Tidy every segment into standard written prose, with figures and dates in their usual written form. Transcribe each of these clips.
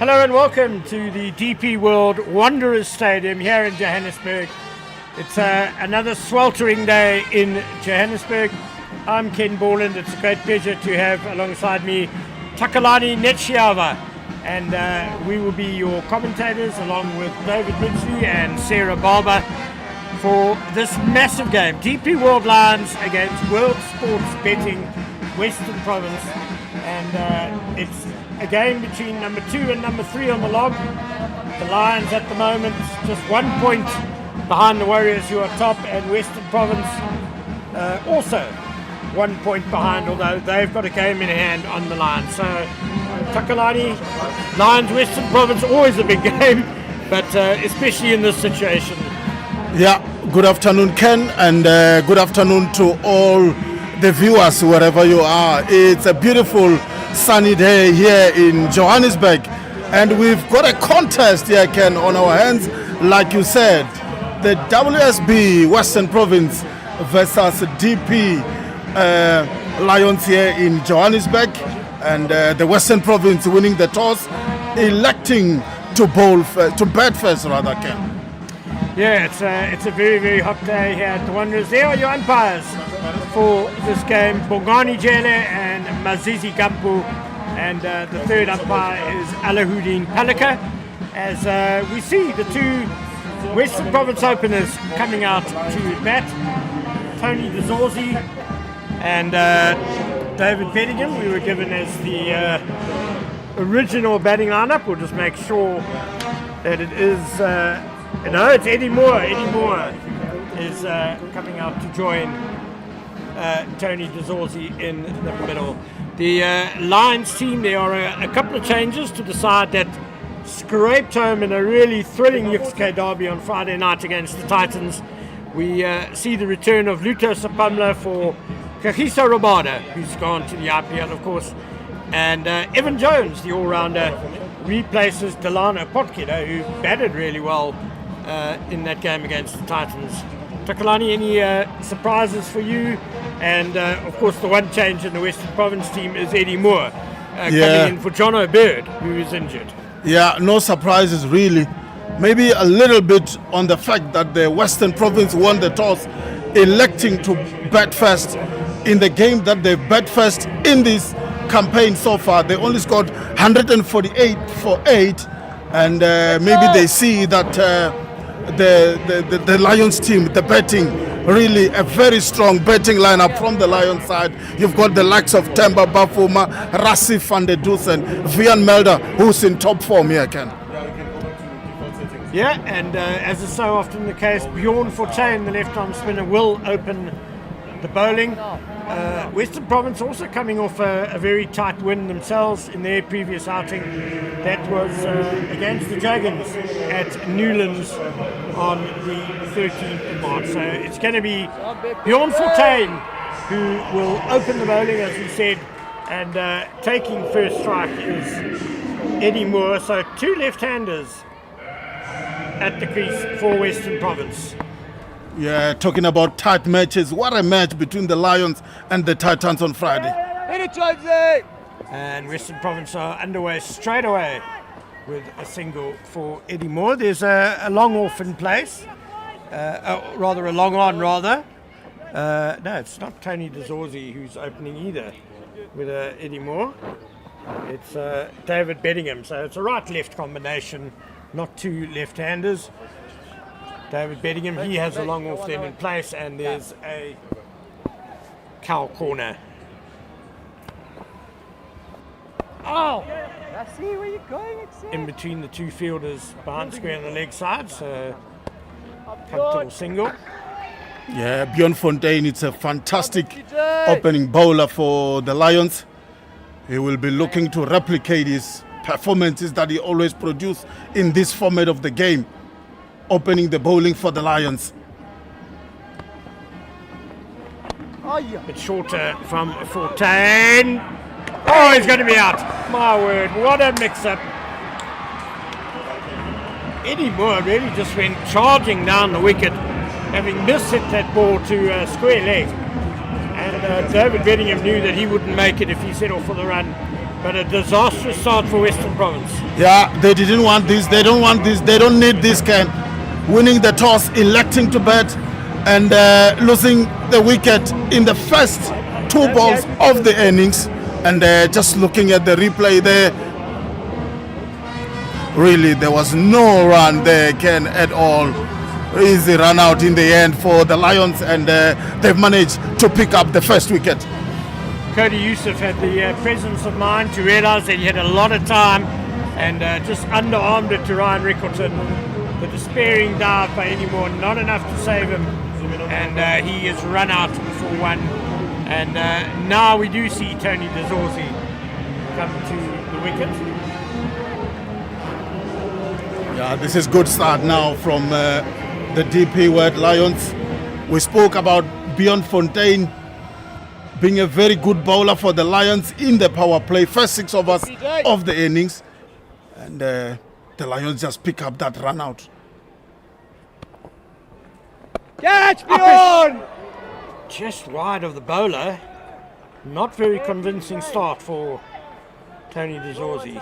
Hello and welcome to the DP World Wanderers Stadium here in Johannesburg. It's another sweltering day in Johannesburg. I'm Ken Borland. It's a great pleasure to have alongside me Takalani Netshiava, and we will be your commentators along with David Mitchley and Sarah Barber for this massive game. DP World Lions against World Sports Betting Western Province, and it's a game between number 2 and number 3 on the log. The Lions at the moment just 1 point behind the Warriors, who are top, and Western Province also 1 point behind, although they've got a game in hand on the Lions. So Takalani, Lions, Western Province, always a big game, but especially in this situation. Yeah, good afternoon, Ken, and good afternoon to all the viewers wherever you are. It's a beautiful sunny day here in Johannesburg, and we've got a contest here, Ken, on our hands. Like you said, the WSB Western Province versus DP Lions here in Johannesburg, and the Western Province winning the toss, electing to bat first rather, Ken. Yeah, it's a very, very hot day here at the Wanderers. There are your umpires for this game, Bongani Jele and Mazizi Gampu, and the third umpire is Alahuddin Palika. As we see the two Western Province openers coming out to bat, Tony DeZorzi and David Bedingham. We were given as the original batting lineup. We'll just make sure that it is, no, it's Eddie Moore. Eddie Moore is coming out to join Tony DeZorzi in the middle. The Lions team, there are a couple of changes to the side that scraped home in a really thrilling UXK derby on Friday night against the Titans. We see the return of Luto Sapamla for Kagiso Rabada, who's gone to the IPL, of course, and Evan Jones, the all-rounder, replaces Delano Potgieter, who batted really well in that game against the Titans. Takalani, any surprises for you? And of course, the one change in the Western Province team is Eddie Moore coming in for John O'Bird, who is injured. Yeah, no surprises really. Maybe a little bit on the fact that the Western Province won the toss, electing to bat first in the game that they bat first in this campaign so far. They only scored 148 for 8, and maybe they see that the Lions team, the batting, really a very strong batting lineup from the Lions side. You've got the likes of Temba Bafuma, Rasif van der Does, and Vian Melder, who's in top form here, Ken. Yeah, and as is so often the case, Bjorn Fortuyn, the left-arm spinner, will open the bowling. Western Province also coming off a very tight win themselves in their previous outing. That was against the Dragons at Newlands on the 13th of March. So it's going to be Bjorn Fortuyn who will open the bowling, as we said, and taking first strike is Eddie Moore. So two left-handers at the crease for Western Province. Yeah, talking about tight matches. What a match between the Lions and the Titans on Friday. And Western Province are underway straight away with a single for Eddie Moore. There's a long off in place, rather a long on rather. No, it's not Tony DeZorzi who's opening either with Eddie Moore. It's David Bedingham. So it's a right-left combination, not two left-handers. David Bedingham, he has a long off then in place, and there's a cow corner. Oh! I see where you're going, in between the two fielders behind square on the leg side, so comfortable single. Yeah, Bjorn Fontaine, it's a fantastic opening bowler for the Lions. He will be looking to replicate his performances that he always produces in this format of the game, opening the bowling for the Lions. It's shorter from Fontaine. Oh, he's going to be out. My word, what a mix-up. Eddie Moore really just went charging down the wicket, having mishit that ball to square leg. And David Bedingham knew that he wouldn't make it if he set off for the run. But a disastrous start for Western Province. Yeah, they didn't want this. They don't want this. They don't need this, Ken. Winning the toss, electing to bat, and losing the wicket in the first two balls of the innings. And just looking at the replay there, really there was no run there, Ken, at all. Easy run out in the end for the Lions, and they've managed to pick up the first wicket. Cody Youssef had the presence of mind to realise that he had a lot of time and just underarmed it to Ryan Rickleton. The despairing dive by Eddie Moore, not enough to save him, and he is run out for one. And now we do see Tony DeZorzi come to the wicket. Yeah, this is good start now from the DP World Lions. We spoke about Bjorn Fontaine being a very good bowler for the Lions in the power play, first 6 overs of the innings. And the Lions just pick up that run out. Catch me on! Just wide of the bowler. Not very convincing start for Tony DeZorzi.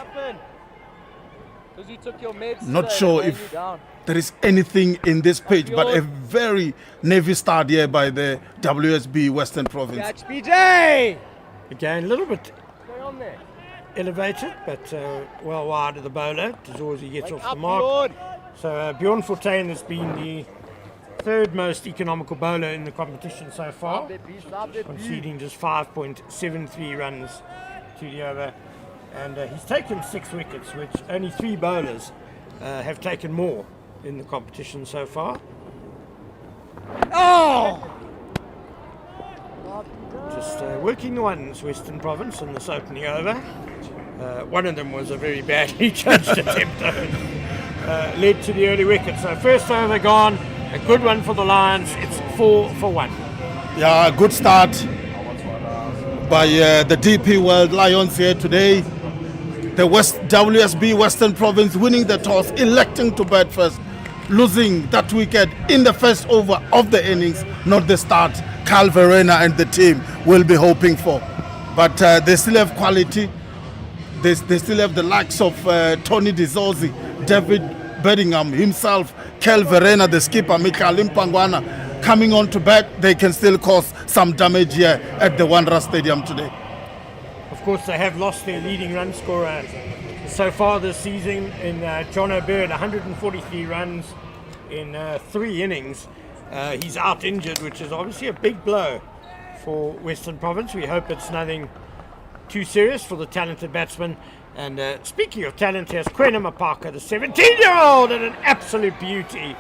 Because you took your meds Not today, sure they if laid you down. there is anything in this pitch, but a very navy start here by the WSB Western Province. Catch BJ! Again, a little bit Stay on there. elevated, but well wide of the bowler. DeZorzi gets Wake off the up, mark. Bjorn. So Bjorn Fortuin has been the third most economical bowler in the competition so far, conceding just 5.73 runs to the over. And he's taken 6 wickets, which only 3 bowlers have taken more in the competition so far. Oh! Just working the ones, Western Province, in this opening over. One of them was a very badly judged attempt, led to the early wicket. So first over gone, a good one for the Lions. It's 4 for 1. Yeah, good start by the DP World Lions here today. The WSB Western Province winning the toss, electing to bat first, losing that wicket in the first over of the innings, not the start Carl Verena and the team will be hoping for. But they still have quality. They still have the likes of Tony DeZorzi, David Bedingham himself, Kel Verena, the skipper, Mikael Mpangwana, coming on to bat. They can still cause some damage here at the Wanderers Stadium today. Of course, they have lost their leading run scorer so far this season in John O'Byrne, 143 runs in 3 innings. He's out injured, which is obviously a big blow for Western Province. We hope it's nothing too serious for the talented batsman. And speaking of talent, here's Quena Mapaka, the 17-year-old, and an absolute beauty.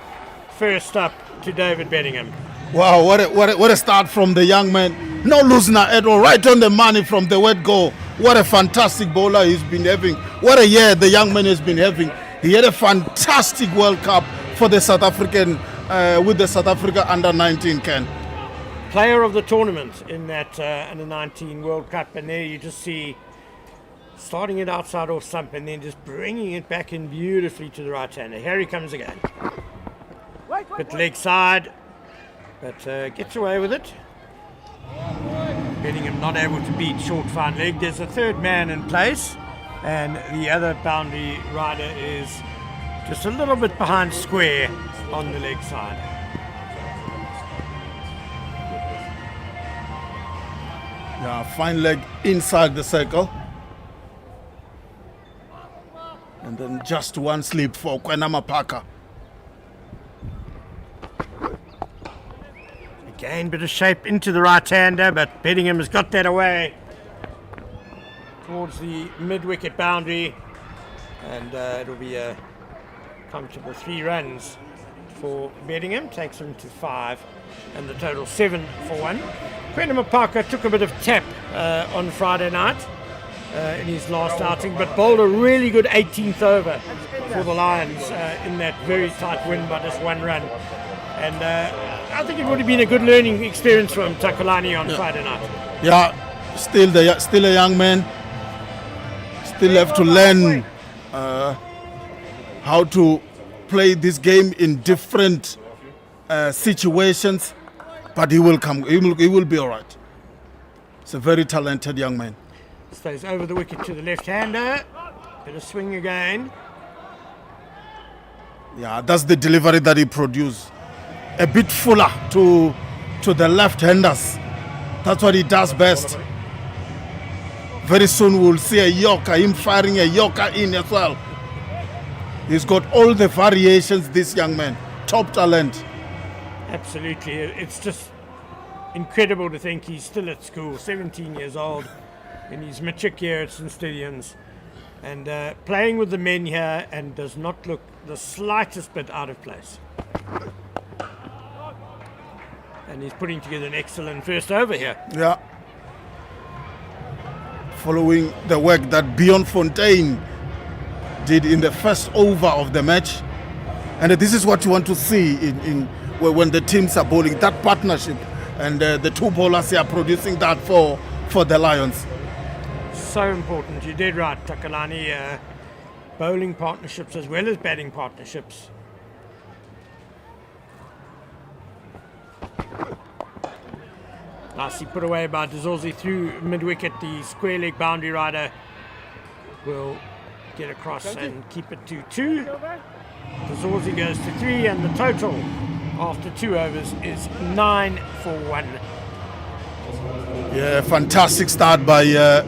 First up to David Bedingham. Wow, what a start from the young man. No loosener at all, right on the money from the wet go. What a fantastic bowler he's been having. What a year the young man has been having. He had a fantastic World Cup for the South African, with the South Africa under-19 Ken. Player of the tournament in that under-19 World Cup, and there you just see starting it outside off stump and then just bringing it back in beautifully to the right hander. Here he comes again. Bit leg side, but gets away with it. Bedingham not able to beat short fine leg. There's a third man in place, and the other boundary rider is just a little bit behind square on the leg side. Yeah, fine leg inside the circle. And then just one slip for Quena Mapaka. Again, bit of shape into the right-hander, but Bedingham has got that away towards the mid-wicket boundary, and it'll be a comfortable 3 runs for Bedingham. Takes him to 5, and the total 7 for 1. Quena Mapaka took a bit of tap on Friday night in his last outing, but bowled a really good 18th over for the Lions in that very tight win by just 1 run. And I think it would have been a good learning experience for him, Takalani, on Friday night. Yeah, still a young man. Still have to learn how to play this game in different situations, but he will come. He will be all right. He's a very talented young man. Stays over the wicket to the left-hander. Bit of swing again. Yeah, that's the delivery that he produced. A bit fuller to the left-handers. That's what he does best. Very soon we'll see a Yorker, him firing a Yorker in as well. He's got all the variations, this young man. Top talent. Absolutely. It's just incredible to think he's still at school, 17 years old, in his matric year at St. Stithians, and playing with the men here, and does not look the slightest bit out of place. And he's putting together an excellent first over here. Yeah. Following the work that Bjorn Fontaine did in the first over of the match. And this is what you want to see when the teams are bowling, that partnership. And the 2 bowlers here are producing that for the Lions. So important. You did right, Takalani. Bowling partnerships as well as batting partnerships. Nicely put away by Dazorzi through mid-wicket. The square leg boundary rider will get across and keep it to 2. Dazorzi goes to 3, and the total after 2 overs is 9 for 1. Yeah, fantastic start by the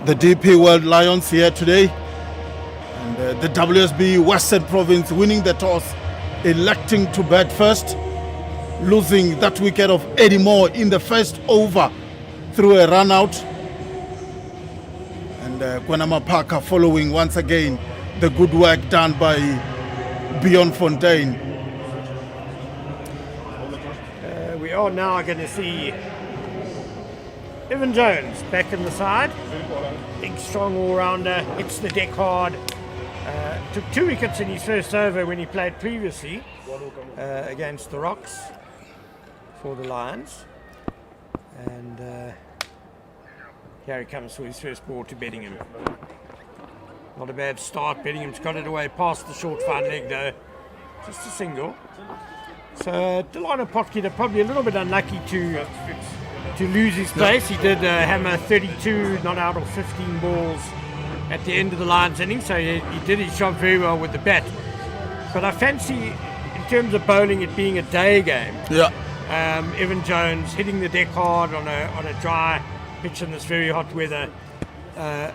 DP World Lions here today. And the WSB Western Province winning the toss, electing to bat first, losing that wicket of Eddie Moore in the first over through a run out. And Kwanama Parker following once again the good work done by Beyond Fontaine. We are now going to see Evan Jones back in the side. Big, strong all-rounder, hits the deck hard. Took 2 wickets in his first over when he played previously against the Rocks for the Lions. And here he comes for his first ball to Beddingham. Not a bad start. Beddingham's got it away past the short fine leg though. Just a single. So Delano Potgieter probably a little bit unlucky to lose his place. He did hammer 32 not out of 15 balls at the end of the Lions innings, so he did his job very well with the bat. But I fancy, in terms of bowling, it being a day game. Yeah. Evan Jones hitting the deck hard on a dry pitch in this very hot weather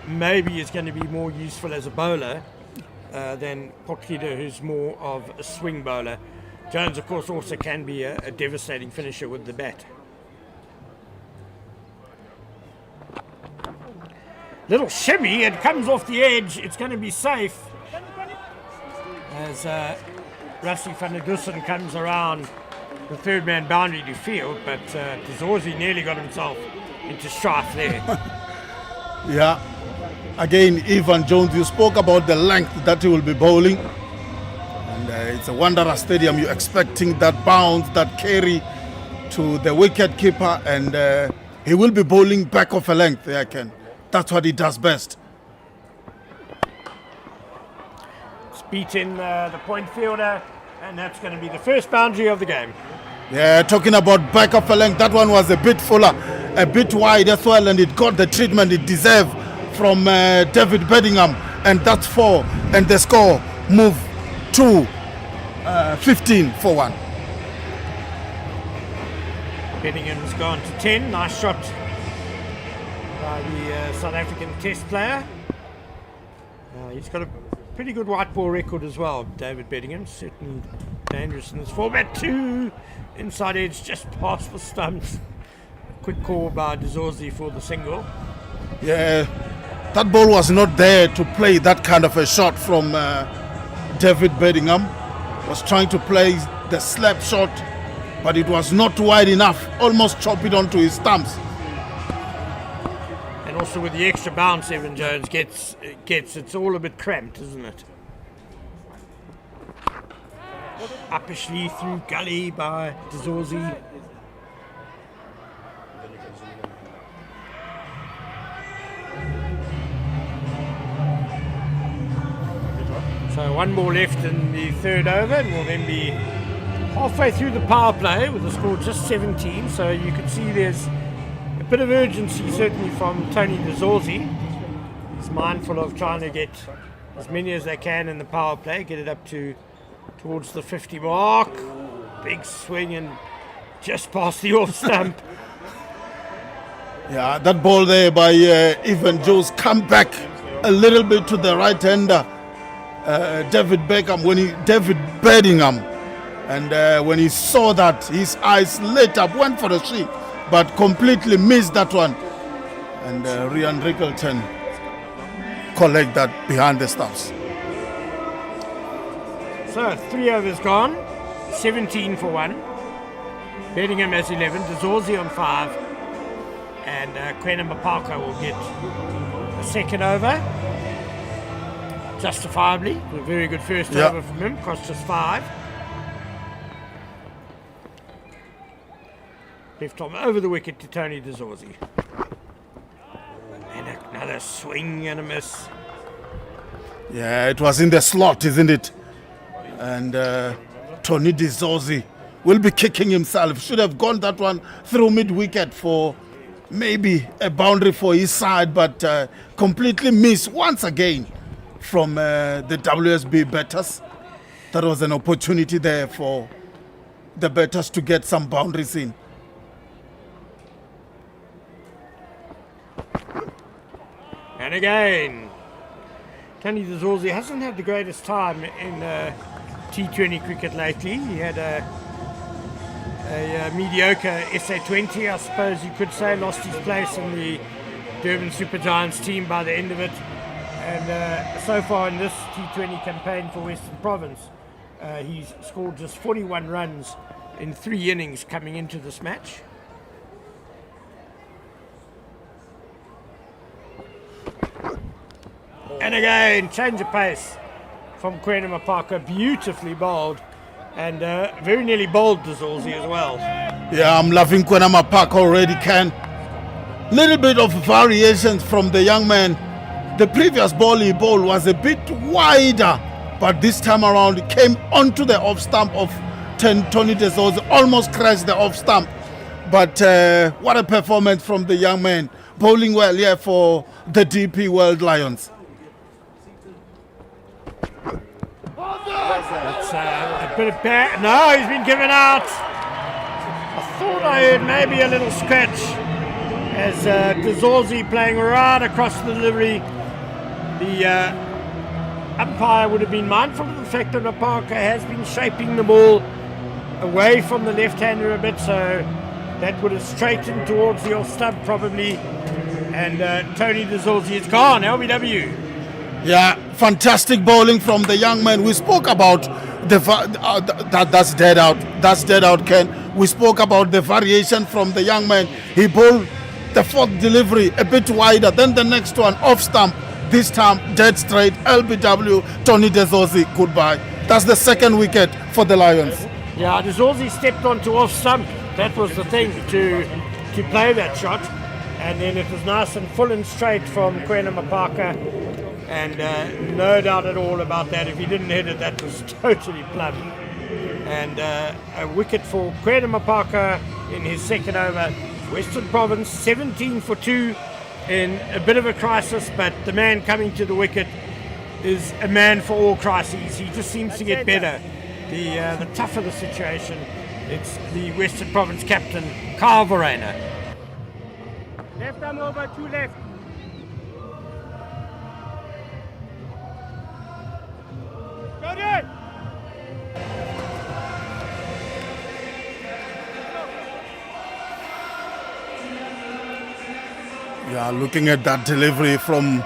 maybe is going to be more useful as a bowler than Potgieter, who's more of a swing bowler. Jones, of course, also can be a devastating finisher with the bat. Little shimmy, it comes off the edge. It's going to be safe as Rassie van der Dussen comes around the third man boundary to field, but Dazorzi nearly got himself into strife there. Yeah. Again, Evan Jones, you spoke about the length that he will be bowling. And it's a Wanderer Stadium. You're expecting that bounce, that carry to the wicket keeper, and he will be bowling back of a length. Yeah, Ken. That's what he does best. It's beaten the point fielder, and that's going to be the first boundary of the game. Yeah, talking about back of a length, that one was a bit fuller, a bit wide as well, and it got the treatment it deserved from David Beddingham, and that's 4, and the score moved to 15 for 1. Beddingham's gone to 10. Nice shot by the South African test player. He's got a pretty good white ball record as well, David Beddingham. Certainly dangerous in this format. 2 inside edge just past the stumps. Quick call by Dazorzi for the single. Yeah, that ball was not there to play that kind of a shot from David Beddingham. Was trying to play the slap shot, but it was not wide enough. Almost chopped it onto his stumps. And also with the extra bounce Evan Jones gets, it's all a bit cramped, isn't it? Uppishly through gully by Dazorzi. So 1 more left in the third over, and we'll then be halfway through the power play with the score just 17. So you can see there's a bit of urgency certainly from Tony Dazorzi. He's mindful of trying to get as many as they can in the power play, get it up towards the 50 mark. Big swing and just past the off stump. Yeah, that ball there by Evan Jones come back a little bit to the right hander. David Beddingham, and when he saw that, his eyes lit up, went for a sweep, but completely missed that one, and Rian Rickleton collect that behind the stumps. So 3 overs gone, 17 for 1. Beddingham has 11, Dazorzi on 5, and Kwena Mapaka will get a second over. Justifiably, a very good first over from him, cost us 5. Left arm over the wicket to Tony Dazorzi. And another swing and a miss. Yeah, it was in the slot, isn't it? And Tony Dazorzi will be kicking himself. Should have gone that one through mid-wicket for maybe a boundary for his side, but completely missed once again from the WSB batters. That was an opportunity there for the batters to get some boundaries in. And again, Tony Dezorzi hasn't had the greatest time in T20 cricket lately. He had a mediocre SA20, I suppose you could say, lost his place in the Durban Super Giants team by the end of it. And so far in this T20 campaign for Western Province, he's scored just 41 runs in 3 innings coming into this match. And again, change of pace from Kwena Mapaka, beautifully bowled, and very nearly bowled Dezorzi as well. Yeah, I'm loving Kwena Mapaka already, Ken. Little bit of variations from the young man. The previous ball he bowled was a bit wider, but this time around it came onto the off stump of Tony Dezorzi, almost crashed the off stump. But what a performance from the young man, bowling well here for the DP World Lions. That's a bit of bad. No, he's been given out. I thought I heard maybe a little scratch as Dezorzi playing right across the delivery. The umpire would have been mindful of the fact that Mapaka has been shaping the ball away from the left-hander a bit, so that would have straightened towards the off stump probably. And Tony Dezorzi is gone, LBW. Yeah, fantastic bowling from the young man. We spoke about that's dead out. That's dead out, Ken. We spoke about the variation from the young man. He bowled the 4th delivery a bit wider, then the next one off stump. This time dead straight. LBW, Tony Dezorzi, goodbye. That's the 2nd wicket for the Lions. Yeah, Dezorzi stepped onto off stump. That was the thing, to play that shot. And then it was nice and full and straight from Kwena Mapaka. And no doubt at all about that. If he didn't hit it, that was totally plumb. And a wicket for Kwena Mapaka in his 2nd over. Western Province 17 for 2 in a bit of a crisis, but the man coming to the wicket is a man for all crises. He just seems to get better. The tougher the situation, it's the Western Province captain, Kyle Verreynne. Left arm over, 2 left. Got it! Yeah, looking at that delivery from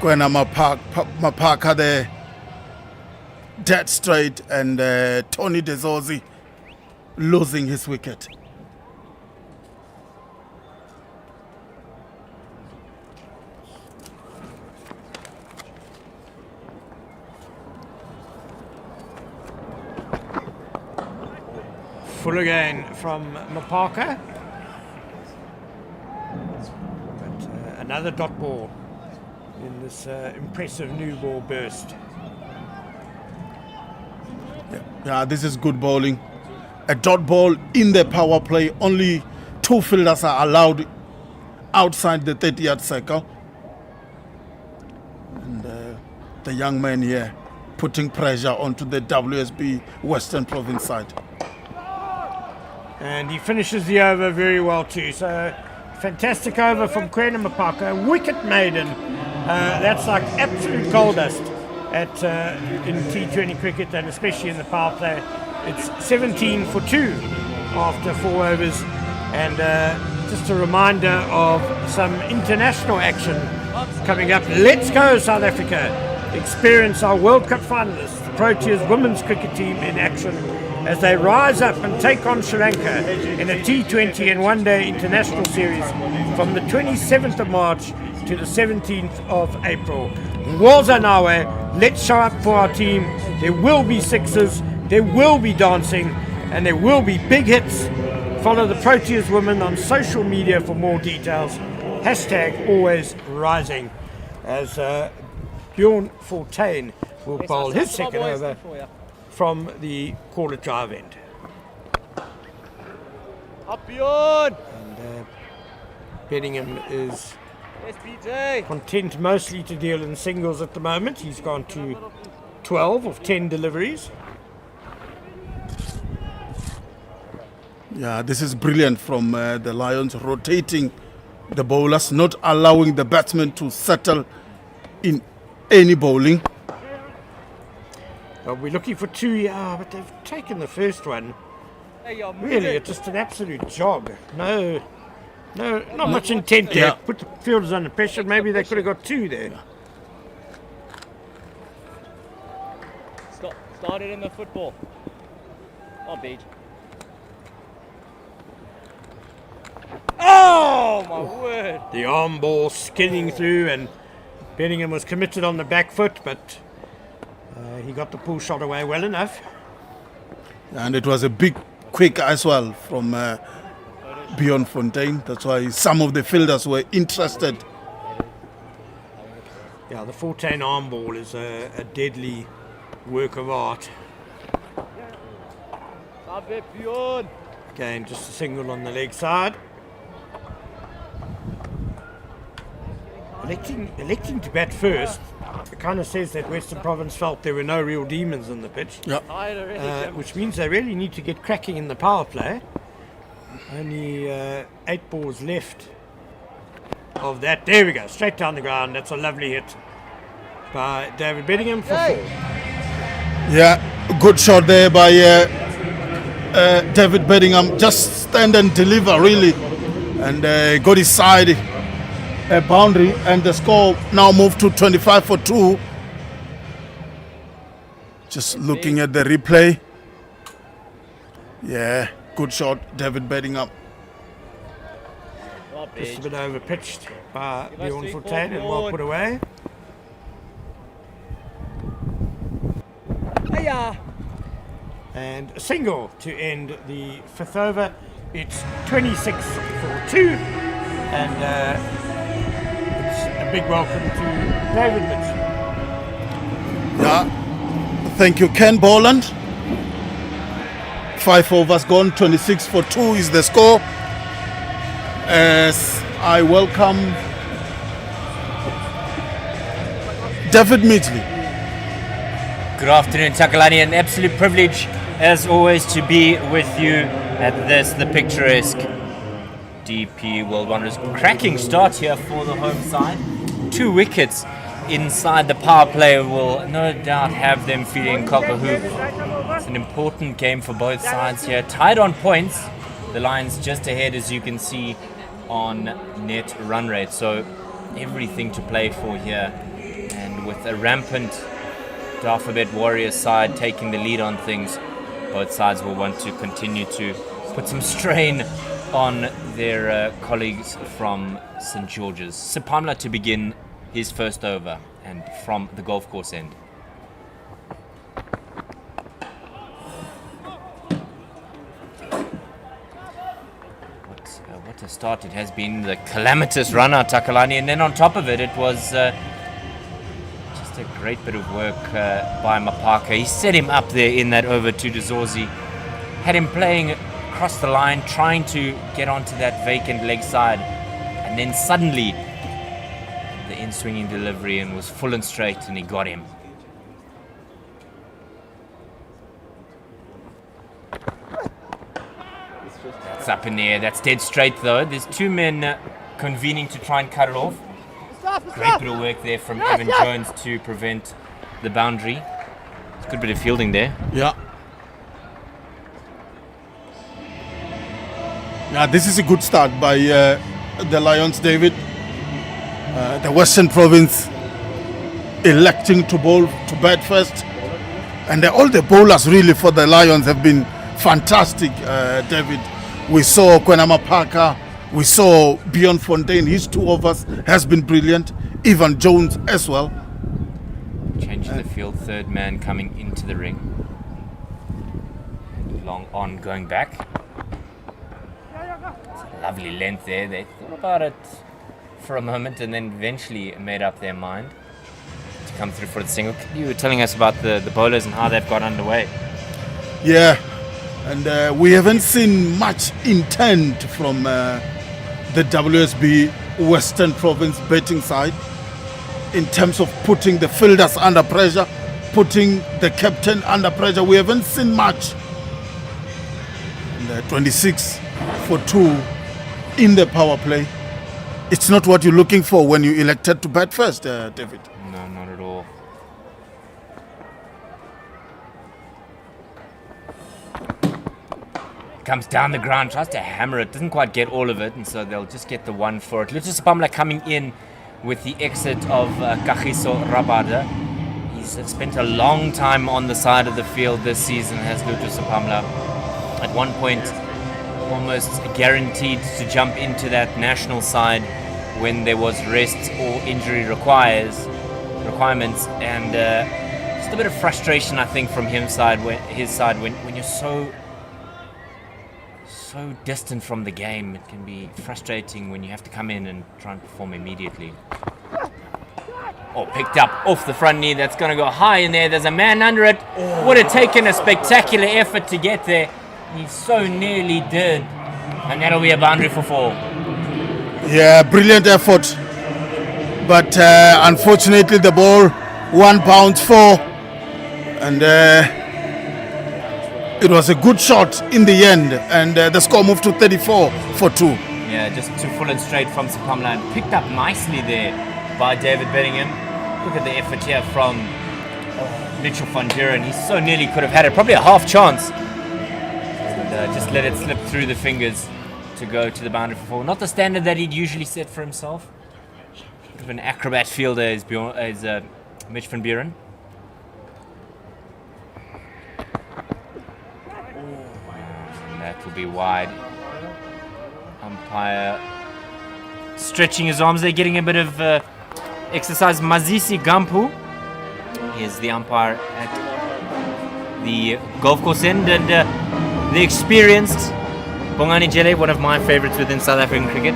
Kwena Mapaka there, dead straight, and Tony Dezorzi losing his wicket. Full again from Mapaka. But another dot ball in this impressive new ball burst. Yeah, this is good bowling. A dot ball in the power play. Only 2 fielders are allowed outside the 30-yard circle. And the young man here putting pressure onto the WSB Western Province side. And he finishes the over very well too. So fantastic over from Kwena Mapaka. Wicket maiden. That's like absolute gold dust at in T20 cricket, and especially in the power play. It's 17 for 2 after 4 overs. And just a reminder of some international action coming up. Let's go South Africa. Experience our World Cup finalists, the Proteas women's cricket team, in action as they rise up and take on Sri Lanka in a T20 and 1-day international series from the 27th of March to the 17th of April. Woza Nawe, let's show up for our team. There will be sixes, there will be dancing, and there will be big hits. Follow the Proteas women on social media for more details. Hashtag always rising. As Bjorn Fortuin will bowl his 2nd over from the corner drive end. Up beyond. And Bellingham is SBJ. content mostly to deal in singles at the moment. He's gone to 12 of 10 deliveries. Yeah, this is brilliant from the Lions, rotating the bowlers, not allowing the batsmen to settle in any bowling. We're looking for 2, yeah, but they've taken the first one. Hey, you're Really, moving. it's just an absolute jog. No, not much intent there. Yeah. Put the fielders under pressure. Maybe they could have got 2 there. Started in the football. Oh, beach. Oh, my word. The arm ball skinning through, and Bellingham was committed on the back foot, but he got the pull shot away well enough. And it was a big quick as well from Bjorn Fontaine. That's why some of the fielders were interested. Yeah, the 14 arm ball is a deadly work of art. Up it, beyond. Again, just a single on the leg side. Electing to bat first, it kind of says that Western Province felt there were no real demons on the pitch, Tired already. which means they really need to get cracking in the power play. Only 8 balls left of that. There we go, straight down the ground. That's a lovely hit by David Bellingham for 4. Yeah, good shot there by David Bellingham. Just stand and deliver, really. And got his side a boundary, and the score now moved to 25 for 2. Just looking at the replay. Yeah, good shot, David Bellingham. Oh, Just a beach. bit over pitched by us Bjorn 3 Fontaine and well forward. put away. Hiya. And a single to end the 5th over. It's 26 for 2, and it's a big welcome to David Mitchell. Yeah, thank you, Ken Boland. 5 overs gone, 26 for 2 is the score. As I welcome David Midgley. Good afternoon, Takalani. An absolute privilege, as always, to be with you at this, the picturesque DP World Wonders. Cracking start here for the home side. 2 wickets inside the power play will no doubt have them feeling cock-a-hoop. It's an important game for both sides here. Tied on points. The Lions just ahead, as you can see, on net run rate. So everything to play for here. And with a rampant Alphabet Warriors side taking the lead on things, both sides will want to continue to put some strain on their colleagues from St. George's. Sipamla to begin his first over, and from the golf course end. What a start it has been. The calamitous run out, Takalani, and then on top of it, it was just a great bit of work by Mapaka. He set him up there in that over to Dezorzi. Had him playing across the line, trying to get onto that vacant leg side. And then suddenly, the in-swinging delivery and was full and straight, and he got him. That's up in the air. That's dead straight, though. There's 2 men convening to try and cut it off. Great bit of work there from Evan Jones to prevent the boundary. It's a good bit of fielding there. Yeah. Yeah, this is a good start by the Lions, David. The Western Province electing to bowl to bat first. And all the bowlers really for the Lions have been fantastic, David. We saw Kwenama Parker, we saw Bjorn Fontaine, his 2 overs has been brilliant. Evan Jones as well. Changing the field, third man coming into the ring. And long on going back. It's a lovely length there. They thought about it for a moment and then eventually made up their mind to come through for the single. You were telling us about the bowlers and how they've got underway. Yeah, And we haven't seen much intent from the WSB Western Province batting side in terms of putting the fielders under pressure, putting the captain under pressure. We haven't seen much. And 26 for 2 in the power play. It's not what you're looking for when you elected to bat first, David. No, not at all. Comes down the ground, tries to hammer it, doesn't quite get all of it, and so they'll just get the one for it. Lutus Pamla coming in with the exit of Kagiso Rabada. He's spent a long time on the side of the field this season, has Lutus Pamla. At one point, almost guaranteed to jump into that national side when there was rest or injury requirements, and just a bit of frustration, I think, from his side when you're so distant from the game. It can be frustrating when you have to come in and try and perform immediately. Oh, picked up off the front knee. That's going to go high in there. There's a man under it. Would have taken a spectacular effort to get there. He so nearly did. And that'll be a boundary for 4. Yeah, brilliant effort. But unfortunately, the ball 1 pound 4. And it was a good shot in the end. And the score moved to 34 for 2. Yeah, just too full and straight from Sapamla. Picked up nicely there by David Bedingham. Look at the effort here from Mitchell van Buren. He so nearly could have had it. Probably a half chance. And just let it slip through the fingers to go to the boundary for 4. Not the standard that he'd usually set for himself. Bit of an acrobat fielder is Mitch van Buren. That will be wide. Umpire stretching his arms there, getting a bit of exercise. Mazisi Gampu is the umpire at the golf course end, and the experienced Bongani Jele, one of my favorites within South African cricket.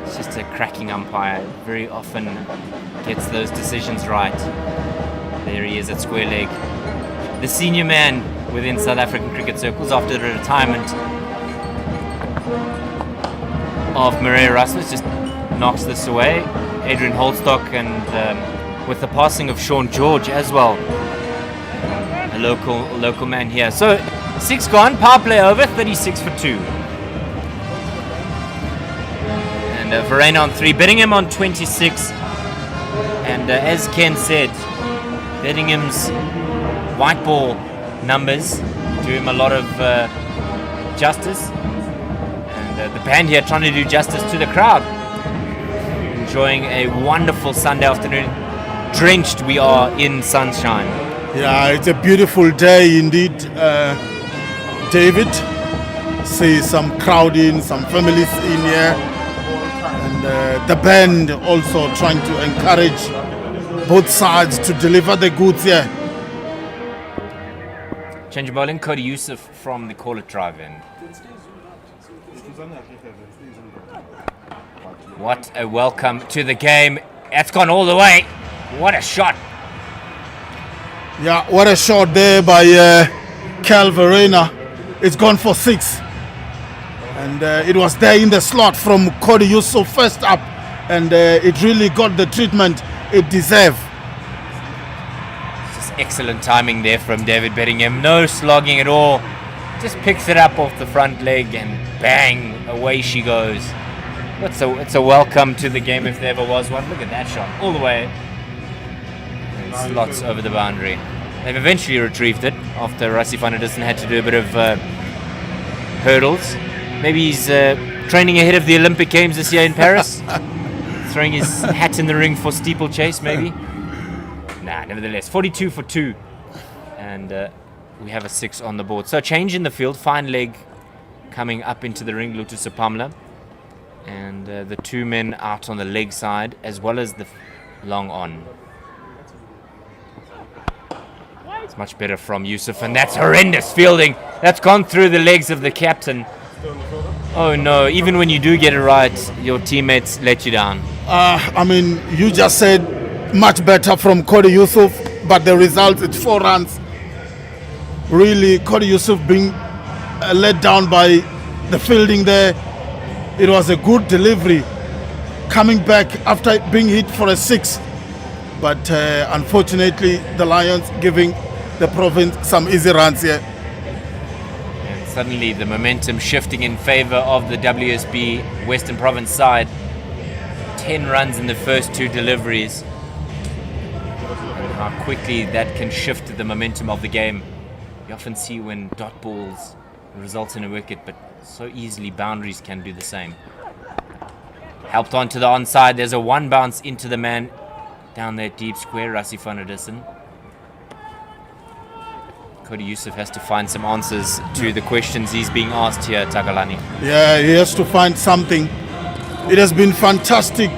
It's just a cracking umpire. Very often gets those decisions right. There he is at square leg. The senior man within South African cricket circles after the retirement of Marais Rasmus. Just knocks this away. Adrian Holstock, and with the passing of Sean George as well, a local man here. So 6 gone, power play over, 36 for 2. And Verena on 3, Bedingham on 26. And as Ken said, Beddingham's white ball numbers do him a lot of justice. And the band here trying to do justice to the crowd. Enjoying a wonderful Sunday afternoon. Drenched we are in sunshine. Yeah, it's a beautiful day indeed, David. See some crowd in, some families in here. And the band also trying to encourage both sides to deliver the goods here. Change of bowling, Cody Yusuf from the call it drive-in. What a welcome to the game. That's gone all the way. What a shot. Yeah, what a shot there by Cal Verena. It's gone for 6. And it was there in the slot from Cody Yusuf first up. And it really got the treatment it deserved. Just excellent timing there from David Bedingham. No slogging at all. Just picks it up off the front leg and bang, away she goes. It's a welcome to the game if there ever was one. Look at that shot, all the way. And slots over the boundary. They've eventually retrieved it after Rassie van der Dussen had to do a bit of hurdles. Maybe he's training ahead of the Olympic Games this year in Paris. Throwing his hat in the ring for steeplechase, maybe. Nah, nevertheless, 42 for 2. And we have a 6 on the board. So change in the field, fine leg coming up into the ring, Lutus Pamla. And the 2 men out on the leg side, as well as the long on. It's much better from Yusuf, and that's horrendous fielding. That's gone through the legs of the captain. Oh no, even when you do get it right, your teammates let you down. I mean, you just said much better from Cody Yusuf, but the result is 4 runs. Really, Cody Yusuf being let down by the fielding there. It was a good delivery coming back after being hit for a 6. But unfortunately, the Lions giving the province some easy runs here. And suddenly the momentum shifting in favor of the WSB Western Province side. 10 runs in the first 2 deliveries. And how quickly that can shift the momentum of the game. You often see when dot balls result in a wicket, but so easily boundaries can do the same. Helped on to the onside. There's a 1 bounce into the man down that deep square, Rassi van Edison. Cody Yusuf has to find some answers to the questions he's being asked here, Takalani. Yeah, he has to find something. It has been fantastic.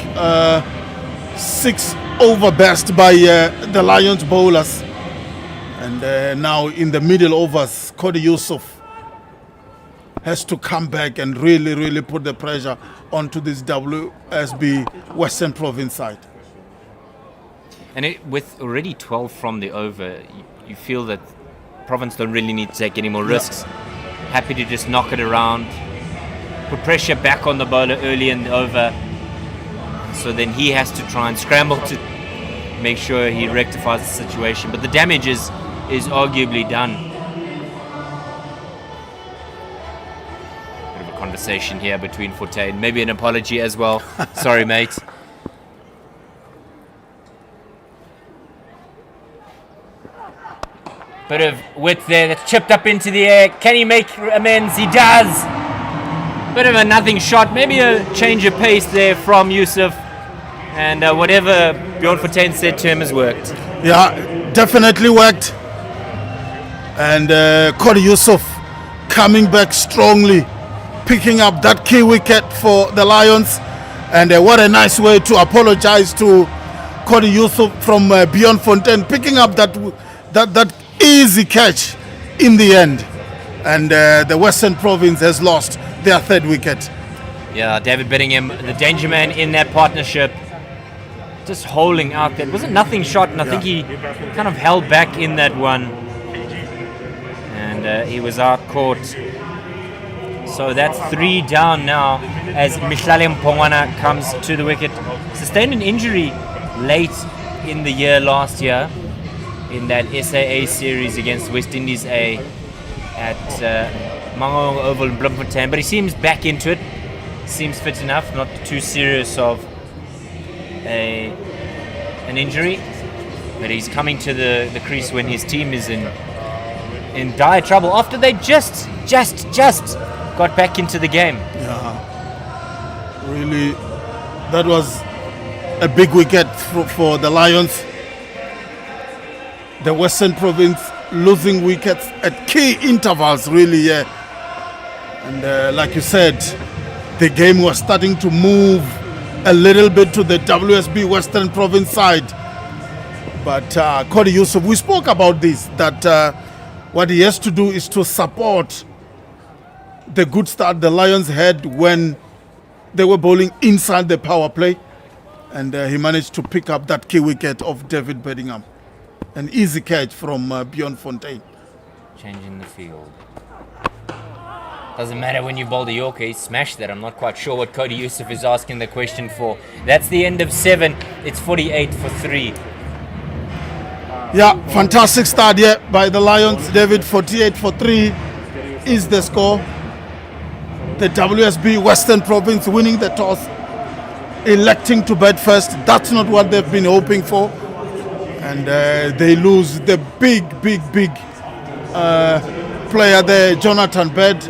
6 over best by the Lions bowlers. And now in the middle overs, Cody Yusuf has to come back and really put the pressure onto this WSB Western Province side. And with already 12 from the over, you feel that Province don't really need to take any more risks. Happy to just knock it around, put pressure back on the bowler early in the over. So then he has to try and scramble to make sure he rectifies the situation. But the damage is arguably done. Bit of a conversation here between Forte, maybe an apology as well. Sorry, mate. Bit of width there, that's chipped up into the air. Can he make amends? He does. Bit of a nothing shot, maybe a change of pace there from Yusuf. And whatever Bjorn Fortuyn said to him has worked. Yeah, definitely worked. And Cody Yusuf coming back strongly, picking up that key wicket for the Lions. And what a nice way to apologize to Cody Yusuf from Bjorn Fortuyn, picking up that easy catch in the end. And the Western Province has lost their 3rd wicket. Yeah, David Bedingham, the danger man in that partnership, just holding out there. It was a nothing shot, and I think he kind of held back in that one. And he was out caught. So that's 3 down now as Mihlale Mpongwana comes to the wicket. Sustained an injury late in the year last year in that SAA series against West Indies A at Mangaung Oval in Bloemfontein, but he seems back into it. Seems fit enough, not too serious of an injury, but he's coming to the crease when his team is in dire trouble after they just got back into the game. Yeah, really, that was a big wicket for the Lions. The Western Province losing wickets at key intervals, really, yeah. And like you said, the game was starting to move a little bit to the WSB Western Province side. But Cody Yusuf, we spoke about this, that what he has to do is to support the good start the Lions had when they were bowling inside the power play. And he managed to pick up that key wicket of David Bedingham. An easy catch from Bjorn Fortuyn. Changing the field. Doesn't matter when you bowl the Yorker, he smashed that. I'm not quite sure what Cody Yusuf is asking the question for. That's the end of 7. It's 48 for 3. Yeah, fantastic start here by the Lions. David, 48 for 3 is the score. The WSB Western Province winning the toss, electing to bat first. That's not what they've been hoping for. And they lose the big player there, Jonathan Bird,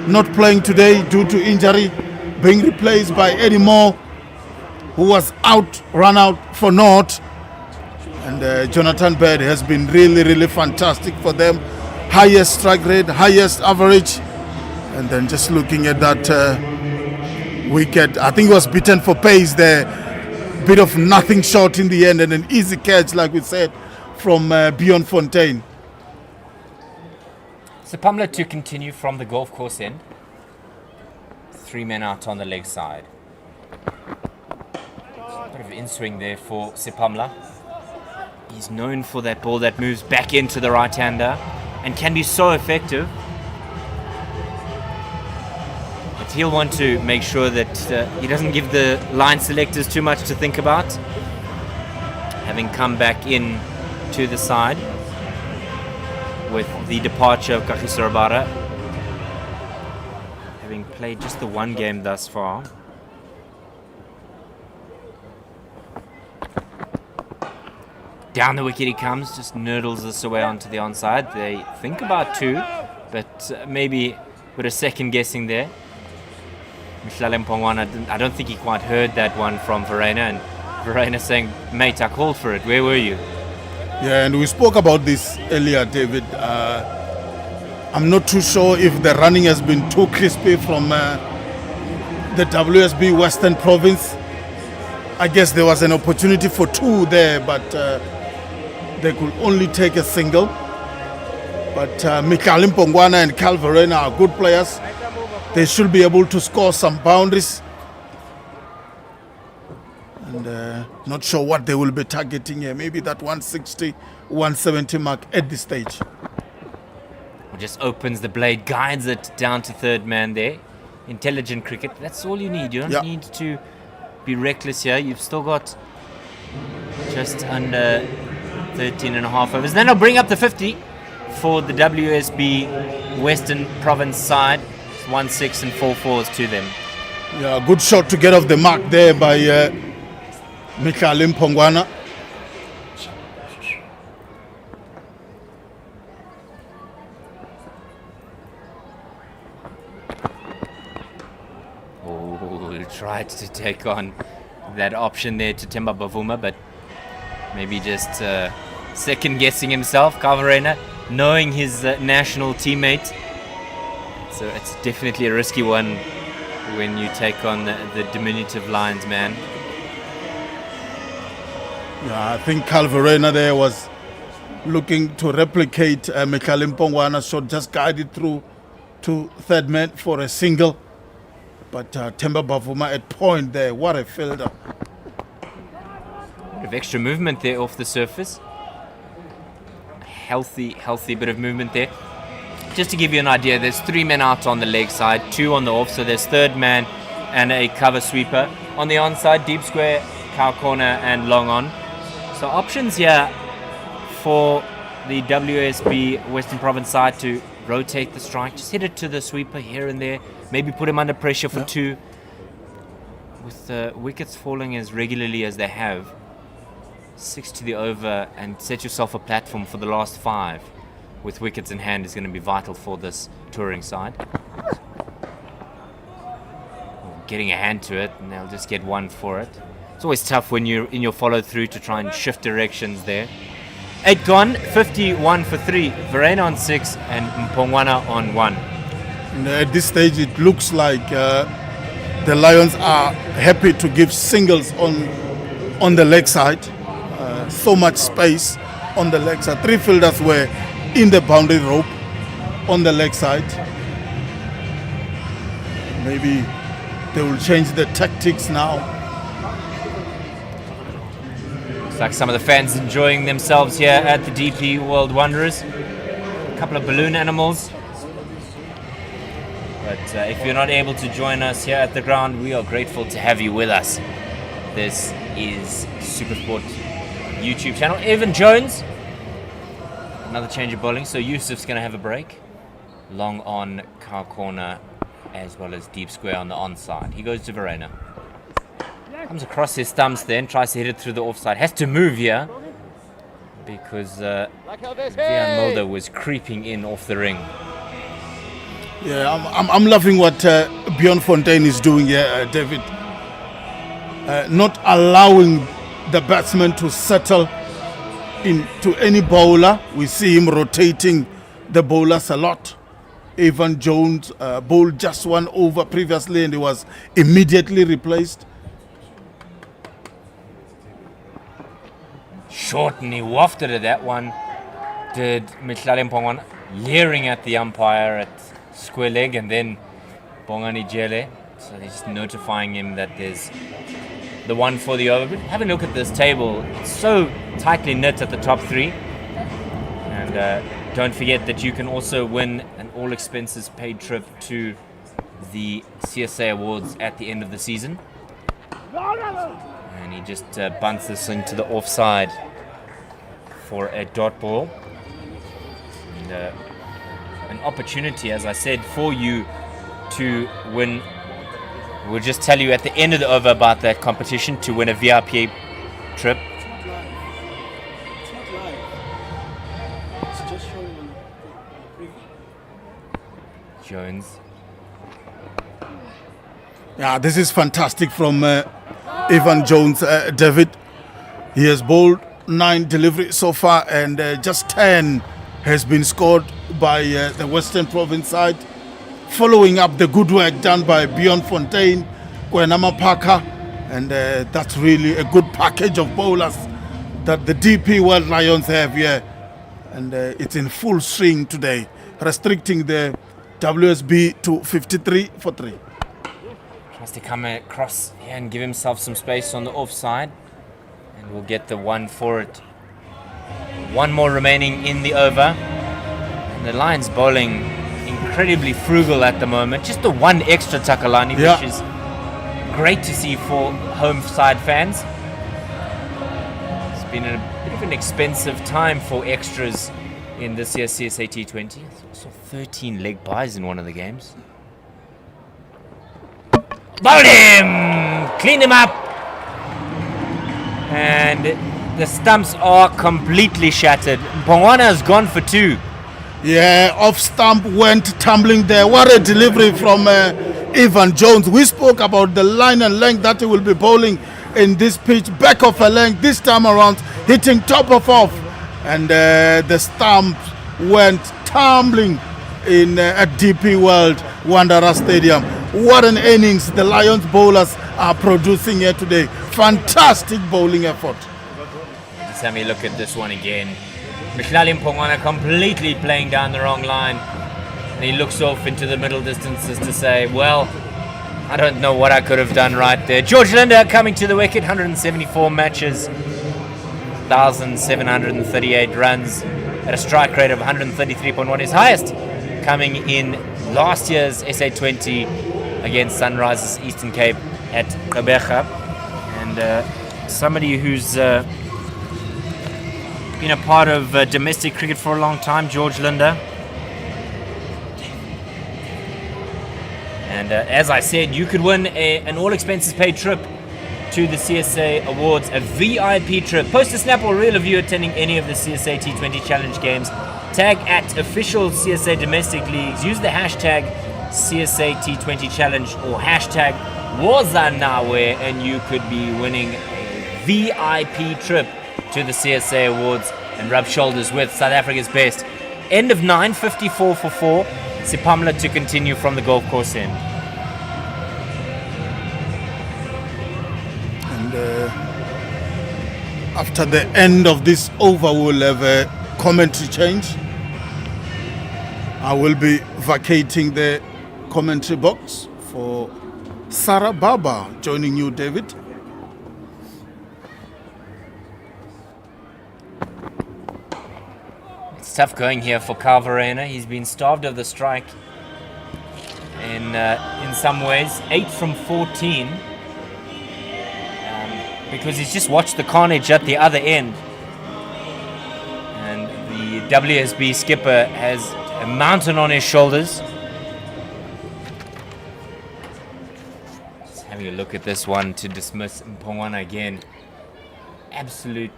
not playing today due to injury, being replaced by Eddie Moore, who was run out for naught. And Jonathan Bird has been really fantastic for them. Highest strike rate, highest average. And then just looking at that wicket, I think it was beaten for pace there. Bit of nothing short in the end, and an easy catch, like we said, from Bjorn Fortuyn. So Pamela to continue from the golf course end. 3 men out on the leg side. Bit of in swing there for Sipamla. He's known for that ball that moves back into the right-hander and can be so effective. he'll want to make sure that he doesn't give the line selectors too much to think about. Having come back in to the side with the departure of Kagiso Rabada, having played just the one game thus far. Down the wicket he comes, just nurdles this away onto the onside. They think about two, but maybe with a second guessing there. Mhlale Mpongwana, I don't think he quite heard that one from Verena, and Verena saying, mate, I called for it, where were you? Yeah, and we spoke about this earlier, David. I'm not too sure if the running has been too crispy from the WSB Western Province. I guess there was an opportunity for two there, but they could only take a single. But Mhlale Mpongwana and Cal Verena are good players. They should be able to score some boundaries. And not sure what they will be targeting here. Maybe that 160, 170 mark at this stage. Just opens the blade, guides it down to third man there. Intelligent cricket, that's all you need. You don't need to be reckless here. You've still got just under 13 and a half overs. Then I'll bring up the 50 for the WSB Western Province side. 1-6 and 4-4s to them. Yeah, good shot to get off the mark there by Mhlale Mpongwana. Oh, tried to take on that option there to Themba Bavuma, but maybe just second guessing himself. Kavarena, knowing his national teammate. So it's definitely a risky one when you take on the diminutive Lions man. Yeah, I think Cal Verena there was looking to replicate Mhlale Mpongwana's shot, just guided through to third man for a single. But Themba Bavuma at point there, what a fielder. Bit of extra movement there off the surface. Healthy bit of movement there. Just to give you an idea, there's 3 men out on the leg side, 2 on the off, so there's third man and a cover sweeper. On the onside, deep square, cow corner and long on. So options here for the WSB Western Province side to rotate the strike, just hit it to the sweeper here and there, maybe put him under pressure for 2. With the wickets falling as regularly as they have, 6 to the over, and set yourself a platform for the last 5. With wickets in hand is going to be vital for this touring side. Getting a hand to it, and they'll just get 1 for it. It's always tough when you're in your follow through to try and shift directions there. 8 gone, 51 for 3. Verena on 6 and Mpongwana on 1. And at this stage, it looks like the Lions are happy to give singles on the leg side. So much space on the leg side. 3 fielders were in the boundary rope on the leg side. Maybe they will change the tactics now. Looks like some of the fans enjoying themselves here at the DP World Wanderers. A couple of balloon animals. But if you're not able to join us here at the ground, we are grateful to have you with us. This is SuperSport YouTube channel. Evan Jones. Another change of bowling, so Yusuf's going to have a break. Long on, cow corner, as well as deep square on the onside. He goes to Verena. Comes across his stumps then, tries to hit it through the offside. Has to move here because Vian Mulder was creeping in off the ring. Yeah, I'm loving what Bjorn Fontaine is doing here, David. Not allowing the batsman to settle into any bowler. We see him rotating the bowlers a lot. Evan Jones bowled just 1 over previously and he was immediately replaced. Short, and he wafted at that one. Did Mhlale Mpongwana, leering at the umpire at square leg, and then Bongani Jele. So they're just notifying him that there's the 1 for the over. But have a look at this table. It's so tightly knit at the top 3. And don't forget that you can also win an all expenses paid trip to the CSA Awards at the end of the season. And he just bunts this into the offside for a dot ball. And an opportunity, as I said, for you to win. We'll just tell you at the end of the over about that competition to win a VIP trip. Jones. Yeah, this is fantastic from Evan Jones, David. He has bowled 9 deliveries so far, and just 10 has been scored by the Western Province side, following up the good work done by Bjorn Fontaine, Kwenama Parker, and that's really a good package of bowlers that the DP World Lions have here, and it's in full swing today, restricting the WSB to 53 for 3. Tries to come across here and give himself some space on the offside, and we'll get the one for it. One more remaining in the over, and the Lions bowling incredibly frugal at the moment. Just the one extra Takalani, Yeah. which is great to see for home side fans. It's been a bit of an expensive time for extras in this year's CSA T20. I saw 13 leg byes in one of the games. Bowled him! Cleaned him up! And the stumps are completely shattered. Mpongwana has gone for 2. Yeah, off stump went tumbling there. What a delivery from Evan Jones. We spoke about the line and length that he will be bowling in this pitch. Back of a length this time around, hitting top of off. And the stump went tumbling in at DP World Wanderers Stadium. What an innings the Lions bowlers are producing here today. Fantastic bowling effort. Just have me look at this one again. Mhlali Mpongwana completely playing down the wrong line. And he looks off into the middle distances to say, well, I don't know what I could have done right there. George Linder coming to the wicket, 174 matches, 1,738 runs at a strike rate of 133.1, his highest, coming in last year's SA20 against Sunrisers Eastern Cape at Gqeberha. And somebody who's been a part of domestic cricket for a long time, George Linder. And as I said, you could win an all expenses paid trip to the CSA Awards, a VIP trip. Post a snap or reel of you attending any of the CSA T20 Challenge games. Tag at official CSA domestic leagues. Use the hashtag CSA T20 Challenge or hashtag Wazanawe, and you could be winning a VIP trip to the CSA Awards and rub shoulders with South Africa's best. End of 9, 54 for 4. Sipamla to continue from the golf course end. And after the end of this over, we'll have a commentary change. I will be vacating the commentary box for Sarah Baba joining you, David. It's tough going here for Kyle Verreynne. He's been starved of the strike in some ways. 8 from 14. Because he's just watched the carnage at the other end. And the WSB skipper has a mountain on his shoulders. Just having a look at this one to dismiss Mpongwana again. Absolute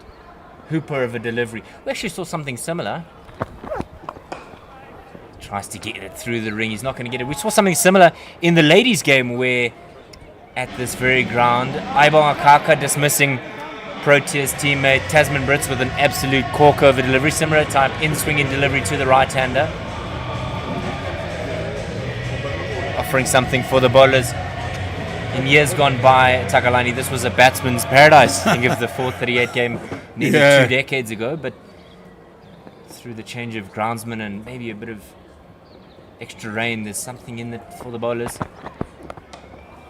hooper of a delivery. We actually saw something similar. Tries to get it through the ring. He's not going to get it. We saw something similar in the ladies' game where at this very ground, Aibong Akaka dismissing Proteas teammate Tasman Brits with an absolute cork-over delivery. Similar type in-swinging delivery to the right-hander. Offering something for the bowlers. In years gone by, Takalani, this was a batsman's paradise. Think of the 438 game nearly 2 decades ago, but through the change of groundsman and maybe a bit of extra rain, there's something in it for the bowlers.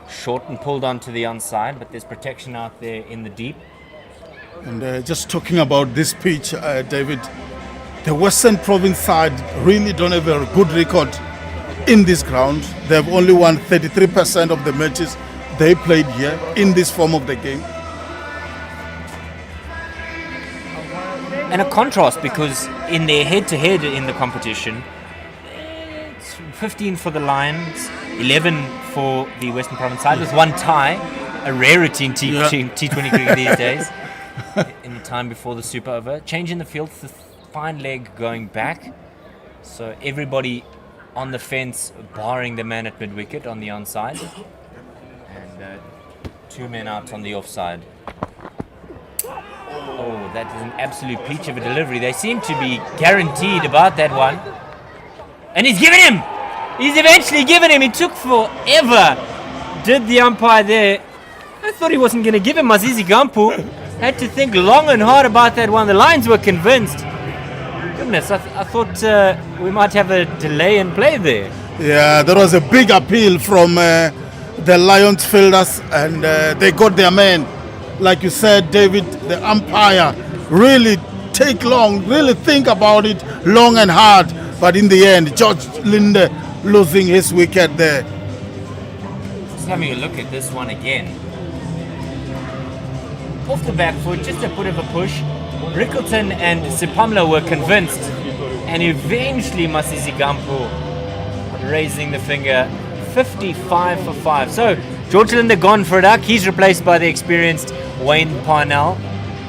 Short and pulled onto the onside, but there's protection out there in the deep. And just talking about this pitch, David, the Western Province side really don't have a good record in this ground. They've only won 33% of the matches they played here in this form of the game. And a contrast, because in their head-to-head in the competition, it's 15 for the Lions, 11 for the Western Province side, with one tie, a rarity in T20 cricket these days, in the time before the Super over. Change in the field, the fine leg going back, so everybody on the fence, barring the man at mid-wicket on the onside, and 2 men out on the offside. Oh, that is an absolute peach of a delivery. They seem to be guaranteed about that one. And he's given him! He's eventually given him. It took forever. Did the umpire there. I thought he wasn't going to give him Mazizi Gampu. Had to think long and hard about that one. The Lions were convinced. Goodness, I thought we might have a delay in play there. Yeah, there was a big appeal from the Lions fielders, and they got their man. Like you said, David, the umpire really really think about it long and hard. But in the end, George Linde losing his wicket there. Just having a look at this one again. Off the back foot, just a bit of a push. Rickleton and Sipamla were convinced, and eventually Masisi Gampu raising the finger. 55 for 5. So George Linde gone for a duck. He's replaced by the experienced Wayne Parnell.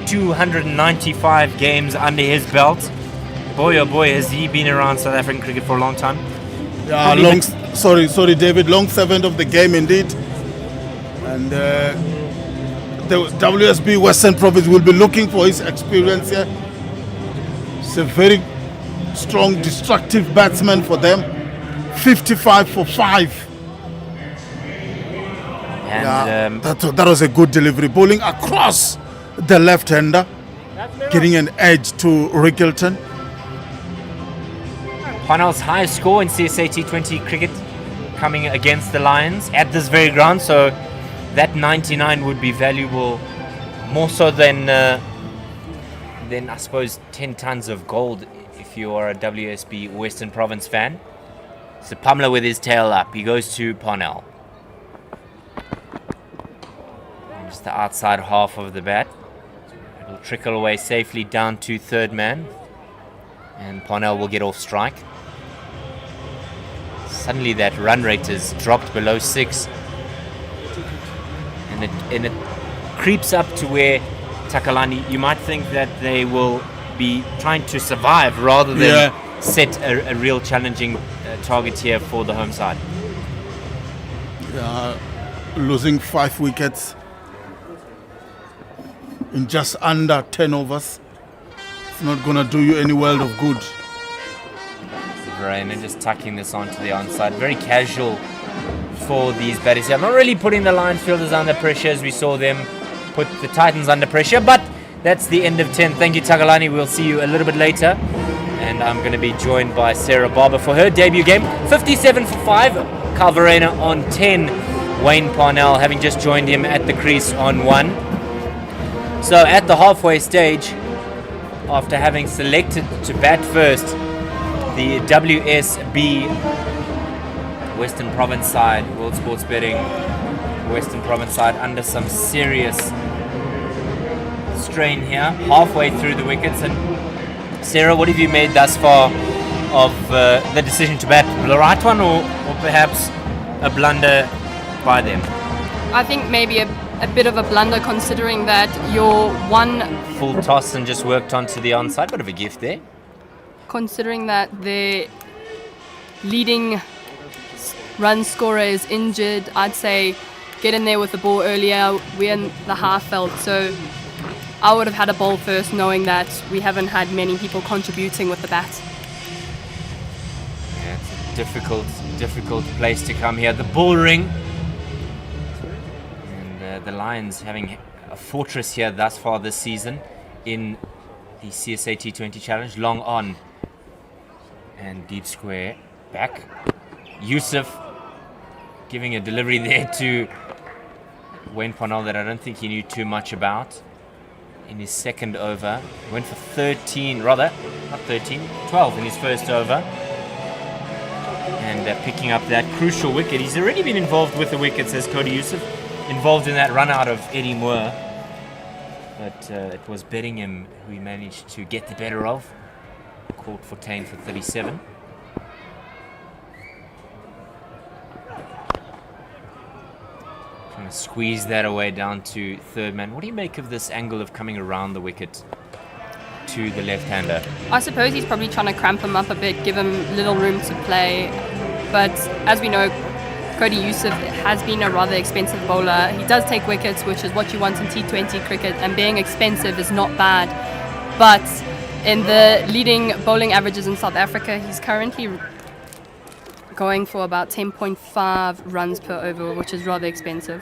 295 games under his belt. Boy oh boy, has he been around South African cricket for a long time. Yeah, sorry David, long 7th of the game indeed. And the WSB Western Province will be looking for his experience here. It's a very strong, destructive batsman for them. 55 for 5. And that was a good delivery. Bowling across the left-hander, getting an edge to Rickleton. Parnell's highest score in CSA T20 cricket coming against the Lions at this very ground, so that 99 would be valuable more so than I suppose 10 tons of gold if you are a WSB Western Province fan. So Pamela with his tail up, he goes to Parnell. Just the outside half of the bat. It'll trickle away safely down to third man, and Parnell will get off strike. Suddenly that run rate has dropped below 6, and it creeps up to where Takalani, you might think that they will be trying to survive rather than set a real challenging target here for the home side. Losing 5 wickets in just under 10 overs. It's not going to do you any world of good. And just tucking this onto the onside. Very casual for these batters here. Not really putting the Lions fielders under pressure as we saw them put the Titans under pressure, but that's the end of 10. Thank you, Takalani. We'll see you a little bit later. And I'm going to be joined by Sarah Barber for her debut game. 57 for 5. Carl Verena on 10. Wayne Parnell having just joined him at the crease on 1. So at the halfway stage, after having selected to bat first, the WSB Western Province side, World Sports Betting Western Province side, under some serious strain here, halfway through the wickets. And Sarah, what have you made thus far of the decision to bat the right one, or perhaps a blunder by them? I think maybe a bit of a blunder, considering that your one full toss and just worked onto the onside. Bit of a gift there. Considering that the leading run scorer is injured, I'd say get in there with the ball earlier. We're in the half felt, so I would have had a ball first, knowing that we haven't had many people contributing with the bat. Yeah, it's a difficult place to come here. The bull ring. And the Lions having a fortress here thus far this season in the CSA T20 Challenge. Long on. And deep square back. Yusuf giving a delivery there to Wayne Parnell that I don't think he knew too much about in his second over. Went for 12 in his first over. and picking up that crucial wicket. He's already been involved with the wicket, says Cody Yusuf, involved in that run out of Eddie Moore. But it was Bedingham who he managed to get the better of. Caught for Tane for 37. Trying to squeeze that away down to third man. What do you make of this angle of coming around the wicket to the left-hander? I suppose he's probably trying to cramp him up a bit, give him little room to play. But as we know, Cody Yusuf has been a rather expensive bowler. He does take wickets, which is what you want in T20 cricket, and being expensive is not bad. But in the leading bowling averages in South Africa, he's currently going for about 10.5 runs per over, which is rather expensive.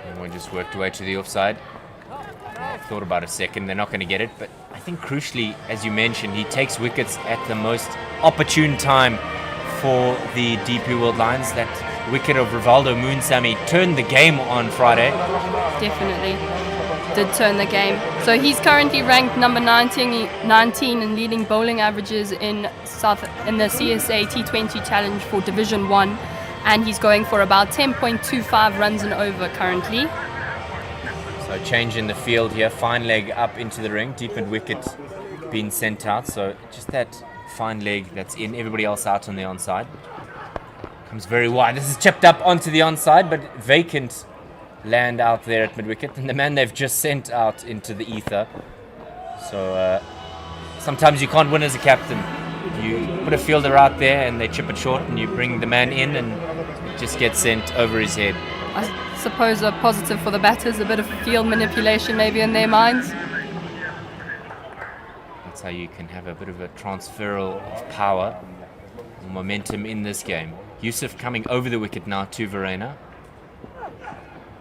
Everyone just worked away to the offside. Thought about a second, they're not going to get it, but I think crucially, as you mentioned, he takes wickets at the most opportune time for the DP World Lions. That wicket of Rivaldo Moonsamy turned the game on Friday. Definitely did turn the game. So he's currently ranked number 19 in leading bowling averages in the CSA T20 Challenge for Division 1, and he's going for about 10.25 runs and over currently. So change in the field here, fine leg up into the ring, deep mid wicket being sent out. So just that fine leg that's in, everybody else out on the onside. Comes very wide. This is chipped up onto the onside, but vacant land out there at mid wicket. And the man they've just sent out into the ether. So sometimes you can't win as a captain. You put a fielder out there and they chip it short, and you bring the man in and it just gets sent over his head. I suppose a positive for the batters, a bit of field manipulation maybe in their minds. That's how you can have a bit of a transferal of power or momentum in this game. Yusuf coming over the wicket now to Verena.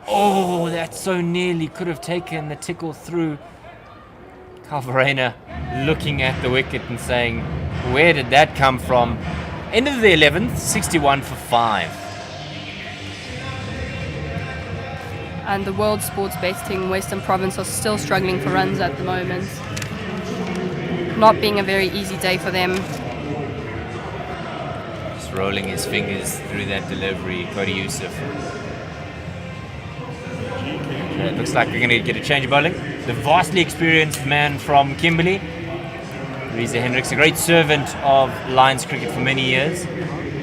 Oh, that so nearly could have taken the tickle through. Carl Verena looking at the wicket and saying, where did that come from? End of the 11th, 61 for 5. And the world sports betting Western Province are still struggling for runs at the moment. Not being a very easy day for them. Just rolling his fingers through that delivery, Cody Yusuf. It looks like we're going to get a change of bowling. The vastly experienced man from Kimberley, Reza Hendricks, a great servant of Lions cricket for many years.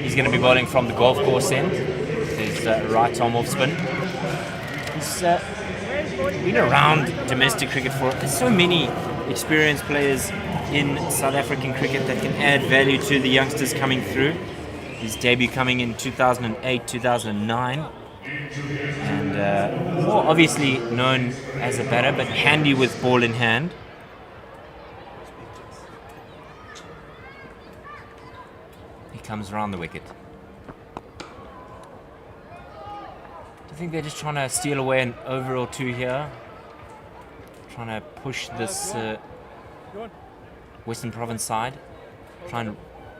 He's going to be bowling from the golf course end. His right arm off spin. He's been around domestic cricket for so many experienced players in South African cricket that can add value to the youngsters coming through. His debut coming in 2008, 2009. And more obviously known as a batter, but handy with ball in hand. He comes around the wicket. I think they're just trying to steal away an over or two here. Trying to push this Western Province side. Trying to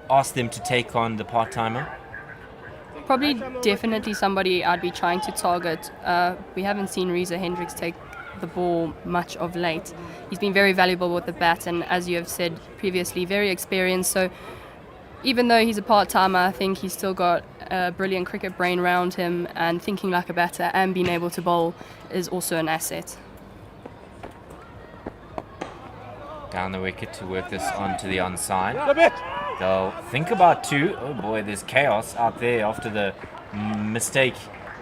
ask them to take on the part-timer. Probably definitely somebody I'd be trying to target. We haven't seen Reza Hendricks take the ball much of late. He's been very valuable with the bat, and as you have said previously, very experienced. So even though he's a part-timer, I think he's still got a brilliant cricket brain around him, and thinking like a batter and being able to bowl is also an asset. Down the wicket to work this onto the onside. They'll think about two. Oh boy, there's chaos out there after the mistake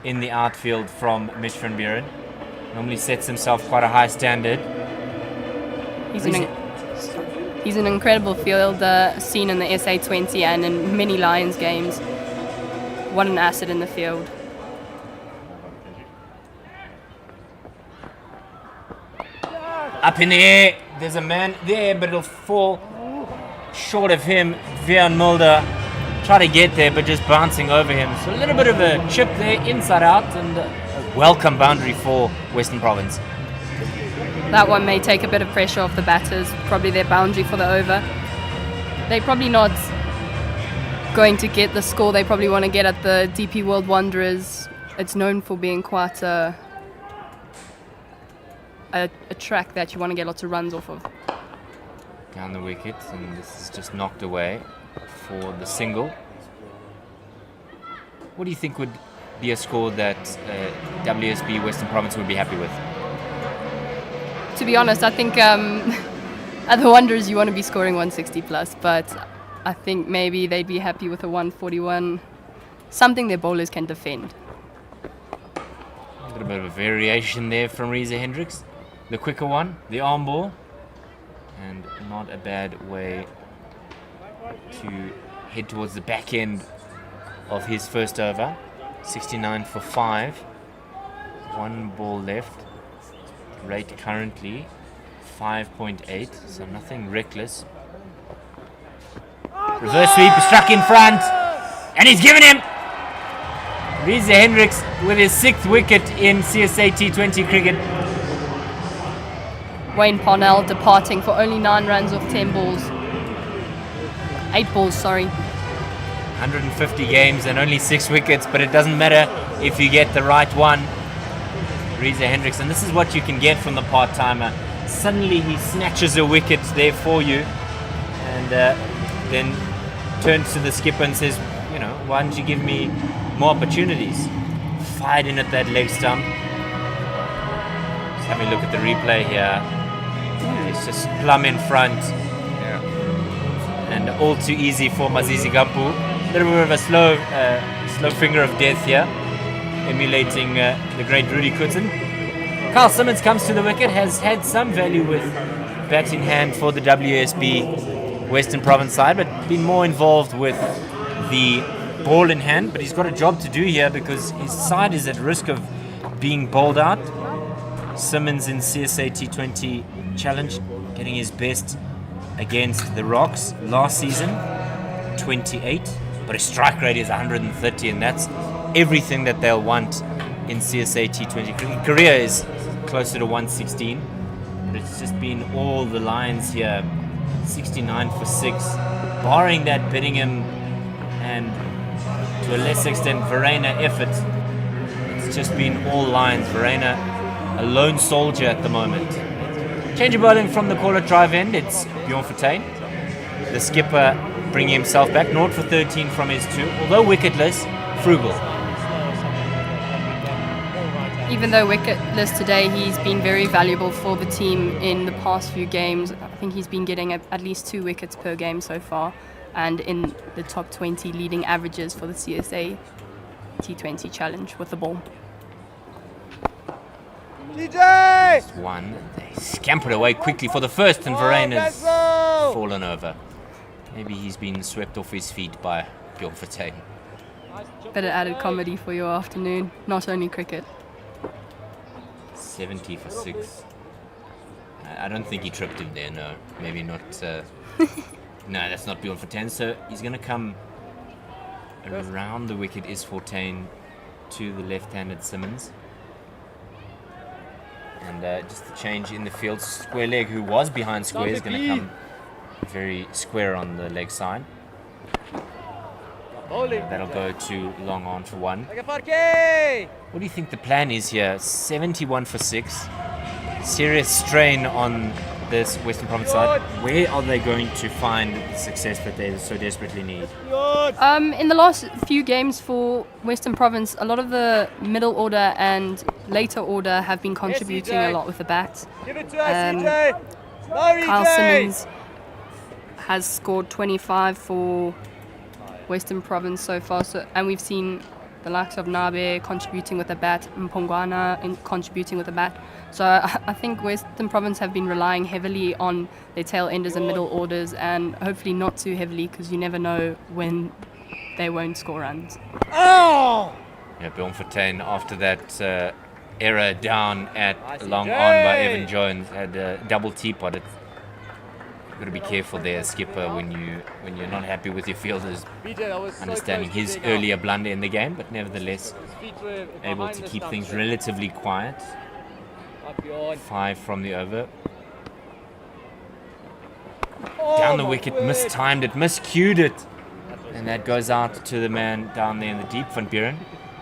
in the outfield from Mish van Buren. Normally sets himself quite a high standard. He's an incredible fielder, seen in the SA20 and in many Lions games. What an asset in the field. Up in the air, there's a man there, but it'll fall short of him. Vian Mulder try to get there, but just bouncing over him. So a little bit of a chip there, inside out, and a welcome boundary for Western Province. That one may take a bit of pressure off the batters, probably their boundary for the over. They're probably not going to get the score they probably want to get at the DP World Wanderers. It's known for being quite a track that you want to get lots of runs off of. down the wicket, and this is just knocked away for the single. What do you think would be a score that WSB Western Province would be happy with? To be honest, I think at the Wanderers you want to be scoring 160 plus, but I think maybe they'd be happy with a 141, something their bowlers can defend. A little bit of a variation there from Reza Hendricks. The quicker one, the arm ball, and not a bad way to head towards the back end of his first over. 69 for 5. One ball left. Rate currently 5.8, so nothing reckless. Reverse sweep, struck in front, and he's given him! Reza Hendricks with his 6th wicket in CSA T20 cricket. Wayne Parnell departing for only 9 runs off 10 balls. 8 balls, sorry. 150 games and only 6 wickets, but it doesn't matter if you get the right one. Reza Hendricks, and this is what you can get from the part-timer. Suddenly he snatches a wicket there for you, and then turns to the skipper and says, you know, why don't you give me more opportunities? Fired in at that leg stump. Just having a look at the replay here. It's just plumb in front. And all too easy for Mazizi Gampu. A little bit of a slow finger of death here, emulating the great Rudy Kutzen. Carl Simmons comes to the wicket, has had some value with bat in hand for the WSB Western Province side, but been more involved with the ball in hand. But he's got a job to do here because his side is at risk of being bowled out. Simmons in CSA T20 challenge, getting his best against the Rocks last season, 28, but his strike rate is 130, and that's everything that they'll want in CSA T20. Korea is closer to 116, but it's just been all the lines here. 69 for 6, barring that Bedingham and to a lesser extent Verena effort. It's just been all lines. Verena a lone soldier at the moment. Change of bowling from the caller drive end, it's Bjorn Fortuin. The skipper bringing himself back, 0 for 13 from his 2, although wicketless, frugal. Even though wicketless today, he's been very valuable for the team in the past few games. I think he's been getting at least 2 wickets per game so far, and in the top 20 leading averages for the CSA T20 challenge with the ball. DJ! One, they scampered away quickly for the first, and Verena's fallen over. Maybe he's been swept off his feet by Bjorn Fortuin. Better added comedy for your afternoon, not only cricket. 70 for 6. I don't think he tripped him there, no. Maybe not. No, that's not Bjorn Fortuin. So he's going to come around the wicket, is Fortuin, to the left-handed Simmons. And just a change in the field. Square leg, who was behind square, is going to come very square on the leg side. That'll go to long on for 1. What do you think the plan is here? 71 for 6. Serious strain on this Western Province side. Where are they going to find the success that they so desperately need? In the last few games for Western Province, a lot of the middle order and later order have been contributing a lot with the bat. Kyle Simmons has scored 25 for Western Province so far, and we've seen the likes of Nabe contributing with the bat, Mpongwana contributing with the bat. So I think Western Province have been relying heavily on their tail enders and middle orders, and hopefully not too heavily, because you never know when they won't score runs. Oh! Yeah, Bjorn Fortuin, after that error down at long on by Evan Jones, had a double teapot. You've got to be careful there, skipper, when you're not happy with your fielders, understanding his earlier blunder in the game, but nevertheless able to keep things relatively quiet. 5 from the over. Down the wicket, mistimed it, miscued it, and that goes out to the man down there in the deep, Van Buren.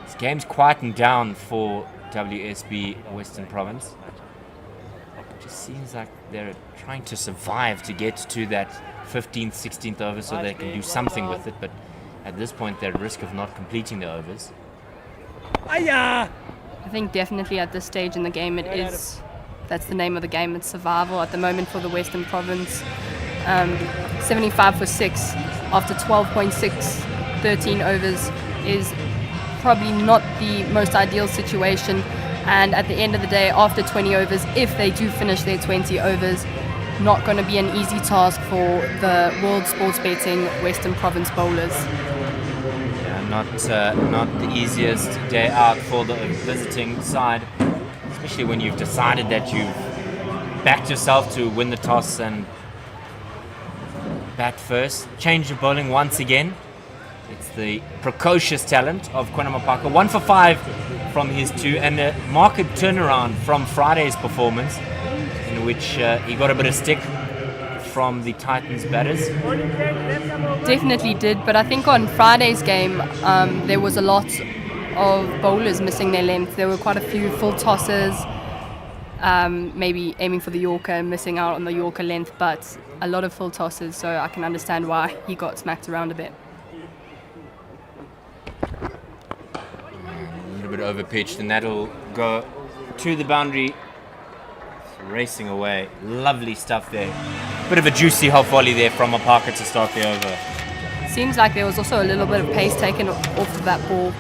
This game's quietened down for WSB Western Province. seems like they're trying to survive to get to that 15th, 16th over so they can do something with it, but at this point they're at risk of not completing the overs. I think definitely at this stage in the game that's the name of the game, it's survival at the moment for the Western Province. 75 for 6 after 12.6, 13 overs is probably not the most ideal situation, and at the end of the day, after 20 overs, if they do finish their 20 overs, not going to be an easy task for the World Sports Betting Western Province bowlers. Yeah, not the easiest day out for the visiting side, especially when you've decided that you've backed yourself to win the toss and bat first. Change of bowling once again. It's the precocious talent of Kwena Mapaka. 1 for 5 from his 2, and a market turnaround from Friday's performance, in which he got a bit of stick from the Titans batters. Definitely did, but I think on Friday's game there was a lot of bowlers missing their length. There were quite a few full tosses, maybe aiming for the Yorker and missing out on the Yorker length, but a lot of full tosses, so I can understand why he got smacked around a bit. A little bit over pitched, and that'll go to the boundary. Racing away. Lovely stuff there. Bit of a juicy half volley there from Mapaka to start the over. Seems like there was also a little bit of pace taken off of that ball.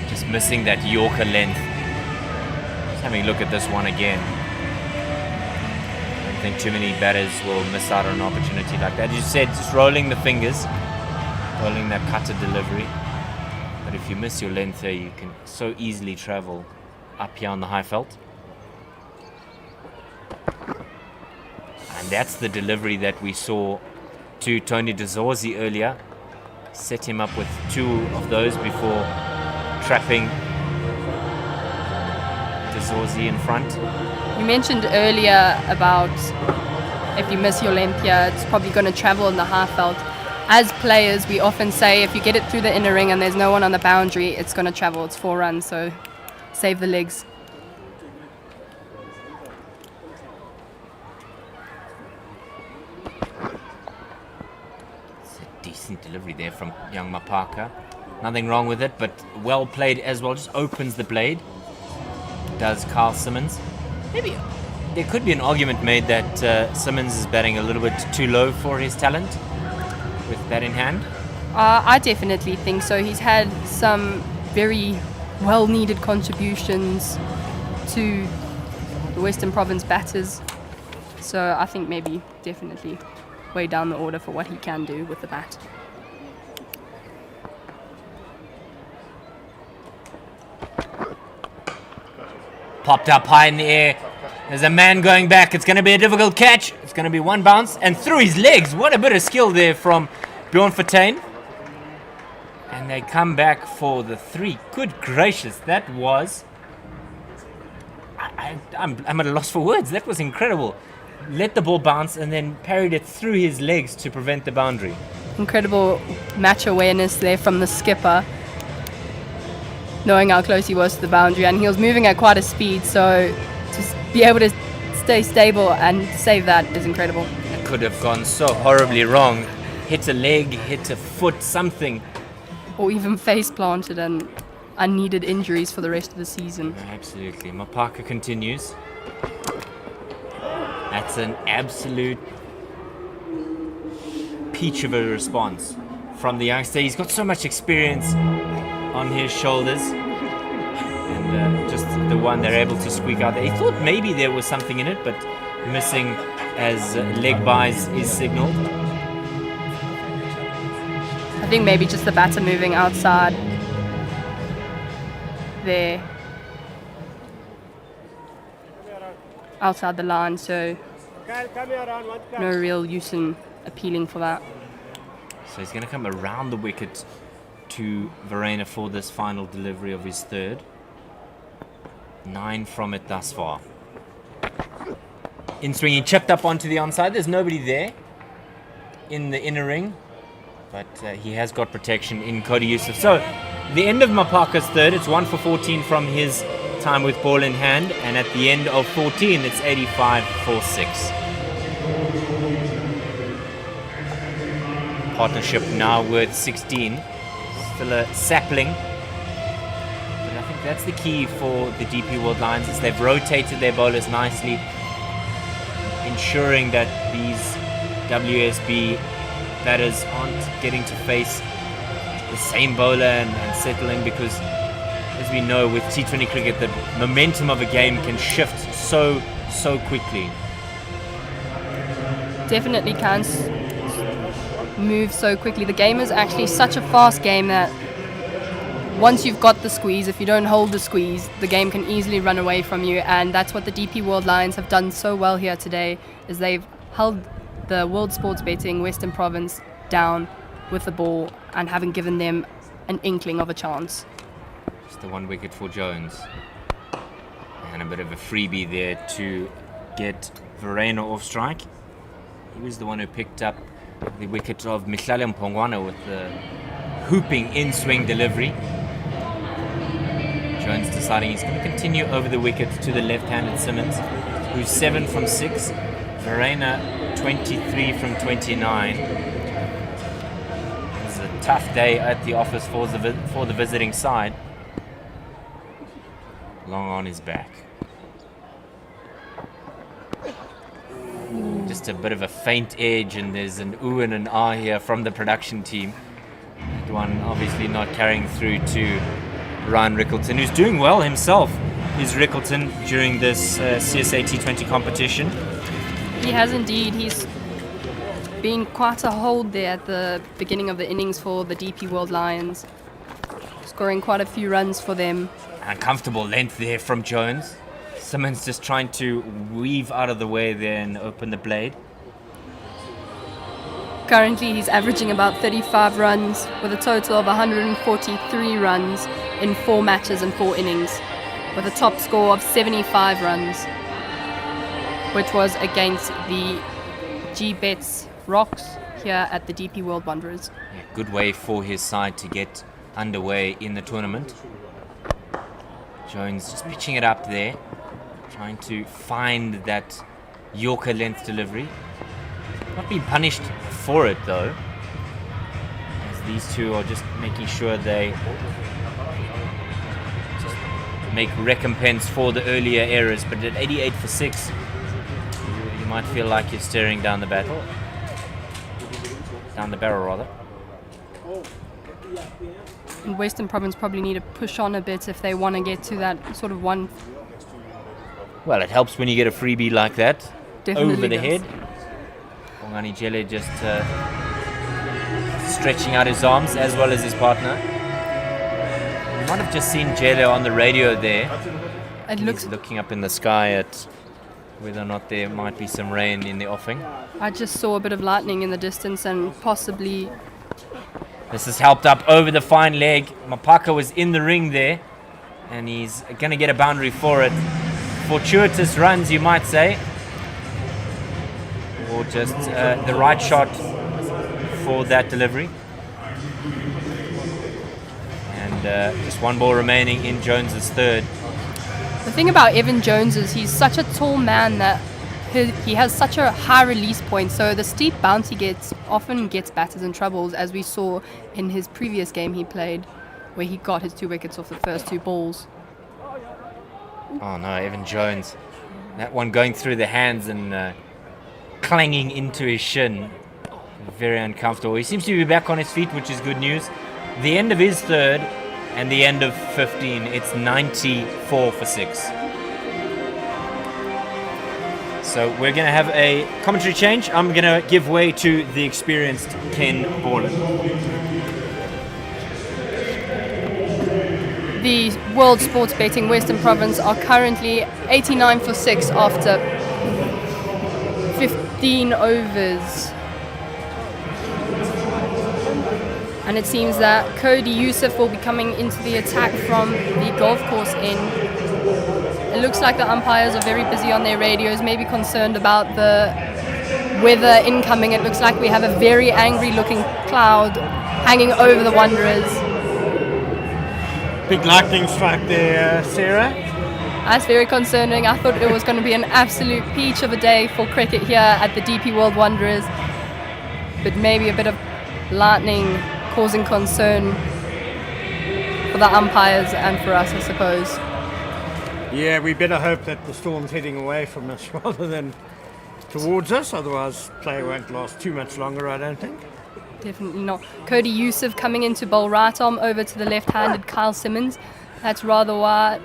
Just missing that Yorker length. Just having a look at this one again. I don't think too many batters will miss out on an opportunity like that. As you said, just rolling the fingers, rolling that cutter delivery. But if you miss your length there, you can so easily travel up here on the high felt. And that's the delivery that we saw to Tony DeZorzi earlier. Set him up with 2 of those before trapping DeZorzi in front. You mentioned earlier about if you miss your length here, it's probably going to travel in the half felt. As players, we often say if you get it through the inner ring and there's no one on the boundary, it's going to travel. It's 4 runs, so save the legs. It's a decent delivery there from young Mapaka. Nothing wrong with it, but well played as well. Just opens the blade. Does Carl Simmons. Maybe there could be an argument made that Simmons is batting a little bit too low for his talent with that in hand. I definitely think so. He's had some very well-needed contributions to the Western Province batters, so I think maybe definitely way down the order for what he can do with the bat. Popped up high in the air. There's a man going back. It's going to be a difficult catch. It's going to be one bounce and through his legs. What a bit of skill there from Bjorn Fortuin. And they come back for the 3. Good gracious, that was... I'm at a loss for words. That was incredible. Let the ball bounce and then parried it through his legs to prevent the boundary. Incredible match awareness there from the skipper, knowing how close he was to the boundary, and he was moving at quite a speed, so to be able to stay stable and save that is incredible. It could have gone so horribly wrong. Hit a leg, hit a foot, something. Or even face planted and unneeded injuries for the rest of the season. Absolutely. Mapaka continues. That's an absolute peach of a response from the youngster. He's got so much experience on his shoulders. And just the one they're able to squeak out there. He thought maybe there was something in it, but missing as leg buys is signaled. I think maybe just the batter moving outside there, outside the line, so no real use in appealing for that. So he's going to come around the wicket to Verena for this final delivery of his 3rd. 9 from it thus far. In swing, he chipped up onto the onside. There's nobody there in the inner ring, but he has got protection in Cody Yusuf. So the end of Mapaka's 3rd. It's 1 for 14 from his time with ball in hand, and at the end of 14, it's 85-6. Partnership now worth 16. Still a sapling. But I think that's the key for the DP World Lions, is they've rotated their bowlers nicely, ensuring that these WSB batters aren't getting to face the same bowler and settle in, because as we know with T20 cricket, the momentum of a game can shift so quickly. Definitely can move so quickly. The game is actually such a fast game that once you've got the squeeze, if you don't hold the squeeze, the game can easily run away from you, and that's what the DP World Lions have done so well here today, is they've held the World Sports Betting Western Province down with the ball and haven't given them an inkling of a chance. Just the 1 wicket for Jones. And a bit of a freebie there to get Verena off strike. He was the one who picked up the wicket of Mihlale Mpongwana with the hooping in-swing delivery. Jones deciding he's going to continue over the wicket to the left-handed Simmons, who's 7 from 6. Verena 23 from 29. It was a tough day at the office for the visiting side. Long on his back. Just a bit of a faint edge, and there's an ooh and an ah here from the production team. That one obviously not carrying through to Ryan Rickleton, who's doing well himself, is Rickleton, during this CSA T20 competition. He has indeed. He's been quite a hold there at the beginning of the innings for the DP World Lions, scoring quite a few runs for them. Uncomfortable length there from Jones. Simmons just trying to weave out of the way there and open the blade. Currently he's averaging about 35 runs with a total of 143 runs in 4 matches and 4 innings, with a top score of 75 runs, which was against the G-Bets Rocks here at the DP World Wanderers. Yeah, good way for his side to get underway in the tournament. Jones just pitching it up there, trying to find that Yorker length delivery. Not being punished for it though, as these two are just making sure they just make recompense for the earlier errors. But at 88 for 6, you might feel like you're staring down the barrel rather. And Western Province probably need to push on a bit if they want to get to that sort of one. Well, it helps when you get a freebie like that. Definitely over the does. head. Bongani Jele just stretching out his arms as well as his partner. You might have just seen Jele on the radio there. It looks. He's looking up in the sky at whether or not there might be some rain in the offing. I just saw a bit of lightning in the distance and possibly. This is helped up over the fine leg. Mapaka was in the ring there, and he's going to get a boundary for it. Fortuitous runs, you might say, or just the right shot for that delivery. And just 1 ball remaining in Jones's third. The thing about Evan Jones is he's such a tall man that he has such a high release point, so the steep bounce he gets often gets batters in troubles, as we saw in his previous game he played, where he got his 2 wickets off the first 2 balls. Oh no, Evan Jones. That one going through the hands and clanging into his shin. Very uncomfortable. He seems to be back on his feet, which is good news. The end of his third and the end of 15, it's 94 for 6. So we're going to have a commentary change. I'm going to give way to the experienced Ken Borland. The World Sports Betting Western Province are currently 89 for 6 after 15 overs. And it seems that Cody Youssef will be coming into the attack from the golf course end. It looks like the umpires are very busy on their radios, maybe concerned about the weather incoming. It looks like we have a very angry looking cloud hanging over the Wanderers. Big lightning strike there, Sarah. That's very concerning. I thought it was going to be an absolute peach of a day for cricket here at the DP World Wanderers, but maybe a bit of lightning causing concern for the umpires and for us, I suppose. Yeah, we better hope that the storm's heading away from us rather than towards us, otherwise play won't last too much longer, I don't think. Definitely not. Cody Yusuf coming in to bowl right arm over to the left-handed Kyle Simmons. That's rather wide,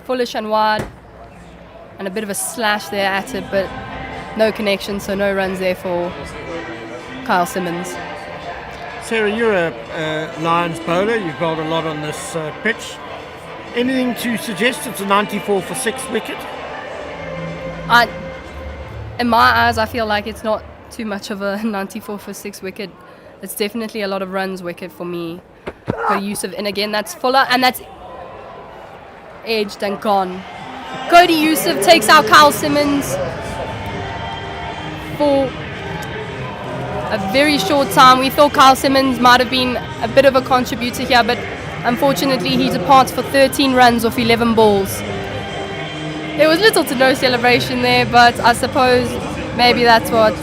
foolish and wide, and a bit of a slash there at it, but no connection, so no runs there for Kyle Simmons. Sarah, you're a Lions bowler. You've bowled a lot on this pitch. Anything to suggest it's a 94 for 6 wicket? In my eyes, I feel like it's not too much of a 94 for 6 wicket. It's definitely a lot of runs wicket for me. Cody Yusuf in again, that's Fuller, and that's edged and gone. Cody Yusuf takes out Kyle Simmons for a very short time. We thought Kyle Simmons might have been a bit of a contributor here, but unfortunately he departs for 13 runs off 11 balls. There was little to no celebration there, but I suppose maybe that's what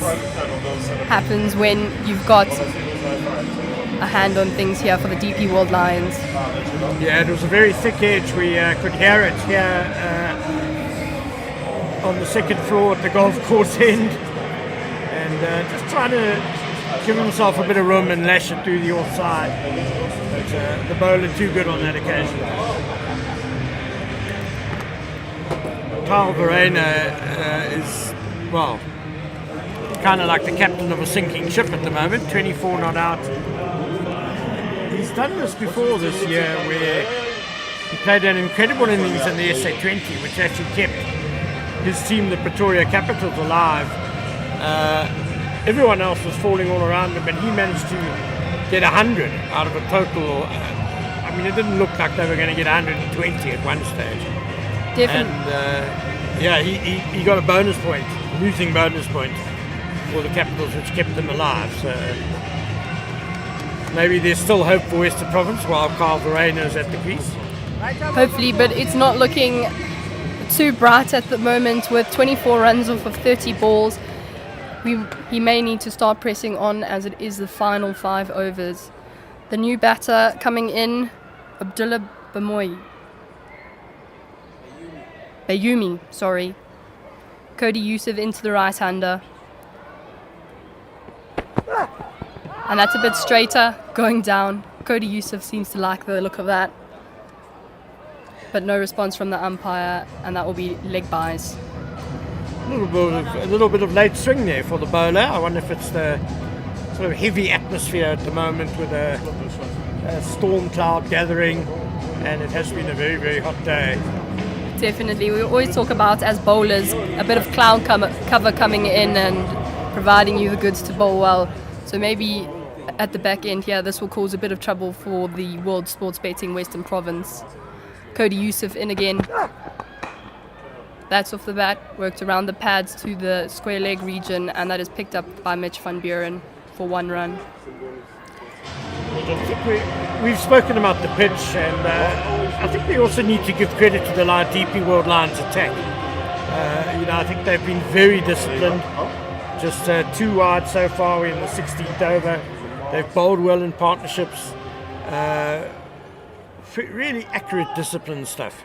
happens when you've got a hand on things here for the DP World Lions. Yeah, it was a very thick edge. We could hear it here on the second floor at the golf course end, and just trying to give himself a bit of room and lash it through the offside. But the bowler too good on that occasion. Kyle Verreynne is, well, kind of like the captain of a sinking ship at the moment, 24 not out. He's done this before this year where he played an incredible innings in the SA T20, which actually kept his team, the Pretoria Capitals, alive. Everyone else was falling all around him, but he managed to get 100 out of a total. I mean, it didn't look like they were going to get 120 at one stage. Definitely. And yeah, he got a bonus point, losing bonus point for the Capitals, which kept them alive. So maybe there's still hope for Western Province while Kyle Verreynne is at the crease. Hopefully, but it's not looking too bright at the moment with 24 runs off of 30 balls. He may need to start pressing on as it is the final 5 overs. The new batter coming in, Abdullah Bayumi, sorry. Cody Yusuf into the right-hander. And that's a bit straighter, going down. Cody Yusuf seems to like the look of that. But no response from the umpire, and that will be leg byes. A little bit of late swing there for the bowler. I wonder if it's the sort of heavy atmosphere at the moment with a storm cloud gathering, and it has been a very, very hot day. Definitely. We always talk about, as bowlers, a bit of cloud cover coming in and providing you the goods to bowl well. So maybe at the back end here, this will cause a bit of trouble for the World Sports Betting Western Province. Cody Yusuf in again. That's off the bat, worked around the pads to the square leg region, and that is picked up by Mitch van Buren for 1 run. I think we've spoken about the pitch, and I think we also need to give credit to the DP World Lions attack. I think they've been very disciplined. Just 2 wide so far. We're in the 16th over. They've bowled well in partnerships. Really accurate, disciplined stuff.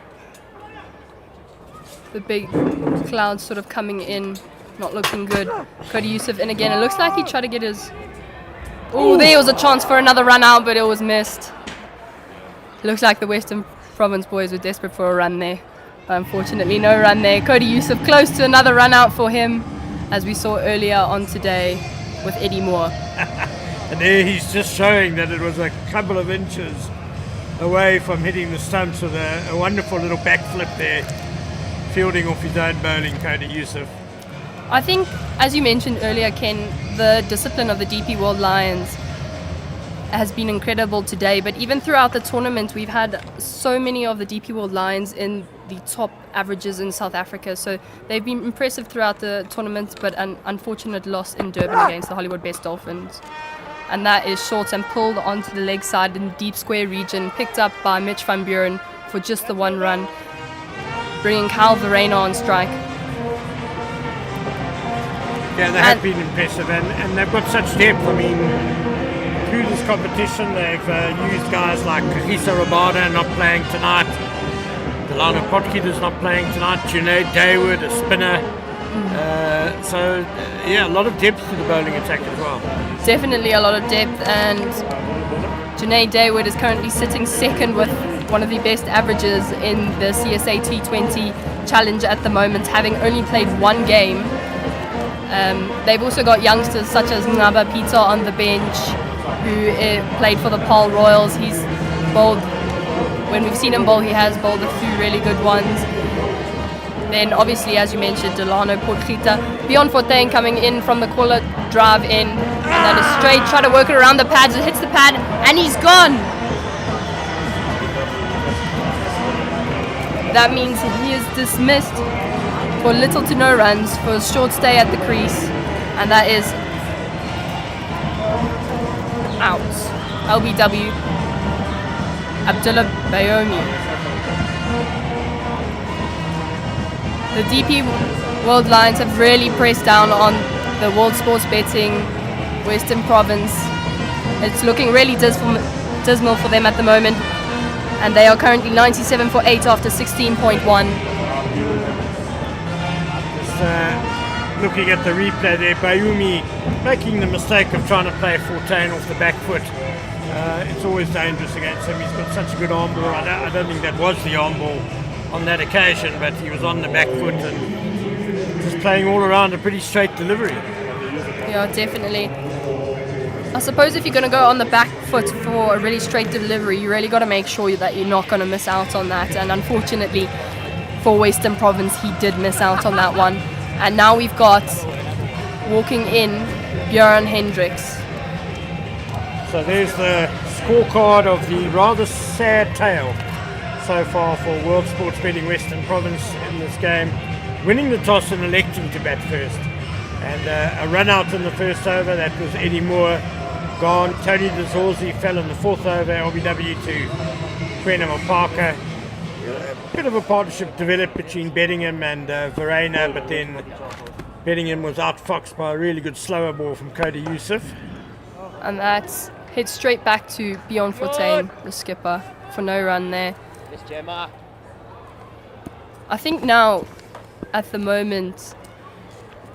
The big clouds sort of coming in, not looking good. Cody Yusuf in again. It looks like he tried to get his... Oh, there was a chance for another run out, but it was missed. It looks like the Western Province boys were desperate for a run there. But unfortunately, no run there. Cody Yusuf close to another run out for him, as we saw earlier on today with Eddie Moore. And there he's just showing that it was a couple of inches away from hitting the stumps with a wonderful little backflip there, fielding off his own bowling, Cody Yusuf. I think, as you mentioned earlier, Ken, the discipline of the DP World Lions has been incredible today, but even throughout the tournament, we've had so many of the DP World Lions in the top averages in South Africa, so they've been impressive throughout the tournament, but an unfortunate loss in Durban against the Hollywood Best Dolphins. And that is short and pulled onto the leg side in the deep square region, picked up by Mitch van Buren for just the 1 run. bringing Kyle Verena on strike. Yeah, they have been impressive, and they've got such depth. I mean, through this competition, they've used guys like Risa Rabada not playing tonight, Delano Potgieter's not playing tonight, Junaid Daywood, a spinner. A lot of depth to the bowling attack as well. Definitely a lot of depth, and Junaid Daywood is currently sitting second with one of the best averages in the CSA T20 challenge at the moment, having only played one game. They've also got youngsters such as Ngaba Pita on the bench, who played for the Paarl Royals. He's bowled, when we've seen him bowl, he has bowled a few really good ones. Then obviously, as you mentioned, Delano Potgieter. Beyond Fortuin coming in from the corner, drive in, and that is straight, try to work it around the pads, it hits the pad, and he's gone! That means he is dismissed for little to no runs for a short stay at the crease, and that is out. LBW, Abdullah Bayomi. The DP World Lions have really pressed down on the World Sports Betting Western Province. It's looking really dismal for them at the moment, and they are currently 97 for 8 after 16.1. Looking at the replay there, Bayoumi making the mistake of trying to play Fortuin off the back foot. It's always dangerous against him. He's got such a good arm ball. I don't think that was the arm ball on that occasion, but he was on the back foot and just playing all around a pretty straight delivery. Yeah, definitely. I suppose if you're going to go on the back foot for a really straight delivery, you really got to make sure that you're not going to miss out on that. And unfortunately, for Western Province, he did miss out on that one. And now we've got, walking in, Björn Hendricks. So there's the scorecard of the rather sad tale so far for World Sports Betting Western Province in this game. Winning the toss and electing to bat first. And a run out in the first over, that was Eddie Moore gone. Tony DeZorzi fell in the fourth over, LBW to Quentin Parker. A bit of a partnership developed between Bedingham and Verena, but then Bedingham was outfoxed by a really good slower ball from Cody Youssef. And that's hit straight back to Bjorn Fortuin, the skipper, for no run there. I think now, at the moment,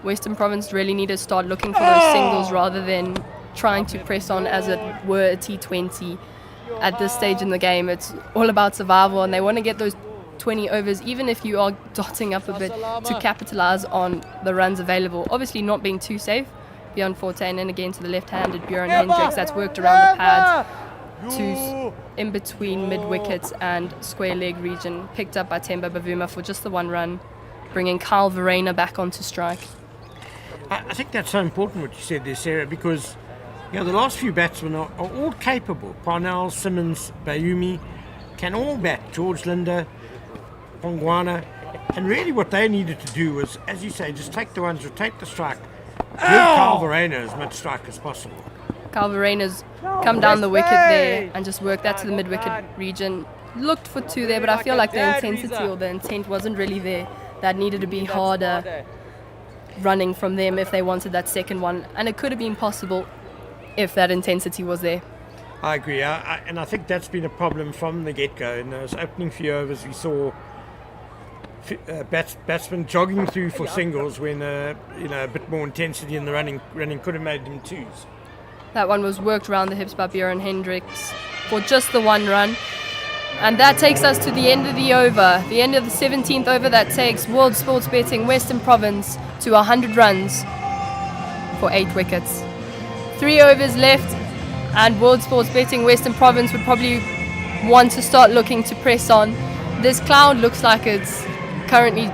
Western Province really need to start looking for those singles rather than trying to press on as it were a T20. At this stage in the game, it's all about survival, and they want to get those 20 overs, even if you are dotting up a bit, to capitalize on the runs available. Obviously not being too safe. Bjorn Fortuin, and again to the left-handed Björn Hendricks, that's worked around the pads to in between mid-wickets and square leg region, picked up by Temba Bavuma for just the one run, bringing Kyle Verena back onto strike. I think that's so important what you said there, Sarah, because the last few batsmen are all capable. Parnell, Simmons, Bayoumi can all bat. George Linder, Pongwana, and really what they needed to do was, as you say, just take the ones, rotate the strike, give Kyle Verena as much strike as possible. Kyle Verena's come down the wicket there and just worked that to the mid-wicket region. Looked for two there, but I feel like the intensity or the intent wasn't really there. That needed to be harder running from them if they wanted that second one, and it could have been possible if that intensity was there. I agree, and I think that's been a problem from the get-go. In those opening few overs, we saw batsmen jogging through for singles when a bit more intensity in the running could have made them twos. That one was worked around the hips by Björn Hendricks for just the one run. And that takes us to the end of the over, the end of the 17th over. That takes World Sports Betting Western Province to 100 runs for 8 wickets. 3 overs left, and World Sports Betting Western Province would probably want to start looking to press on. This cloud looks like it's currently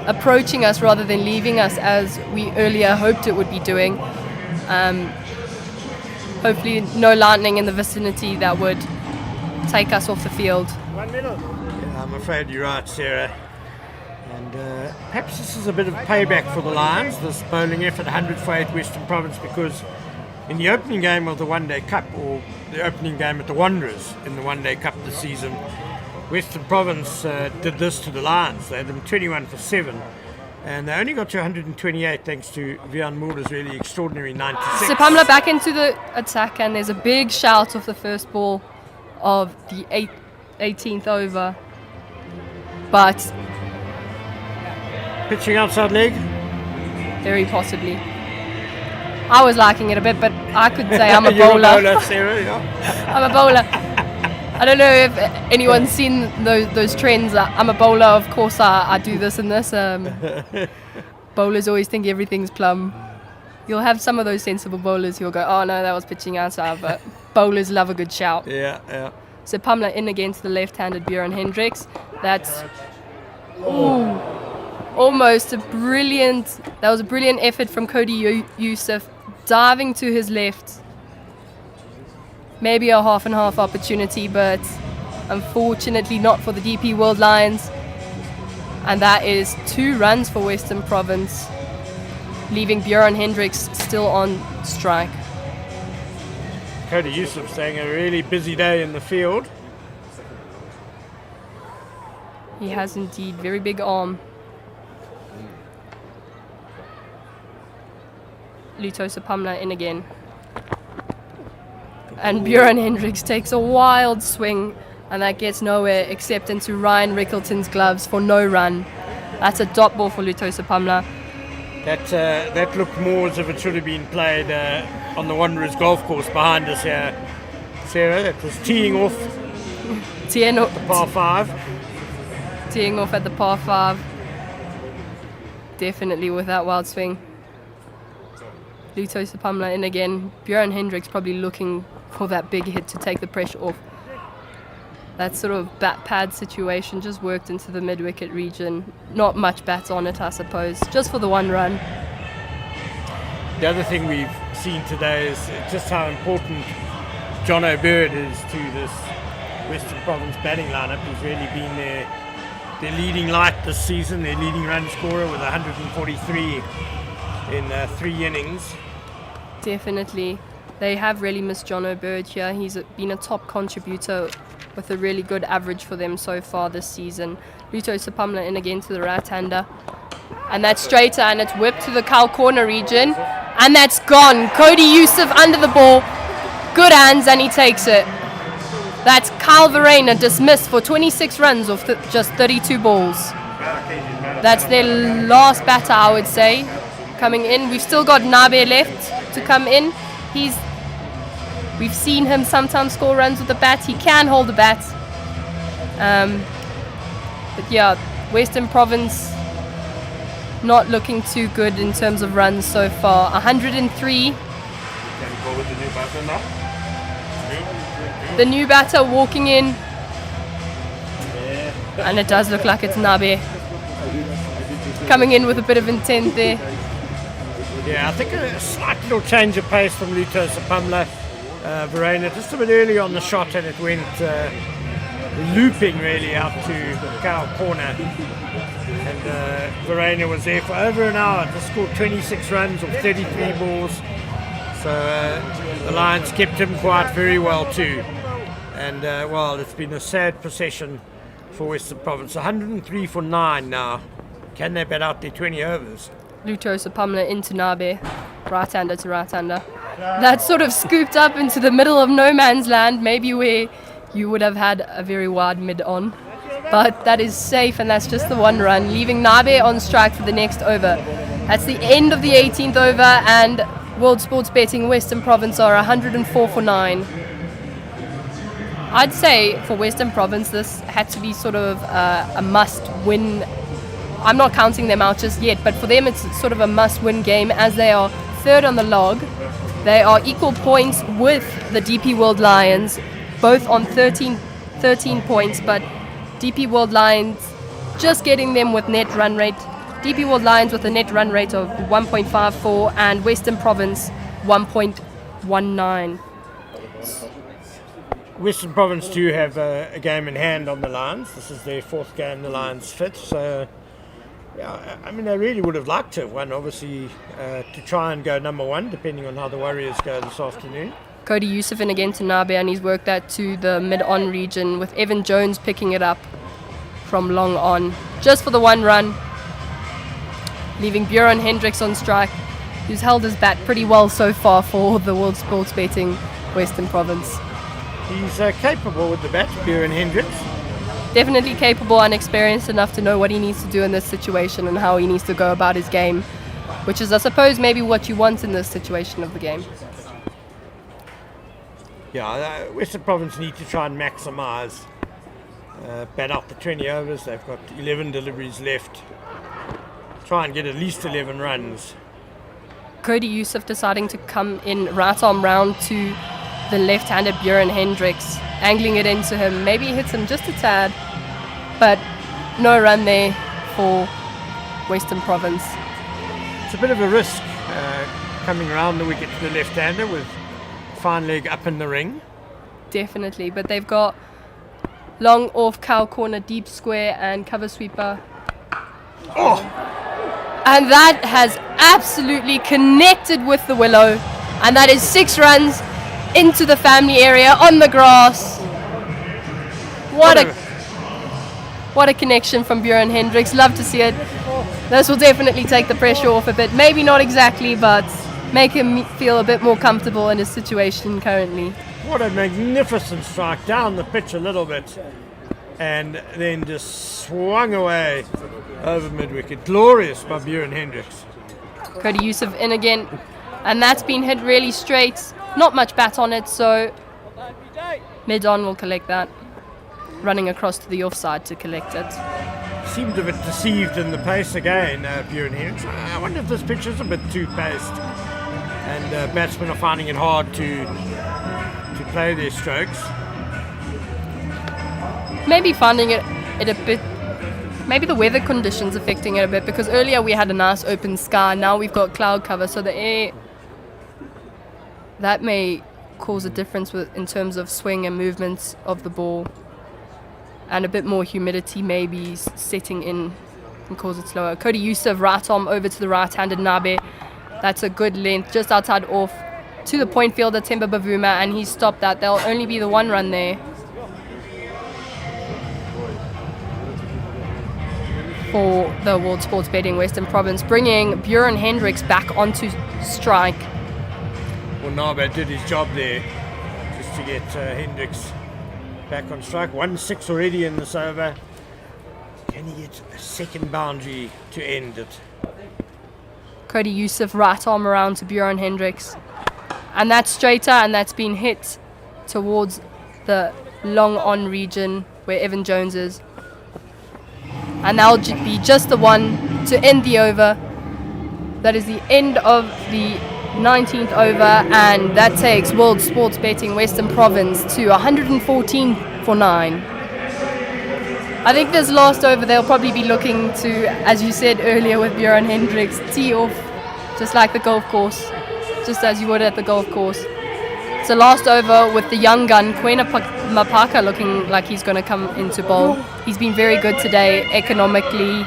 approaching us rather than leaving us, as we earlier hoped it would be doing. Hopefully no lightning in the vicinity that would take us off the field. 1 minute. Yeah, I'm afraid you're right, Sarah. And perhaps this is a bit of payback for the Lions, this bowling effort, 100 for 8 Western Province, because in the opening game of the One Day Cup, or the opening game at the Wanderers in the One Day Cup this season, Western Province did this to the Lions. They had them 21 for 7. And they only got to 128 thanks to Vian Mulder's really extraordinary 96. Sepamla back into the attack, and there's a big shout off the first ball of the 18th over. But Pitching outside leg. very possibly. I was liking it a bit, but I could say I'm a You're bowler. a bowler, Sarah, yeah. I'm a bowler. I don't know if anyone's seen those trends. I'm a bowler, of course I do this and this. Bowlers always think everything's plum. You'll have some of those sensible bowlers who'll go, oh no, that was pitching outside, but bowlers love a good shout. Yeah, yeah. So Pamela in against the left-handed Björn Hendricks. That's almost a brilliant, that was a brilliant effort from Cody Youssef, diving to his left. Maybe a half and half opportunity, but unfortunately not for the DP World Lions. And that is 2 runs for Western Province, leaving Björn Hendricks still on strike. Cody Youssef saying a really busy day in the field. He has indeed very big arm. Lutosa Pamla in again. And Björn Hendricks takes a wild swing, and that gets nowhere except into Ryan Rickleton's gloves for no run. That's a dot ball for Lutosa Pamla. That looked more as if it should have been played on the Wanderers golf course behind us here, Sarah. That was teeing off par 5. Teeing off at the par 5. Definitely with that wild swing. Lutosa Pamla in again. Björn Hendricks probably looking for that big hit to take the pressure off. That sort of bat pad situation just worked into the mid-wicket region. Not much bats on it, I suppose, just for the 1 run. The other thing we've seen today is just how important John O'Bird is to this Western Province batting lineup. He's really been their leading light this season, their leading run scorer with 143 in 3 innings. Definitely. They have really missed John O'Bird here. He's been a top contributor with a really good average for them so far this season. Lutosa Pamla in again to the right-hander. And that's straighter, and it's whipped to the cow corner region. And that's gone. Cody Youssef under the ball. Good hands, and he takes it. That's Kyle Verena dismissed for 26 runs off just 32 balls. That's their last batter, I would say, coming in. We've still got Nabe left to come in. We've seen him sometimes score runs with the bat. He can hold the bat. But yeah, Western Province not looking too good in terms of runs so far. 103. The new batter walking in. And it does look like it's Nabe. Coming in with a bit of intent there. Yeah, I think a slight little change of pace from Lutosa Pamla. Verena just a bit early on the shot, and it went looping really out to the cow corner. And Verena was there for over an hour, just scored 26 runs off 33 balls. So the Lions kept him quiet very well too. And well, it's been a sad procession for Western Province. 103 for 9 now. Can they bat out their 20 overs? Lutosa Pamla into Nabe, right-hander to right-hander. That's sort of scooped up into the middle of no man's land, maybe where you would have had a very wide mid-on. But that is safe, and that's just the 1 run, leaving Nabe on strike for the next over. That's the end of the 18th over, and World Sports Betting Western Province are 104 for 9. I'd say for Western Province this had to be sort of a must-win. I'm not counting them out just yet, but for them it's sort of a must-win game as they are 3rd on the log. They are equal points with the DP World Lions, both on 13 points, but DP World Lions just getting them with net run rate. DP World Lions with a net run rate of 1.54 and Western Province 1.19. Western Province do have a game in hand on the Lions. This is their 4th game the Lions fit, so yeah, I mean, they really would have liked to have won, obviously, to try and go number 1, depending on how the Warriors go this afternoon. Cody Youssef in again to Nabe, and he's worked that to the mid-on region with Evan Jones picking it up from long on, just for the one run, leaving Bjorn Hendricks on strike, who's held his bat pretty well so far for the World Sports Betting Western Province. He's capable with the bat, Bjorn Hendricks. Definitely capable and experienced enough to know what he needs to do in this situation and how he needs to go about his game, which is, I suppose, maybe what you want in this situation of the game. Yeah, Western Province need to try and maximise, bat out the 20 overs. They've got 11 deliveries left. Try and get at least 11 runs. Cody Youssef deciding to come in right arm round to the left-handed Bjorn Hendricks, angling it into him. Maybe he hits him just a tad, but no run there for Western Province. It's a bit of a risk coming around the wicket to the left-hander with fine leg up in the ring. Definitely, but they've got long off cow corner, deep square and cover sweeper. Oh! And that has absolutely connected with the willow, and that is 6 runs into the family area on the grass. What a connection from Bjorn Hendricks. Love to see it. This will definitely take the pressure off a bit. Maybe not exactly, but make him feel a bit more comfortable in his situation currently. What a magnificent strike, down the pitch a little bit, and then just swung away over mid-wicket. Glorious by Bjorn Hendricks. Cody Youssef in again, and that's been hit really straight. Not much bat on it, so mid-on will collect that. Running across to the offside to collect it. Seemed a bit deceived in the pace again, Bjorn Hendricks. I wonder if this pitch is a bit too paced, and batsmen are finding it hard to play their strokes. Maybe finding it a bit, maybe the weather conditions affecting it a bit, because earlier we had a nice open sky, now we've got cloud cover, so the air, that may cause a difference in terms of swing and movements of the ball, and a bit more humidity maybe setting in can cause it slower. Cody Youssef right arm over to the right-handed Nabe. That's a good length, just outside off to the point fielder Temba Bavuma, and he stopped that. There'll only be the one run there for the World Sports Betting Western Province, bringing Bjorn Hendricks back onto strike. Well, Nabe did his job there, just to get Hendricks back on strike. 1-6 already in this over. Can he get a second boundary to end it? Cody Youssef right arm around to Bjorn Hendricks, and that's straighter, and that's been hit towards the long on region where Evan Jones is, and that'll be just the one to end the over. That is the end of the 19th over, and that takes World Sports Betting Western Province to 114 for 9. I think this last over they'll probably be looking to, as you said earlier with Bjorn Hendricks, tee off just like the golf course, just as you would at the golf course. It's the last over with the young gun, Kwena Mapaka, looking like he's going to come into bowl. He's been very good today economically.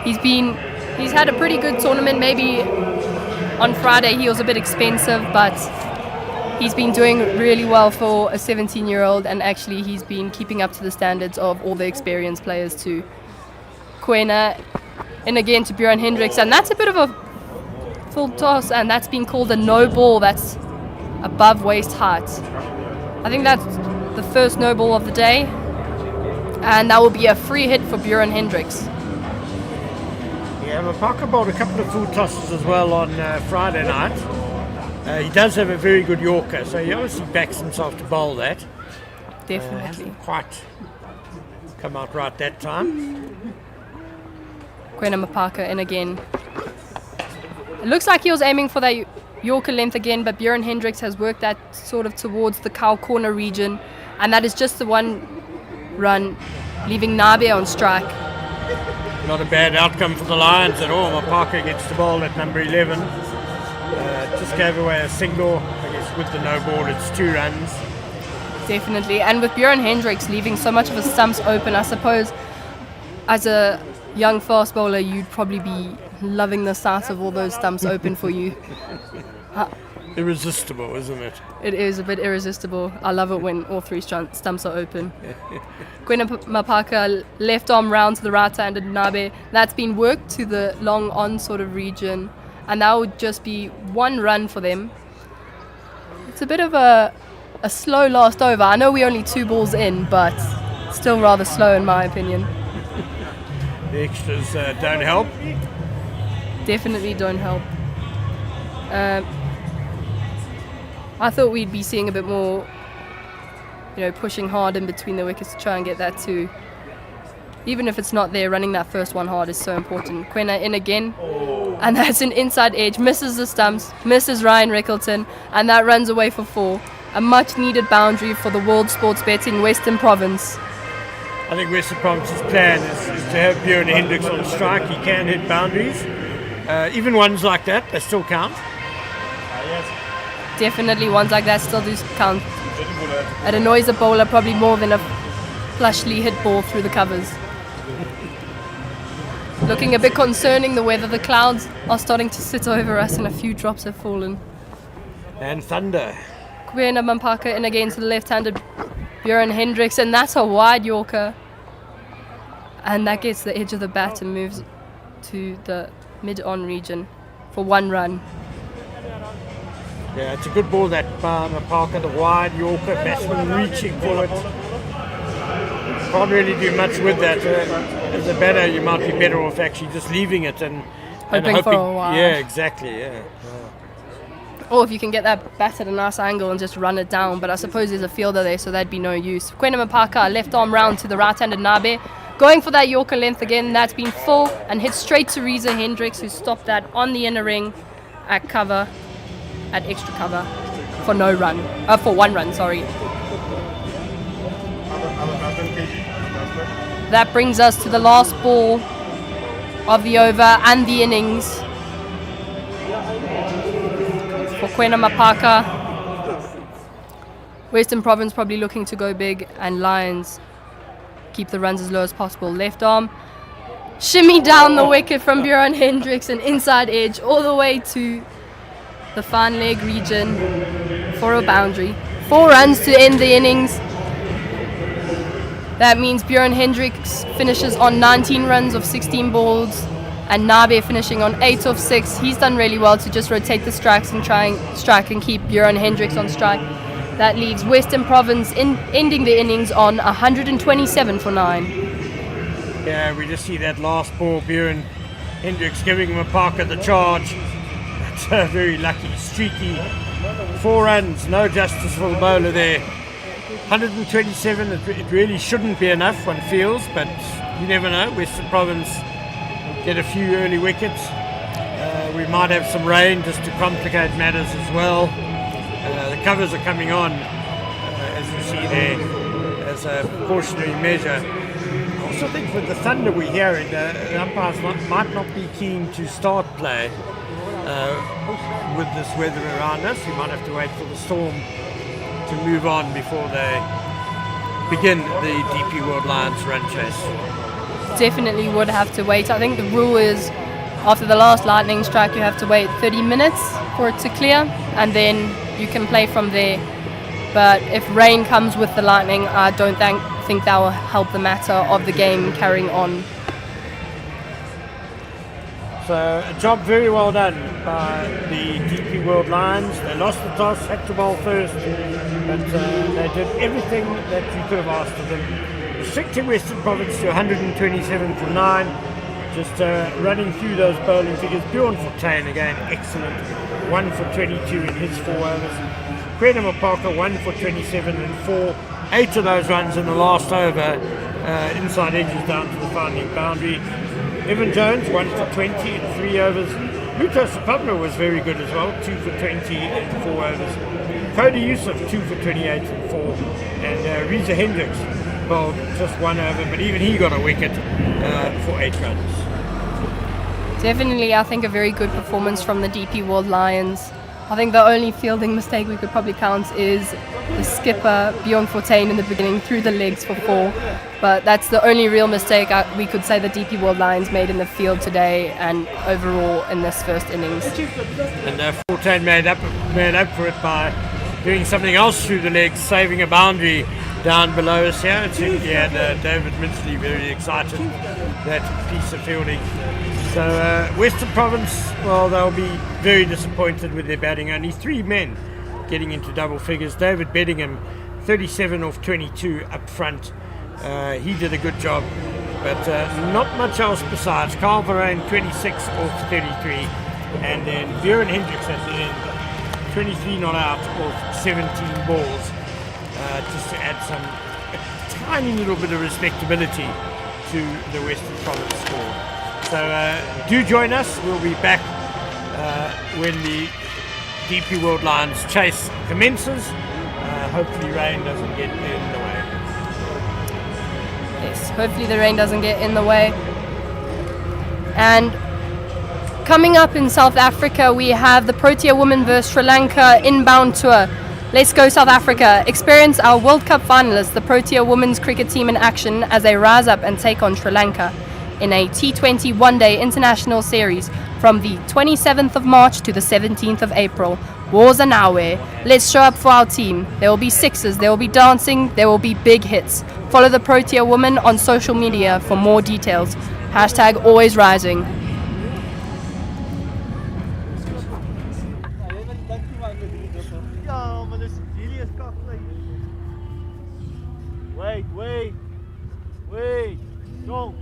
He's had a pretty good tournament. Maybe on Friday he was a bit expensive, but he's been doing really well for a 17-year-old, and actually he's been keeping up to the standards of all the experienced players too. Kwena in again to Bjorn Hendricks, and that's a bit of a full toss, and that's been called a no ball. That's above waist height. I think that's the first no ball of the day, and that will be a free hit for Bjorn Hendricks. Yeah, Mapaka bowled a couple of full tosses as well on Friday night. He does have a very good Yorker, so he obviously backs himself to bowl that. Definitely. Hasn't quite come out right that time. Kwena Mapaka in again. It looks like he was aiming for that Yorker length again, but Bjorn Hendricks has worked that sort of towards the cow corner region, and that is just the one run, leaving Nabe on strike. Not a bad outcome for the Lions at all. Mapaka gets the ball at number 11. Just gave away a single. I guess with the no ball it's 2 runs. Definitely, and with Bjorn Hendricks leaving so much of his stumps open, I suppose as a young fast bowler you'd probably be loving the sight of all those stumps open for you. irresistible, isn't it? It is a bit irresistible. I love it when all three stumps are open. Kwena Mapaka left arm round to the right-handed Nabe. That's been worked to the long on sort of region, and that would just be one run for them. It's a bit of a slow last over. I know we're only 2 balls in, but still rather slow in my opinion. The extras don't help. Definitely don't help. I thought we'd be seeing a bit more, pushing hard in between the wickets to try and get that too. Even if it's not there, running that first one hard is so important. Kwena in again, and that's an inside edge. Misses the stumps, misses Ryan Rickleton, and that runs away for 4. A much needed boundary for the World Sports Betting Western Province. I think Western Province's plan is to have Bjorn Hendricks on strike. He can hit boundaries. Even ones like that, they still count. Definitely ones like that still do count. It annoys a bowler probably more than a flushly hit ball through the covers. Looking a bit concerning, the weather. The clouds are starting to sit over us and a few drops have fallen. And thunder. Kwena Mapaka in again to the left-handed Bjorn Hendricks, and that's a wide Yorker. And that gets the edge of the bat and moves to the mid-on region for 1 run. Yeah, it's a good ball that by Mapaka, the wide Yorker, batsman reaching for it. Can't really do much with that. As a batter, you might be better off actually just leaving it and Hoping for a while. Yeah, exactly, yeah. Or if you can get that bat at a nice angle and just run it down, but I suppose there's a fielder there, so that'd be no use. Kwena Mapaka, left arm round to the right-handed Nabe, going for that Yorker length again. That's been full and hit straight to Reza Hendricks, who stopped that on the inner ring at extra cover for 1 run, sorry. That brings us to the last ball of the over and the innings. For Kwena Mapaka, Western Province probably looking to go big, and Lions keep the runs as low as possible. Left arm, shimmy down the wicket from Bjorn Hendricks, and inside edge all the way to the fine leg region for a boundary. 4 runs to end the innings. That means Bjorn Hendricks finishes on 19 runs of 16 balls, and Nabe finishing on 8 of 6. He's done really well to just rotate the strikes and try and strike and keep Bjorn Hendricks on strike. That leaves Western Province ending the innings on 127 for 9. Yeah, we just see that last ball, Bjorn Hendricks giving Mapaka the charge. That's a very lucky, streaky 4 runs, no justice for the bowler there. 127, it really shouldn't be enough, one feels, but you never know. Western Province get a few early wickets. We might have some rain just to complicate matters as well. The covers are coming on, as you see there, as a precautionary measure. I also think with the thunder we're hearing, the umpires might not be keen to start play with this weather around us. We might have to wait for the storm to move on before they begin the DP World Lions run chase. Definitely would have to wait. I think the rule is after the last lightning strike you have to wait 30 minutes for it to clear, and then you can play from there. But if rain comes with the lightning, I don't think that will help the matter of the game carrying on. So a job very well done by the DP World Lions. They lost the toss, had to bowl first, but they did everything that you could have asked of them. Restricting Western Province to 127 for 9. Just running through those bowling figures. Bjorn Fortuin again, excellent. 1 for 22 in his 4 overs. Kwena Mapaka 1 for 27 and 4. 8 of those runs in the last over. Inside edges down to the founding boundary. Evan Jones 1 for 20 in 3 overs. Luto Sapabna was very good as well, 2 for 20 in 4 overs. Cody Yusuf 2 for 28 and 4. And Reza Hendricks bowled just 1 over, but even he got a wicket for 8 runs. Definitely, I think a very good performance from the DP World Lions. I think the only fielding mistake we could probably count is the skipper, Bjorn Fortuin, in the beginning threw the legs for 4. But that's the only real mistake we could say the DP World Lions made in the field today and overall in this first innings. And Fortuin made up for it by doing something else through the legs, saving a boundary down below us here. It seemed he had David Minsley very excited, that piece of fielding. So Western Province, well, they'll be very disappointed with their batting. Only 3 men getting into double figures. David Beddingham, 37 off 22 up front. He did a good job, but not much else besides. Carl Varane, 26 off 33. And then Björn Hendricks at the end, 23 not out of 17 balls. Just to add a tiny little bit of respectability to the Western Province score. So do join us. We'll be back when the DP World Lions chase commences. Hopefully rain doesn't get in the way. Yes, hopefully the rain doesn't get in the way. And coming up in South Africa, we have the Protea Women vs Sri Lanka inbound tour. Let's go South Africa. Experience our World Cup finalists, the Protea women's cricket team, in action as they rise up and take on Sri Lanka in a T20 one-day international series from the 27th of March to the 17th of April. Wars are nowhere. Let's show up for our team. There will be sixes, there will be dancing, there will be big hits. Follow the Protea women on social media for more details. Hashtag always rising. Wait, go.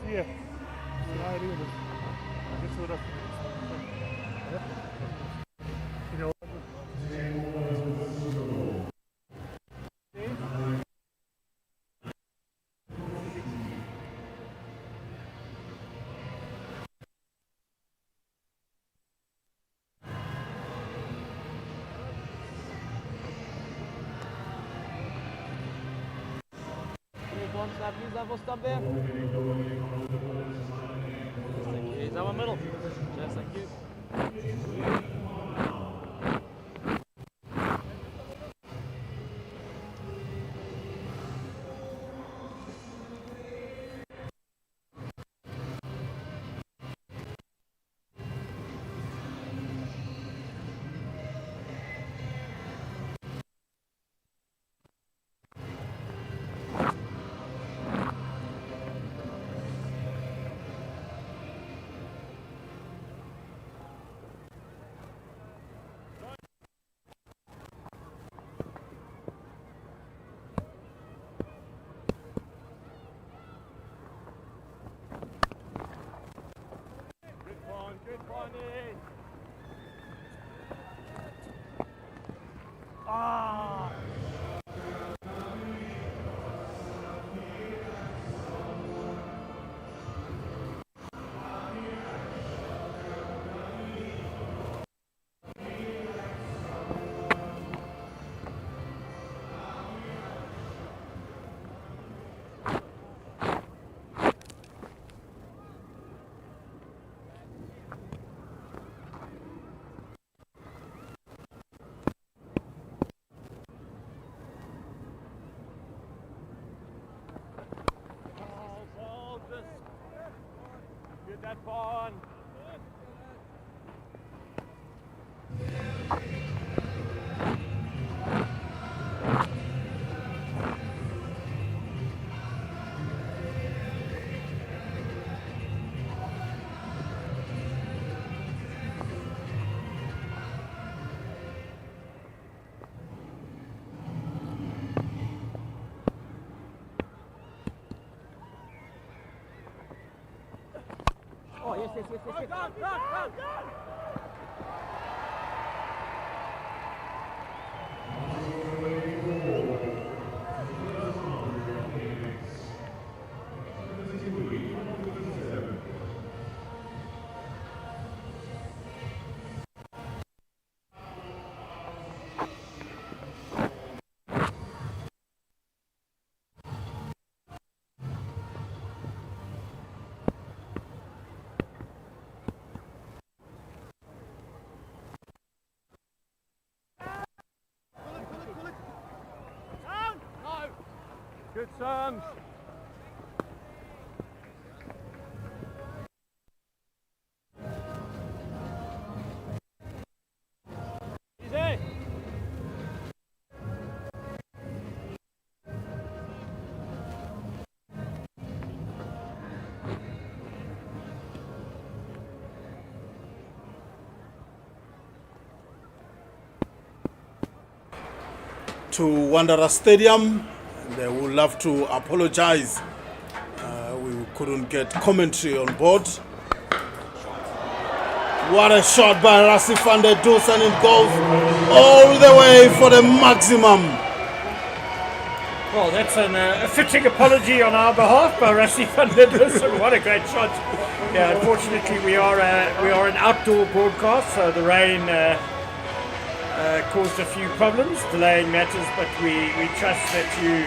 Yeah. See how it is. This would have. You know. Please level stop there. Thank you. Is that one middle? Yes, thank you. Good one, Ah! Get that ball on. Oh, yes. Go. Good sums. Easy. To Wanderers Stadium. They would love to apologize. We couldn't get commentary on board. What a shot by Rasif van der Doos, and it goes all the way for the maximum. Well, that's a fitting apology on our behalf by Rassi van der Doos. What a great shot. Yeah, unfortunately we are an outdoor broadcast, so the rain caused a few problems, delaying matters, but we trust that you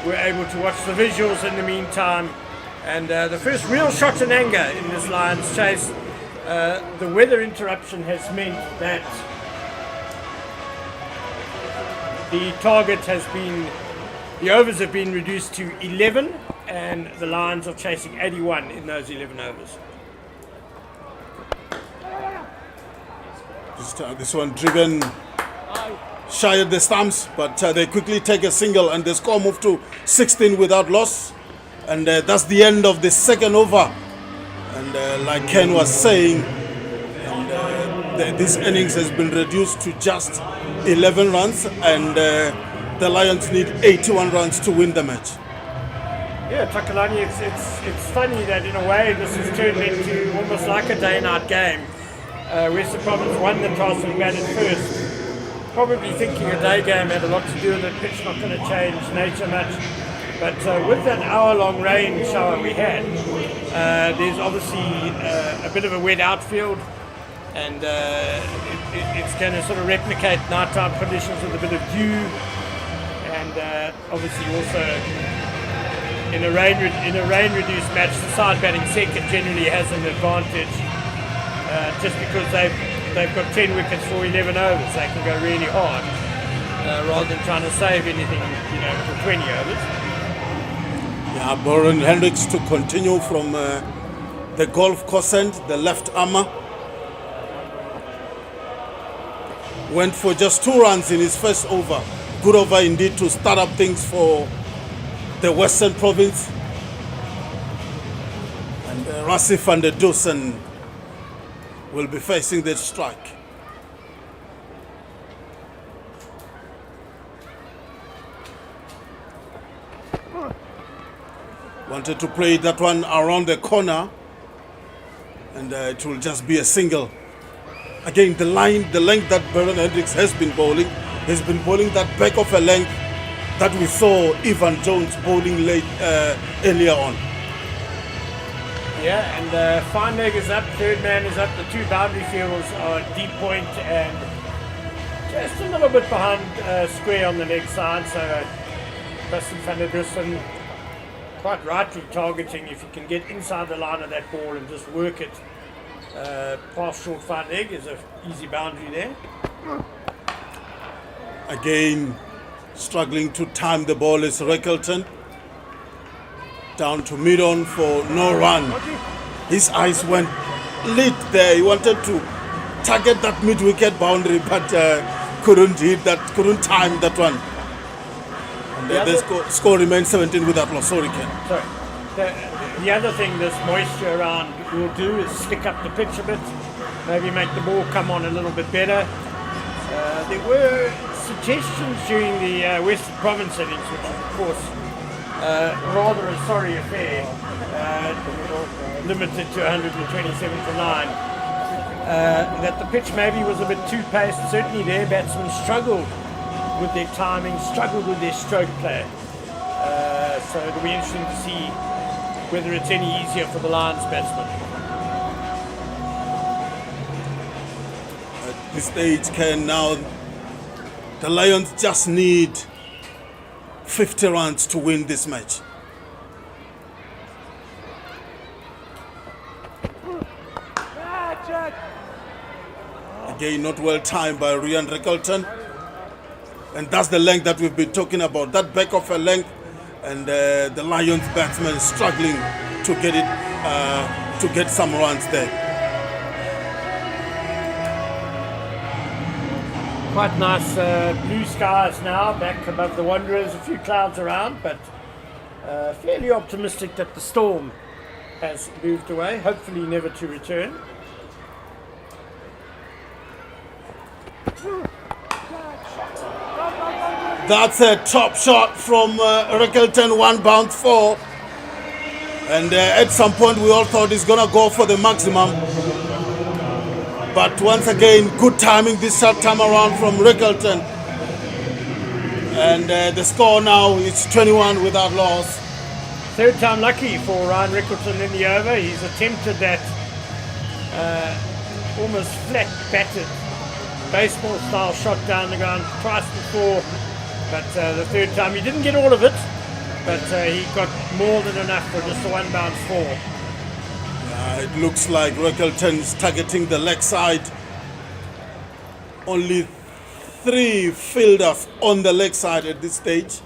were able to watch the visuals in the meantime. And the first real shot in anger in this Lions chase. The weather interruption has meant that the overs have been reduced to 11, and the Lions are chasing 81 in those 11 overs. This one driven shy of the stumps, but they quickly take a single and the score moved to 16 without loss. And that's the end of the second over. And like Ken was saying, this innings has been reduced to just 11 runs, and the Lions need 81 runs to win the match. Yeah, Takalani, it's funny that in a way this has turned into almost like a day-night game. Western Province won the toss and batted first. Probably thinking a day game had a lot to do with it. Pitch not going to change nature much. But with that hour-long rain shower we had, there's obviously a bit of a wet outfield, and it's going to sort of replicate nighttime conditions with a bit of dew, and obviously also in a rain-reduced match, the side batting second generally has an advantage, just because they've got 10 wickets for 11 overs. They can go really hard, rather than trying to save anything, for 20 overs. Yeah, Boren Hendricks to continue from the golf course end, the left armour. Went for just 2 runs in his first over. Good over indeed to start up things for the Western Province. And Rasif van der Dussen will be facing that strike. Wanted to play that one around the corner, and it will just be a single. Again, the length that Baron Hendricks has been bowling that back of a length that we saw Ivan Jones bowling late earlier on. Yeah, and fine leg is up, third man is up, the 2 boundary fields are deep point and just a little bit behind square on the leg side, so Rasif van der Dussen quite rightly targeting if you can get inside the line of that ball and just work it past short fine leg is an easy boundary there. Again, struggling to time the ball is Reckleton. Down to mid-on for no run. His eyes went lit there. He wanted to target that mid-wicket boundary, but couldn't hit that, couldn't time that one. And the score remains 17 without loss. Sorry, Ken. Sorry. The other thing this moisture around will do is slick up the pitch a bit, maybe make the ball come on a little bit better. There were suggestions during the Western Province innings, which was of course rather a sorry affair, limited to 127 for 9, that the pitch maybe was a bit too paced. Certainly their batsmen struggled with their timing, struggled with their stroke play. So it'll be interesting to see whether it's any easier for the Lions batsmen. At this stage, Ken, now the Lions just need 50 runs to win this match. Again, not well timed by Rian Reckleton. And that's the length that we've been talking about. That back of a length, and the Lions batsman struggling to get it, to get some runs there. Quite nice blue skies now, back above the Wanderers, a few clouds around, but fairly optimistic that the storm has moved away, hopefully never to return. That's a top shot from Reckleton, 1 bounce 4. And at some point we all thought he's going to go for the maximum. But once again, good timing this short time around from Reckleton. And the score now is 21 without loss. Third time lucky for Ryan Reckleton in the over. He's attempted that almost flat batted baseball style shot down the ground twice before, but the third time he didn't get all of it, but he got more than enough for just a 1 bounce 4. It looks like Reckleton is targeting the leg side. Only 3 fielders on the leg side at this stage.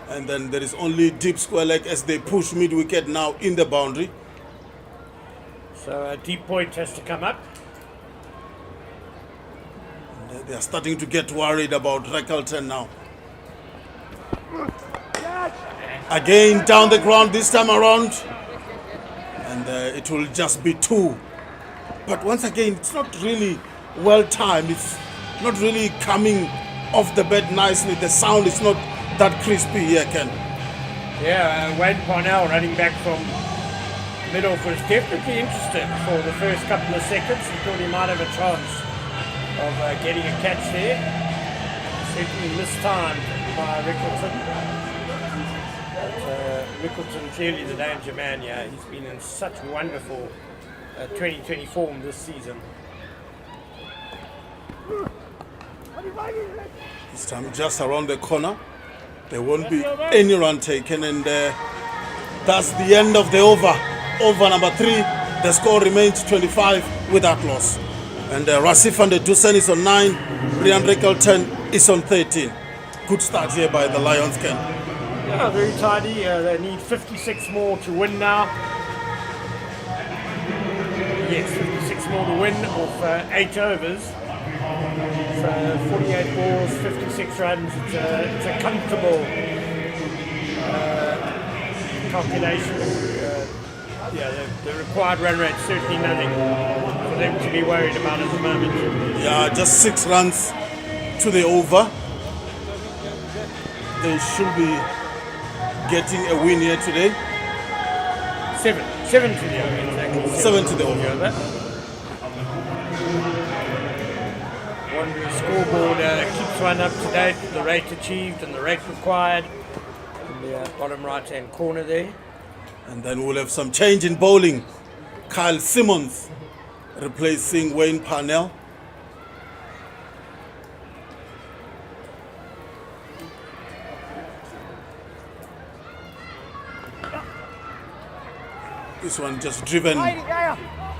And then there is only deep square leg as they push mid-wicket now in the boundary. So a deep point has to come up. And they are starting to get worried about Reckleton now. Again down the ground this time around. And it will just be 2. But once again, it's not really well timed. It's not really coming off the bat nicely. The sound is not that crispy here, Ken. Yeah, Wayne Parnell running back from mid-off was definitely interested for the first couple of seconds. He thought he might have a chance of getting a catch there. Certainly mistimed by Rickleton. But Rickleton clearly the danger man. Yeah, he's been in such wonderful 2020 form this season. This time just around the corner. There won't be any run taken, and that's the end of the over. Over number 3. The score remains 25 without loss. And Rasif van der Dussen is on 9. Brian Rickleton is on 13. Good start here by the Lions, Ken. Yeah, very tidy. They need 56 more to win now. Yes, 56 more to win off 8 overs. So 48 balls, 56 runs. It's a comfortable calculation. The required run rate certainly nothing for them to be worried about at the moment. Yeah, just 6 runs to the over. They should be getting a win here today. 7 to the over, exactly. 7 to the over. Wanderers scoreboard keeps one up to date with the rate achieved and the rate required in the bottom right hand corner there. And then we'll have some change in bowling. Kyle Simmons replacing Wayne Parnell. This one just driven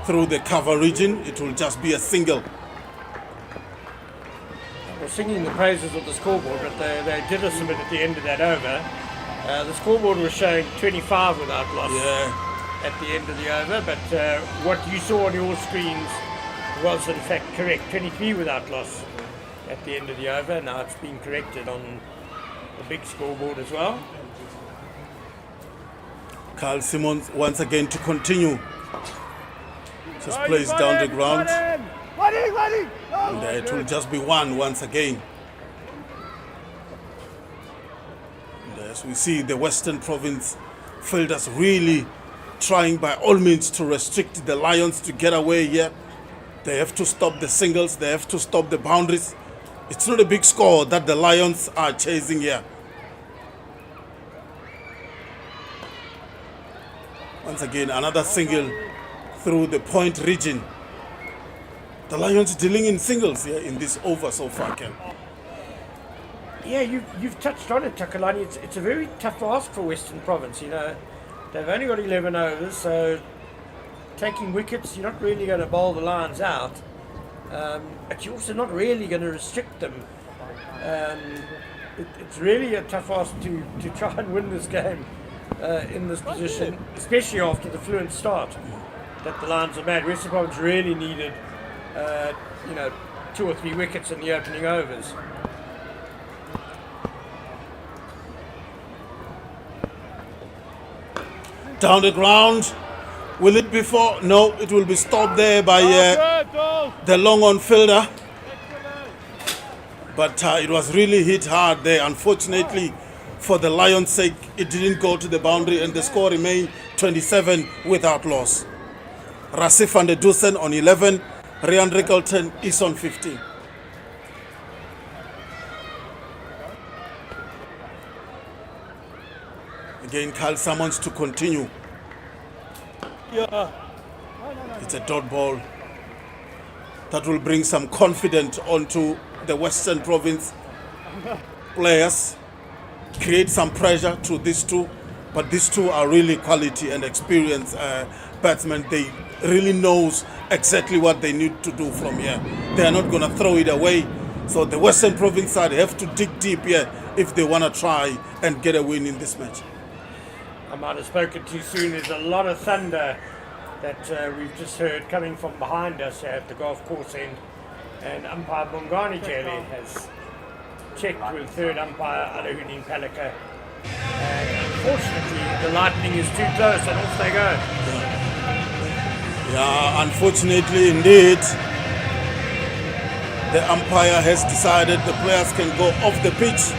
through the cover region. It will just be a single. We're singing the praises of the scoreboard, but they did us a bit at the end of that over. The scoreboard was showing 25 without loss at the end of the over, but what you saw on your screens was in fact correct. 23 without loss at the end of the over. Now it's been corrected on the big scoreboard as well. Carl Simmons once again to continue. Just plays down the ground. And it will just be 1 once again. And as we see, the Western Province fielders really trying by all means to restrict the Lions to get away here. They have to stop the singles. They have to stop the boundaries. It's not a big score that the Lions are chasing here. Once again, another single through the point region. The Lions dealing in singles here in this over so far, Ken. Yeah, you've touched on it, Takalani. It's a very tough ask for Western Province. You know, they've only got 11 overs, so taking wickets, you're not really going to bowl the Lions out, but you're also not really going to restrict them. It's really a tough ask to try and win this game in this position, especially after the fluent start that the Lions have made. Western Province really needed 2 or 3 wickets in the opening overs. Down the ground. Will it be for? No, it will be stopped there by the long on fielder. But it was really hit hard there. Unfortunately, for the Lions' sake, it didn't go to the boundary and the score remained 27 without loss. Rasif van der Dussen on 11. Rian Rickleton is on 15. Again, Kyle Simmons to continue. It's a dot ball that will bring some confidence onto the Western Province players, create some pressure to these two, but these two are really quality and experienced batsmen. They really knows exactly what they need to do from here. They are not going to throw it away. So the Western Province side have to dig deep here if they want to try and get a win in this match. I might have spoken too soon. There's a lot of thunder that we've just heard coming from behind us at the golf course end. And umpire Bongani Jeli has checked with third umpire Alahuddin Palika. And unfortunately, the lightning is too close and off they go. Yeah, unfortunately indeed. The umpire has decided the players can go off the pitch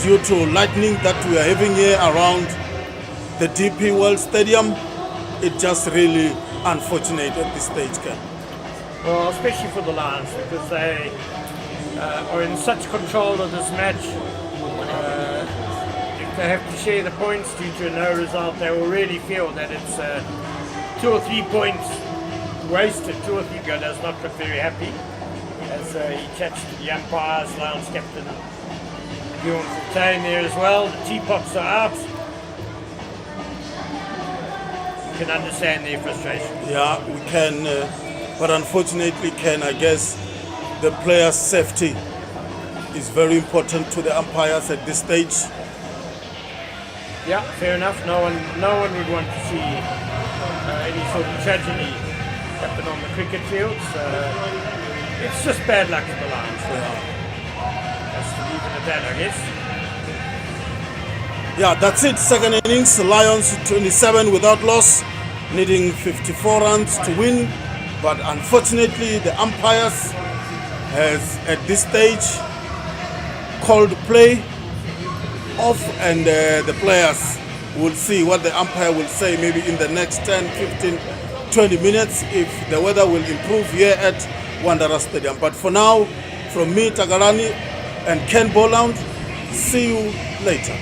due to lightning that we are having here around the DP World Stadium. It's just really unfortunate at this stage, Ken. Well, especially for the Lions, because they are in such control of this match. If they have to share the points due to a no result, they will really feel that it's 2 or 3 points wasted. 2 or 3 go does not look very happy as he chats to the umpires. Lions captain Bjorn Fontaine there as well. The teapots are out. You can understand their frustration. Yeah, we can, but unfortunately, Ken, I guess the players' safety is very important to the umpires at this stage. Yeah, fair enough. No one would want to see any sort of tragedy happen on the cricket fields. It's just bad luck for the Lions. That's to leave it at that, I guess. Yeah, that's it. Second innings, Lions 27 without loss, needing 54 runs to win. But unfortunately, the umpires has at this stage called play off, and the players will see what the umpire will say maybe in the next 10, 15, 20 minutes if the weather will improve here at Wanderers Stadium. But for now, from me, Tagalani, and Ken Boland, see you later.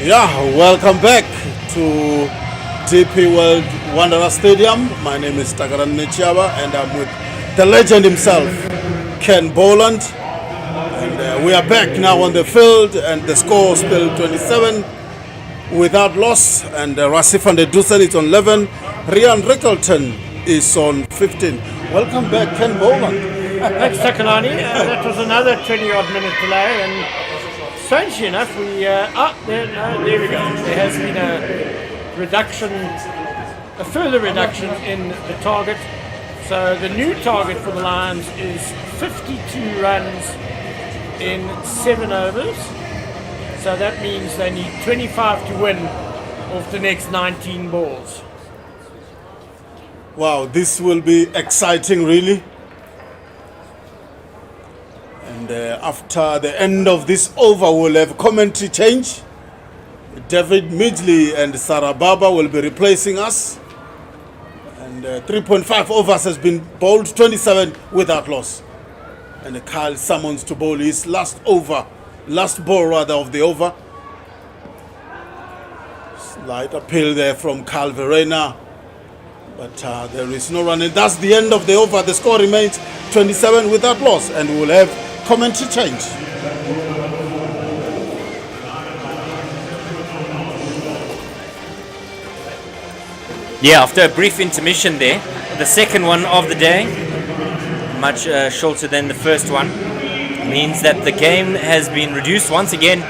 Yeah, welcome back to DP World Wanderer Stadium. My name is Tagaran Nechiaba and I'm with the legend himself, Ken Boland. And we are back now on the field and the score is still 27 without loss. And Rasif and Dusan is on 11. Rian Rickleton is on 15. Welcome back, Ken Boland. Thanks, Takalani. That was another 20-odd minute delay, and strangely enough, there we go. There has been a further reduction in the target. So the new target for the Lions is 52 runs in 7 overs. So that means they need 25 to win off the next 19 balls. Wow, this will be exciting, really. And after the end of this over, we'll have commentary change. David Midgley and Sarah Baba will be replacing us. And 3.5 overs has been bowled, 27 without loss. And Kyle summons to bowl his last ball of the over. Slight appeal there from Carl Verena. But there is no run. And that's the end of the over. The score remains 27 without loss. And we will have commentary change. Yeah, after a brief intermission there, the second one of the day, much shorter than the first one, means that the game has been reduced once again.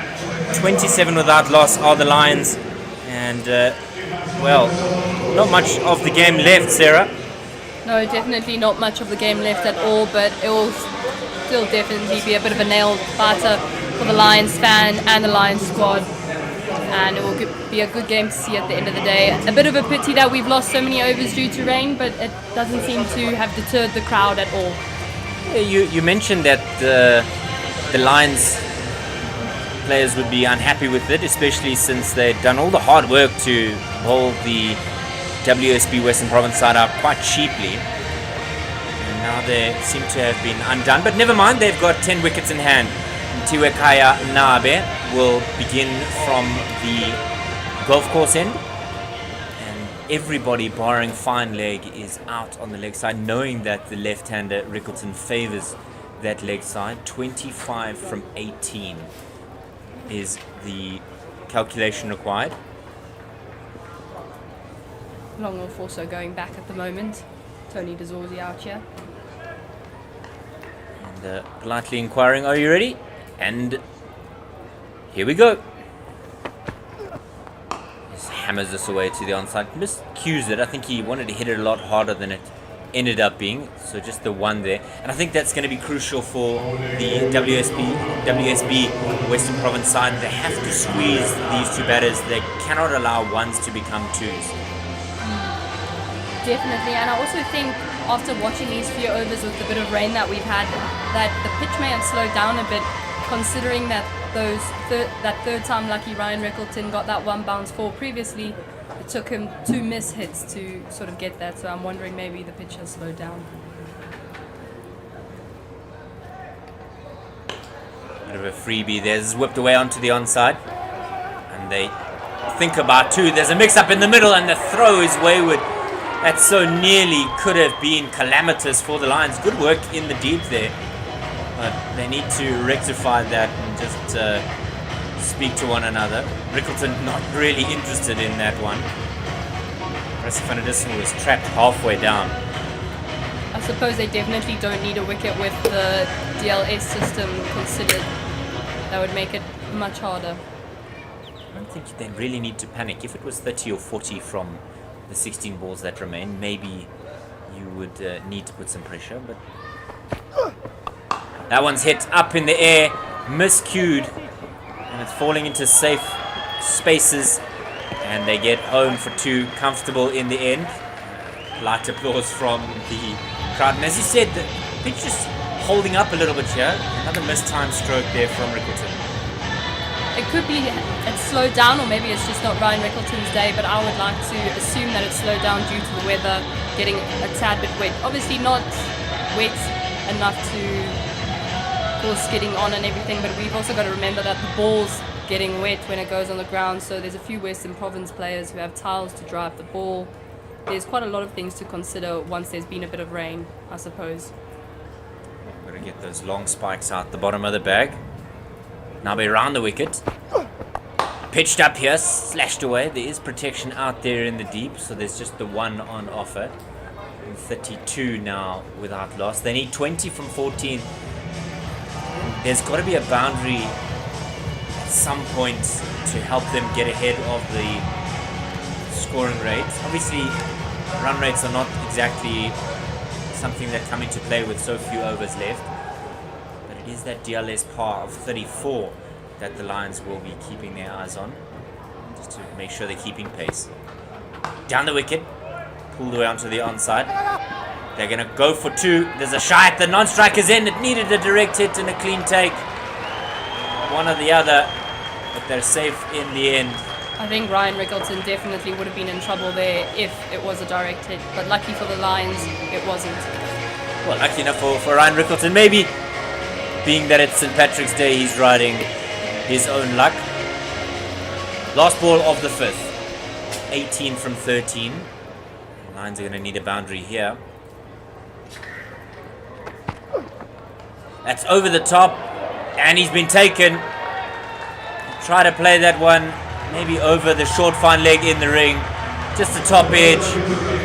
27 without loss are the Lions. And, well, not much of the game left, Sarah. No, definitely not much of the game left at all, but it will still definitely be a bit of a nail biter for the Lions fan and the Lions squad. And it will be a good game to see at the end of the day. A bit of a pity that we've lost so many overs due to rain, but it doesn't seem to have deterred the crowd at all. You mentioned that the Lions players would be unhappy with it, especially since they'd done all the hard work to bowl the WSB Western Province side out quite cheaply. And now they seem to have been undone, but never mind, they've got 10 wickets in hand. Tiwekaya Nabe will begin from the golf course end, and everybody barring fine leg is out on the leg side, knowing that the left-hander Rickleton favours that leg side. 25 from 18 is the calculation required. Longwolf also going back at the moment. Tony Dezorzi out here. And politely inquiring, are you ready? And here we go. Just hammers this away to the onside. Miscues it. I think he wanted to hit it a lot harder than it ended up being. So just the one there. And I think that's going to be crucial for the WSB Western Province side. They have to squeeze these two batters. They cannot allow ones to become twos. Definitely, and I also think after watching these few overs with the bit of rain that we've had, that the pitch may have slowed down a bit, considering that that third time lucky Ryan Rickleton got that one bounce four previously. It took him 2 miss hits to sort of get that, so I'm wondering maybe the pitch has slowed down. Bit of a freebie there. This is whipped away onto the onside, and they think about 2. There's a mix-up in the middle, and the throw is wayward. That so nearly could have been calamitous for the Lions. Good work in the deep there. But they need to rectify that and just speak to one another. Rickleton not really interested in that one. Rasif was trapped halfway down. I suppose they definitely don't need a wicket with the DLS system considered. That would make it much harder. I don't think they really need to panic. If it was 30 or 40 from the 16 balls that remain, maybe you would need to put some pressure, but that one's hit up in the air, miscued, and it's falling into safe spaces, and they get home for 2, comfortable in the end. Light applause from the crowd, and as you said, the pitch is holding up a little bit here. Another mistimed stroke there from Rickleton. It could be it's slowed down, or maybe it's just not Ryan Rickleton's day, but I would like to assume that it's slowed down due to the weather getting a tad bit wet. Obviously not wet enough to cause skidding on and everything, but we've also got to remember that the balls getting wet when it goes on the ground. So there's a few Western Province players who have tiles to drive the ball. There's quite a lot of things to consider once there's been a bit of rain, I suppose. Got to get those long spikes out the bottom of the bag. Now we're around the wicket. Pitched up here, slashed away. There is protection out there in the deep, so there's just the one on offer. And 32 now without loss. They need 20 from 14. There's got to be a boundary at some point to help them get ahead of the scoring rate. Obviously, run rates are not exactly something that come into play with so few overs left. But it is that DLS par of 34 that the Lions will be keeping their eyes on, just to make sure they're keeping pace. Down the wicket, pulled away onto the onside. They're going to go for two. There's a shy at the non-striker's end. It needed a direct hit and a clean take. One or the other, but they're safe in the end. I think Ryan Rickleton definitely would have been in trouble there if it was a direct hit, but lucky for the Lions, it wasn't. Well, lucky enough for Ryan Rickleton, maybe, being that it's St. Patrick's Day, he's riding his own luck. Last ball of the fifth. 18 from 13. The Lions are going to need a boundary here. That's over the top, and he's been taken. Try to play that one maybe over the short fine leg in the ring. Just the top edge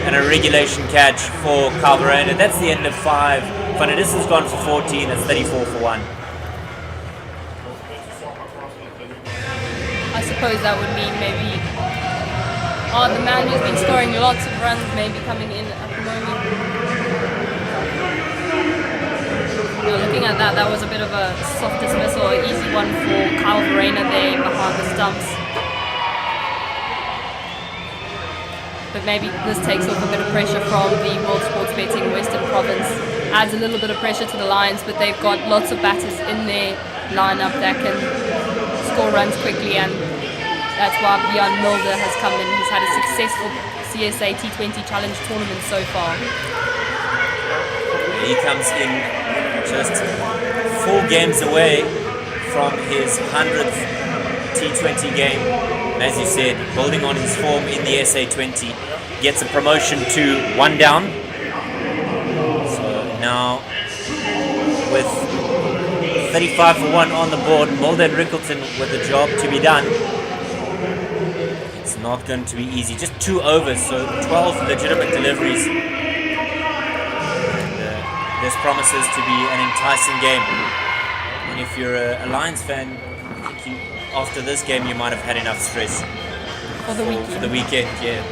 and a regulation catch for Calverain. And that's the end of 5. Vanadis has gone for 14. That's 34 for 1. I suppose that would mean maybe the man who's been scoring lots of runs maybe coming in at the moment. Looking at that, that was a bit of a soft dismissal, an easy one for Kyle Verena there behind the stumps. But maybe this takes off a bit of pressure from the World Sports Betting Western Province. Adds a little bit of pressure to the Lions, but they've got lots of batters in their lineup that can score runs quickly, and that's why Bjorn Mulder has come in. He's had a successful CSA T20 Challenge tournament so far. He comes in just 4 games away from his 100th T20 game. As you said, building on his form in the SA20, gets a promotion to 1 down. So now, with 35 for 1 on the board, Mulder and Rickleton with a job to be done. It's not going to be easy. Just 2 overs, so 12 legitimate deliveries. And this promises to be an enticing game. And if you're a Lions fan, I think after this game you might have had enough stress For the weekend. for the weekend. Yeah,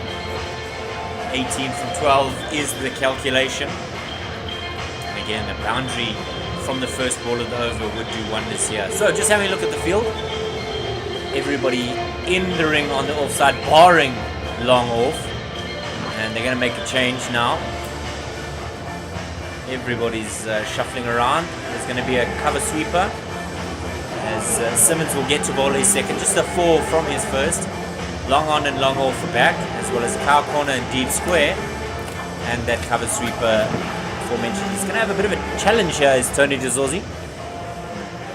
18 from 12 is the calculation. And again, a boundary from the first ball of the over would do wonders here. So just having a look at the field, everybody in the ring on the offside, barring long off, and they're going to make a change now. Everybody's shuffling around. There's going to be a cover sweeper, as Simmons will get to bowl his second. Just a 4 from his first. Long on and long off for back, as well as cow corner and deep square. And that cover sweeper aforementioned. He's going to have a bit of a challenge here, is Tony DeZorzi.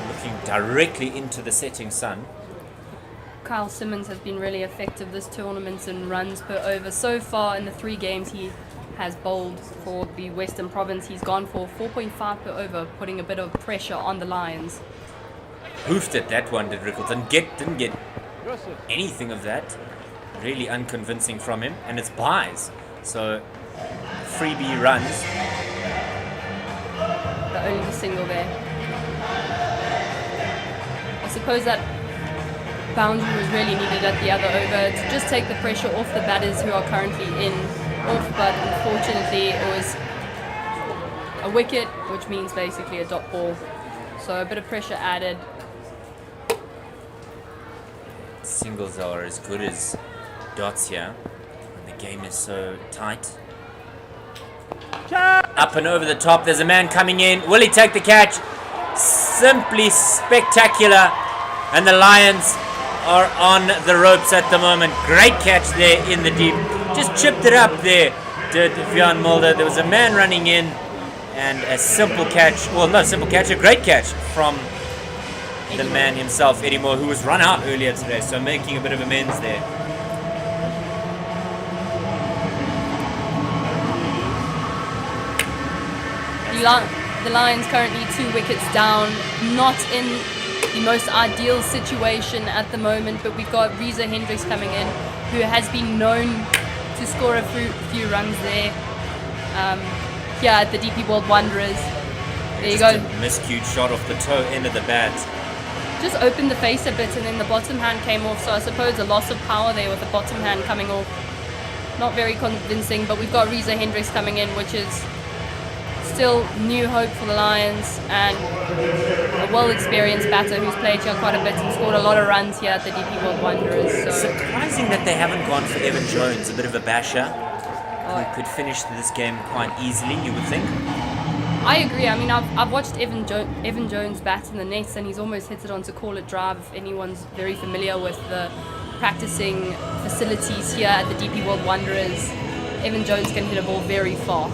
Looking directly into the setting sun. Kyle Simmons has been really effective this tournament in runs per over. So far in the 3 games he has bowled for the Western Province, he's gone for 4.5 per over, putting a bit of pressure on the Lions. Hoofed at that one, did Rickleton. Didn't get anything of that. Really unconvincing from him. And it's buys. So, freebie runs. The only single there. I suppose that boundary was really needed at the other over to just take the pressure off the batters who are currently in off, but unfortunately it was a wicket, which means basically a dot ball. So a bit of pressure added. Singles are as good as dots here. And the game is so tight. Up and over the top. There's a man coming in. Will he take the catch? Simply spectacular. And the Lions are on the ropes at the moment. Great catch there in the deep. Just chipped it up there, did Bjorn Mulder. There was a man running in, and a simple catch. Well, not a simple catch, a great catch from the man himself, Eddie Moore, who was run out earlier today, so making a bit of amends there. The Lions currently 2 wickets down, not in the most ideal situation at the moment, but we've got Reza Hendricks coming in, who has been known to score a few runs there. Here at the DP World Wanderers. There you go. A miscued shot off the toe end of the bat. Just opened the face a bit and then the bottom hand came off, so I suppose a loss of power there with the bottom hand coming off. Not very convincing, but we've got Reza Hendricks coming in, which is still new hope for the Lions, and a well-experienced batter who's played here quite a bit and scored a lot of runs here at the DP World Wanderers. So. Surprising that they haven't gone for Evan Jones, a bit of a basher. Who could finish this game quite easily, you would think. I agree. I mean, I've watched Evan Jones bat in the nets, and he's almost hit it on to call it drive. If anyone's very familiar with the practicing facilities here at the DP World Wanderers, Evan Jones can hit a ball very far,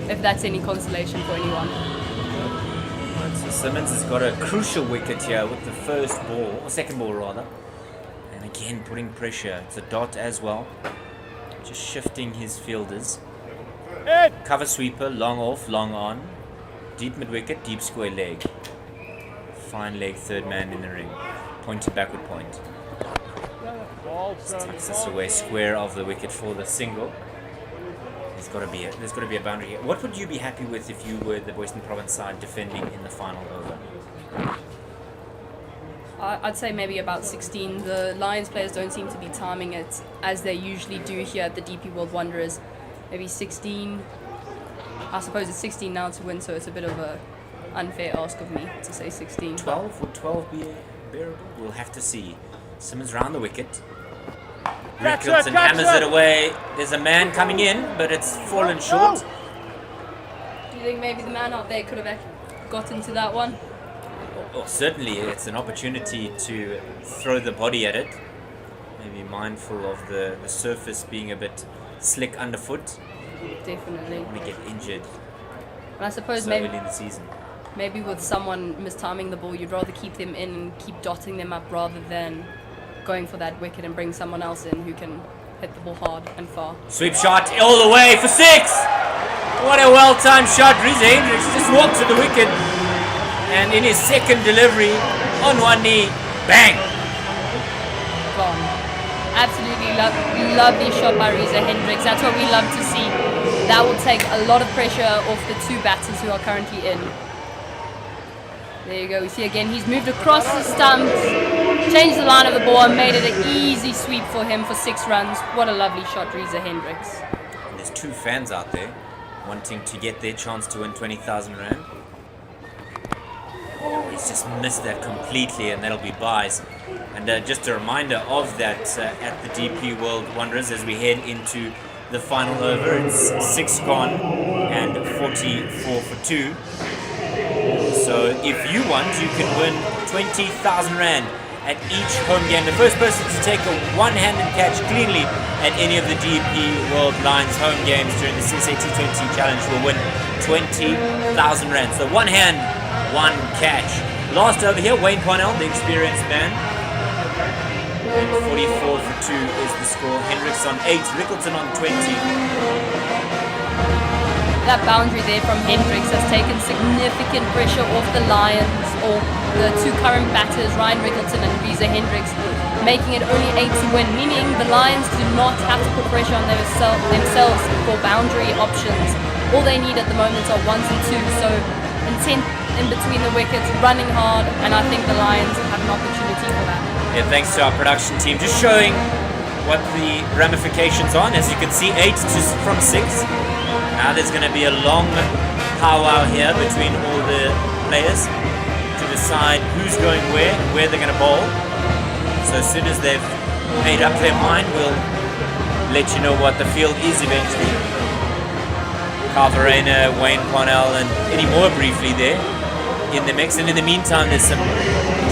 if that's any consolation for anyone. Right, so Simmons has got a crucial wicket here with the first ball, or second ball rather. And again, putting pressure. It's a dot as well. Just shifting his fielders. Cover sweeper, long off, long on. Deep mid wicket, deep square leg. Fine leg, third man in the ring. Pointed backward point. Tucks this away square of the wicket for the single. There's got to be a boundary here. What would you be happy with if you were the Western Province side defending in the final over? I'd say maybe about 16. The Lions players don't seem to be timing it as they usually do here at the DP World Wanderers. Maybe 16. I suppose it's 16 now to win, so it's a bit of a unfair ask of me to say 16. 12? Would 12 be bearable? We'll have to see. Simmons round the wicket. Rickleton hammers it away. There's a man coming in, but it's fallen short. Do you think maybe the man out there could have gotten to that one? Well, certainly it's an opportunity to throw the body at it. Maybe mindful of the surface being a bit slick underfoot. Definitely. Want to get injured And I suppose so maybe early in the season. Maybe with someone mistiming the ball, you'd rather keep them in and keep dotting them up rather than going for that wicket and bring someone else in who can hit the ball hard and far. Sweep shot all the way for 6! What a well-timed shot. Reza Hendricks just walked to the wicket, and in his second delivery, on one knee, bang! Gone. Absolutely lovely shot by Reza Hendricks. That's what we love to see. That will take a lot of pressure off the 2 batters who are currently in. There you go. We see again, he's moved across the stumps, changed the line of the ball, and made it an easy sweep for him for 6 runs. What a lovely shot, Reza Hendricks. And there's 2 fans out there wanting to get their chance to win 20,000 Rand. Oh, he's just missed that completely, and that'll be buys. And just a reminder of that at the DP World Wanderers as we head into the final over. It's 6 gone and 44 for 2. So if you want, you can win 20,000 Rand at each home game. The first person to take a one-handed catch cleanly at any of the DP World Lions home games during the CSA T20 challenge will win 20,000 Rand. So one hand, one catch. Last over here, Wayne Parnell, the experienced man. And 44 for 2 is the score. Hendricks on 8, Rickleton on 20. That boundary there from Hendricks has taken significant pressure off the Lions, or the 2 current batters, Ryan Rickleton and Reza Hendricks, making it only 8 to win, meaning the Lions do not have to put pressure on themselves for boundary options. All they need at the moment are 1s and 2s, so intent in between the wickets, running hard, and I think the Lions have an opportunity for that. Yeah, thanks to our production team, just showing what the ramifications are. As you can see, 8 from 6. Now there's going to be a long powwow here between all the players to decide who's going where they're going to bowl. So as soon as they've made up their mind, we'll let you know what the field is eventually. Carl Verena, Wayne Parnell, and Eddie Moore briefly there in the mix. And in the meantime, there's some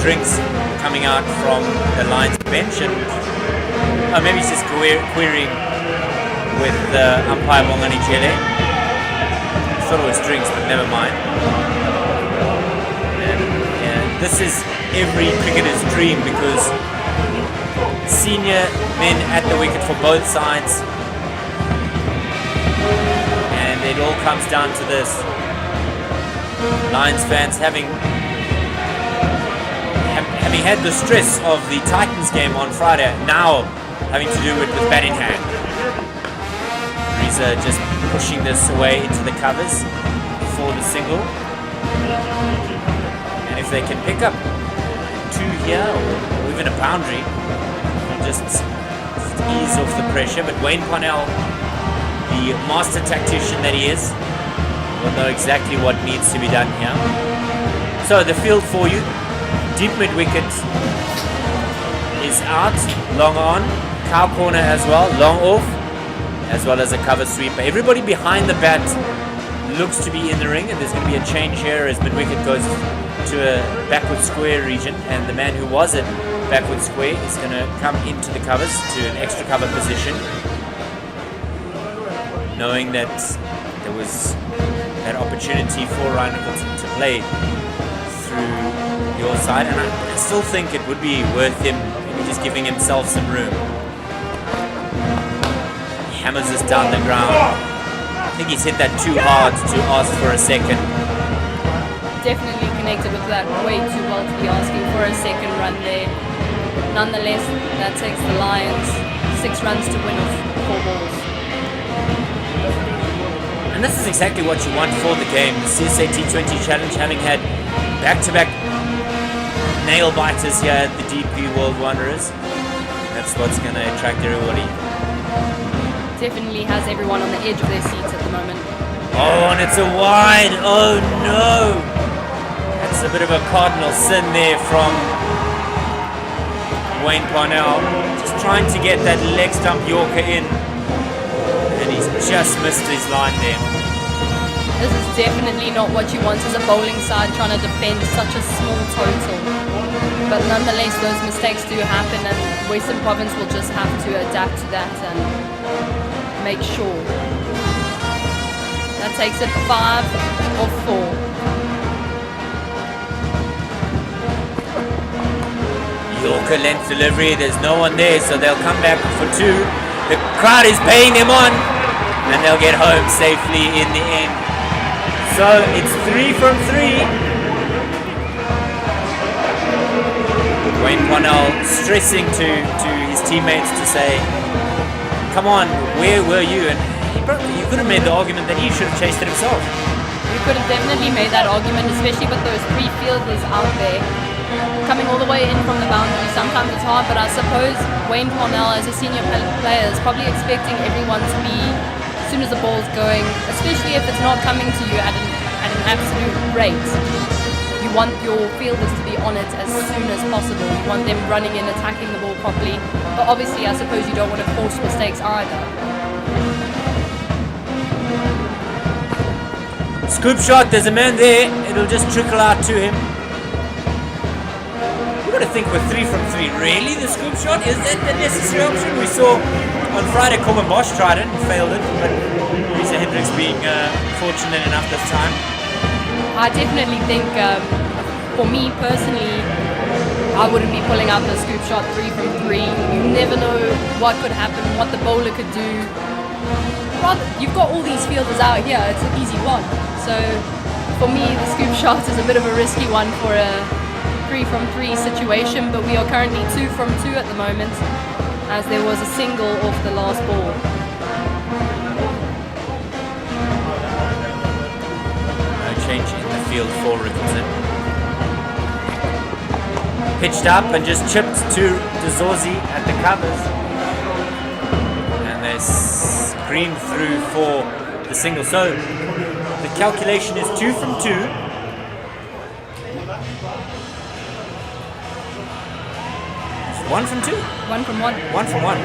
drinks coming out from the Lions bench, and maybe he's just querying with umpire Mongani Chele. Thought it was drinks, but never mind. And this is every cricketer's dream, because senior men at the wicket for both sides, and it all comes down to this. Lions fans having had the stress of the Titans game on Friday, now having to do it with bat in hand. Reza just pushing this away into the covers for the single. And if they can pick up 2 here, or even a boundary, just ease off the pressure. But Wayne Parnell, the master tactician that he is, will know exactly what needs to be done here. So the field for you. Deep mid wicket is out, long on, cow corner as well, long off, as well as a cover sweeper. Everybody behind the bat looks to be in the ring, and there's going to be a change here as mid wicket goes to a backward square region, and the man who was at backward square is going to come into the covers to an extra cover position, knowing that there was that opportunity for Ryan Nicholson to play through your side, and I still think it would be worth him maybe just giving himself some room. He hammers this down the ground. I think he's hit that too hard to ask for a second. Definitely connected with that way too well to be asking for a second run there. Nonetheless, that takes the Lions 6 runs to win off 4 balls. And this is exactly what you want for the game. The CSA T20 Challenge, having had back-to-back nail biters here at the DP World Wanderers. That's what's going to attract everybody. Definitely has everyone on the edge of their seats at the moment. Oh, and it's a wide. Oh no! That's a bit of a cardinal sin there from Wayne Parnell. Just trying to get that leg stump Yorker in. And he's just missed his line there. This is definitely not what you want as a bowling side trying to defend such a small total. But nonetheless, those mistakes do happen, and Western Province will just have to adapt to that and make sure. That takes it 5 or 4. Yorker length delivery, there's no one there, so they'll come back for 2. The crowd is paying them on, and they'll get home safely in the end. So it's 3 from 3. Wayne Parnell stressing to his teammates to say, come on, where were you? And you could have made the argument that he should have chased it himself. You could have definitely made that argument, especially with those 3 fielders out there coming all the way in from the boundary. Sometimes it's hard, but I suppose Wayne Parnell, as a senior player, is probably expecting everyone to be, as soon as the ball's going, especially if it's not coming to you at an absolute rate. You want your fielders to be on it as soon as possible. You want them running in, attacking the ball properly. But obviously, I suppose you don't want to force mistakes either. Scoop shot, there's a man there. It'll just trickle out to him. We've got to think with 3 from 3. Really, the scoop shot? Is that the necessary option? We saw on Friday Corbin Bosch tried it and failed it, but Reza Hendricks being fortunate enough this time. I definitely think, for me personally, I wouldn't be pulling out the scoop shot 3 from 3. You never know what could happen, what the bowler could do. Rather, you've got all these fielders out here, it's an easy one. So for me, the scoop shot is a bit of a risky one for a 3 from 3 situation, but we are currently 2 from 2 at the moment, as there was a single off the last ball. Change in the field for Rickleton. Pitched up and just chipped to Dezorzi at the covers. And they screamed through for the single. So the calculation is 2 from 2. It's 1 from 2? 1 from 1. 1 from 1.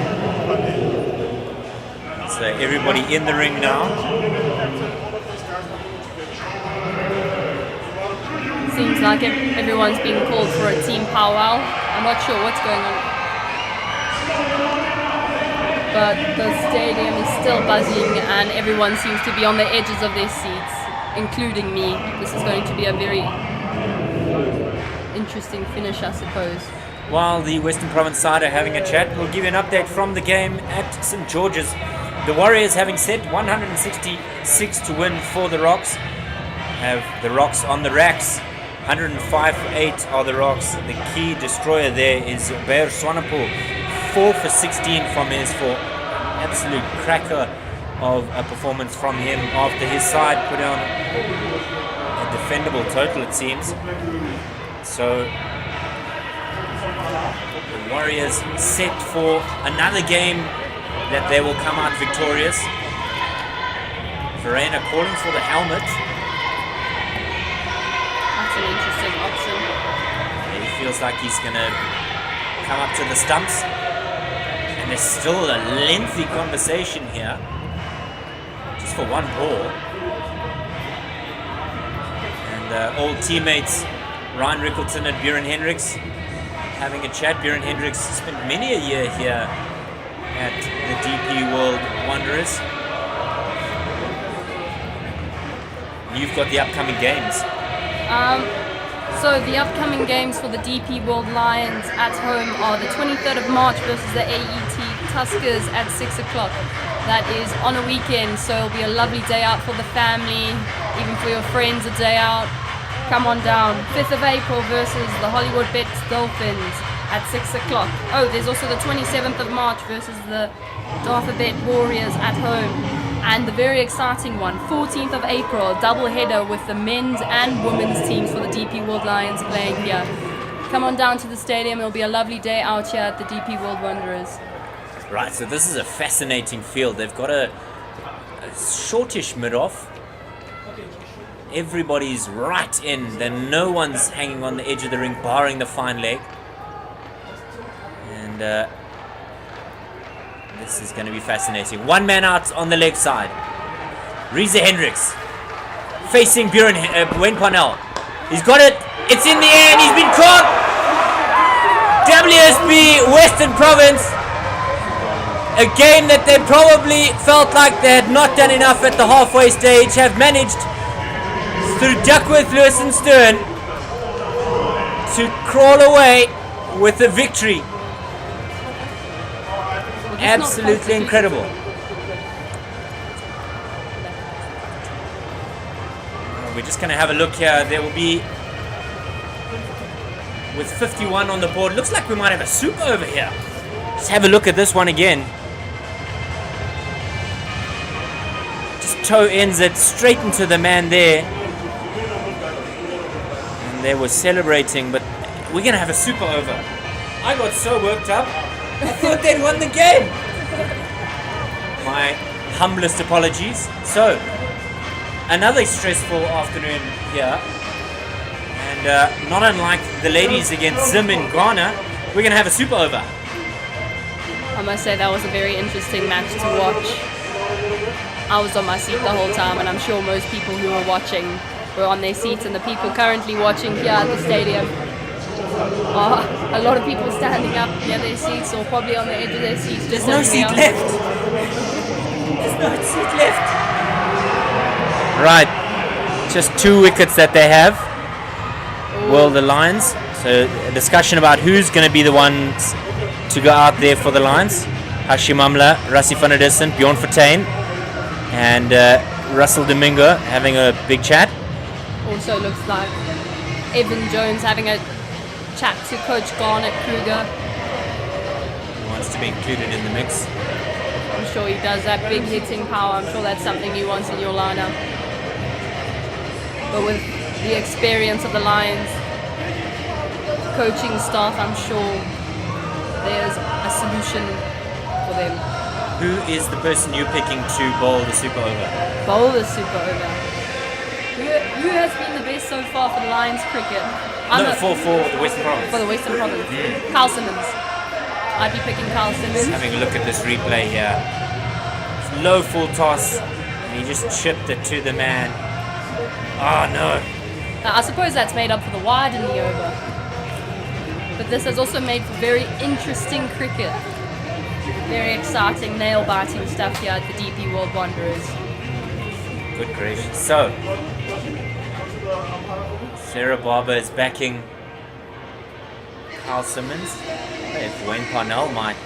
So everybody in the ring now. Seems like everyone's being called for a team powwow. I'm not sure what's going on. But the stadium is still buzzing and everyone seems to be on the edges of their seats, including me. This is going to be a very interesting finish, I suppose. While the Western Province side are having a chat, we'll give you an update from the game at St. George's. The Warriors, having set 166 to win for the Rocks, have the Rocks on the racks. 105 for 8 are the Rocks. The key destroyer there is Bayer Swanepoel. 4 for 16 from his for absolute cracker of a performance from him after his side put on a defendable total, it seems. So the Warriors set for another game that they will come out victorious. Verena calling for the helmet. That's an interesting option. He feels like he's going to come up to the stumps. And there's still a lengthy conversation here. Just for one ball. And old teammates Ryan Rickleton and Björn Hendricks having a chat. Björn Hendricks spent many a year here at the DP World Wanderers. You've got the upcoming games. So the upcoming games for the DP World Lions at home are the 23rd of March versus the AET Tuskers at 6 o'clock. That is on a weekend, so it'll be a lovely day out for the family, even for your friends, a day out. Come on down. 5th of April versus the Hollywood Bet Dolphins at 6 o'clock. Oh, there's also the 27th of March versus the Dartha Bet Warriors at home. And the very exciting one, 14th of April, double header with the men's and women's teams for the DP World Lions playing here. Come on down to the stadium. It'll be a lovely day out here at the DP World Wanderers. Right, so this is a fascinating field. They've got a shortish mid-off. Everybody's right in. Then no one's hanging on the edge of the ring, barring the fine leg. And this is going to be fascinating. One man out on the leg side. Reza Hendricks facing Wayne Parnell. He's got it. It's in the air and he's been caught. WSB Western Province. A game that they probably felt like they had not done enough at the halfway stage, have managed through Duckworth, Lewis and Stern to crawl away with a victory. Absolutely incredible. We're just going to have a look here. There will be, with 51 on the board, looks like we might have a super over here. Let's have a look at this one again. Just toe ends it straight into the man there. And they were celebrating, but we're going to have a super over. I got so worked up. I thought they'd won the game. My humblest apologies. So, another stressful afternoon here. And not unlike the ladies against Zim in Ghana, we're going to have a super over. I must say that was a very interesting match to watch. I was on my seat the whole time, and I'm sure most people who were watching were on their seats, and the people currently watching here at the stadium are a lot of people standing up near their seats or probably on the edge of their seats. There's no seat left. There's no seat left. Right. Just 2 wickets that they have. Well, the Lions. So a discussion about who's going to be the ones to go out there for the Lions. Hashim Amla, Rassi van der Dissen, Bjorn Fortuin, and Russell Domingo having a big chat. Also looks like Evan Jones having a chat to Coach Garnet Kruger. He wants to be included in the mix. I'm sure he does, that big hitting power. I'm sure that's something you want in your lineup. But with the experience of the Lions coaching staff, I'm sure there's a solution for them. Who is the person you're picking to bowl the super over? Bowl the super over. Who has been the best so far for the Lions cricket? For the Western Province. For the Western Province. Carl Simmons. I'd be picking Carl Simmons. Having a look at this replay here. It's low full toss, and he just chipped it to the man. Oh no. I suppose that's made up for the wide in the over. But this has also made for very interesting cricket. Very exciting, nail-biting stuff here at the DP World Wanderers. Good gracious. So, Sarah Barber is backing Kyle Simmons. If Wayne Parnell might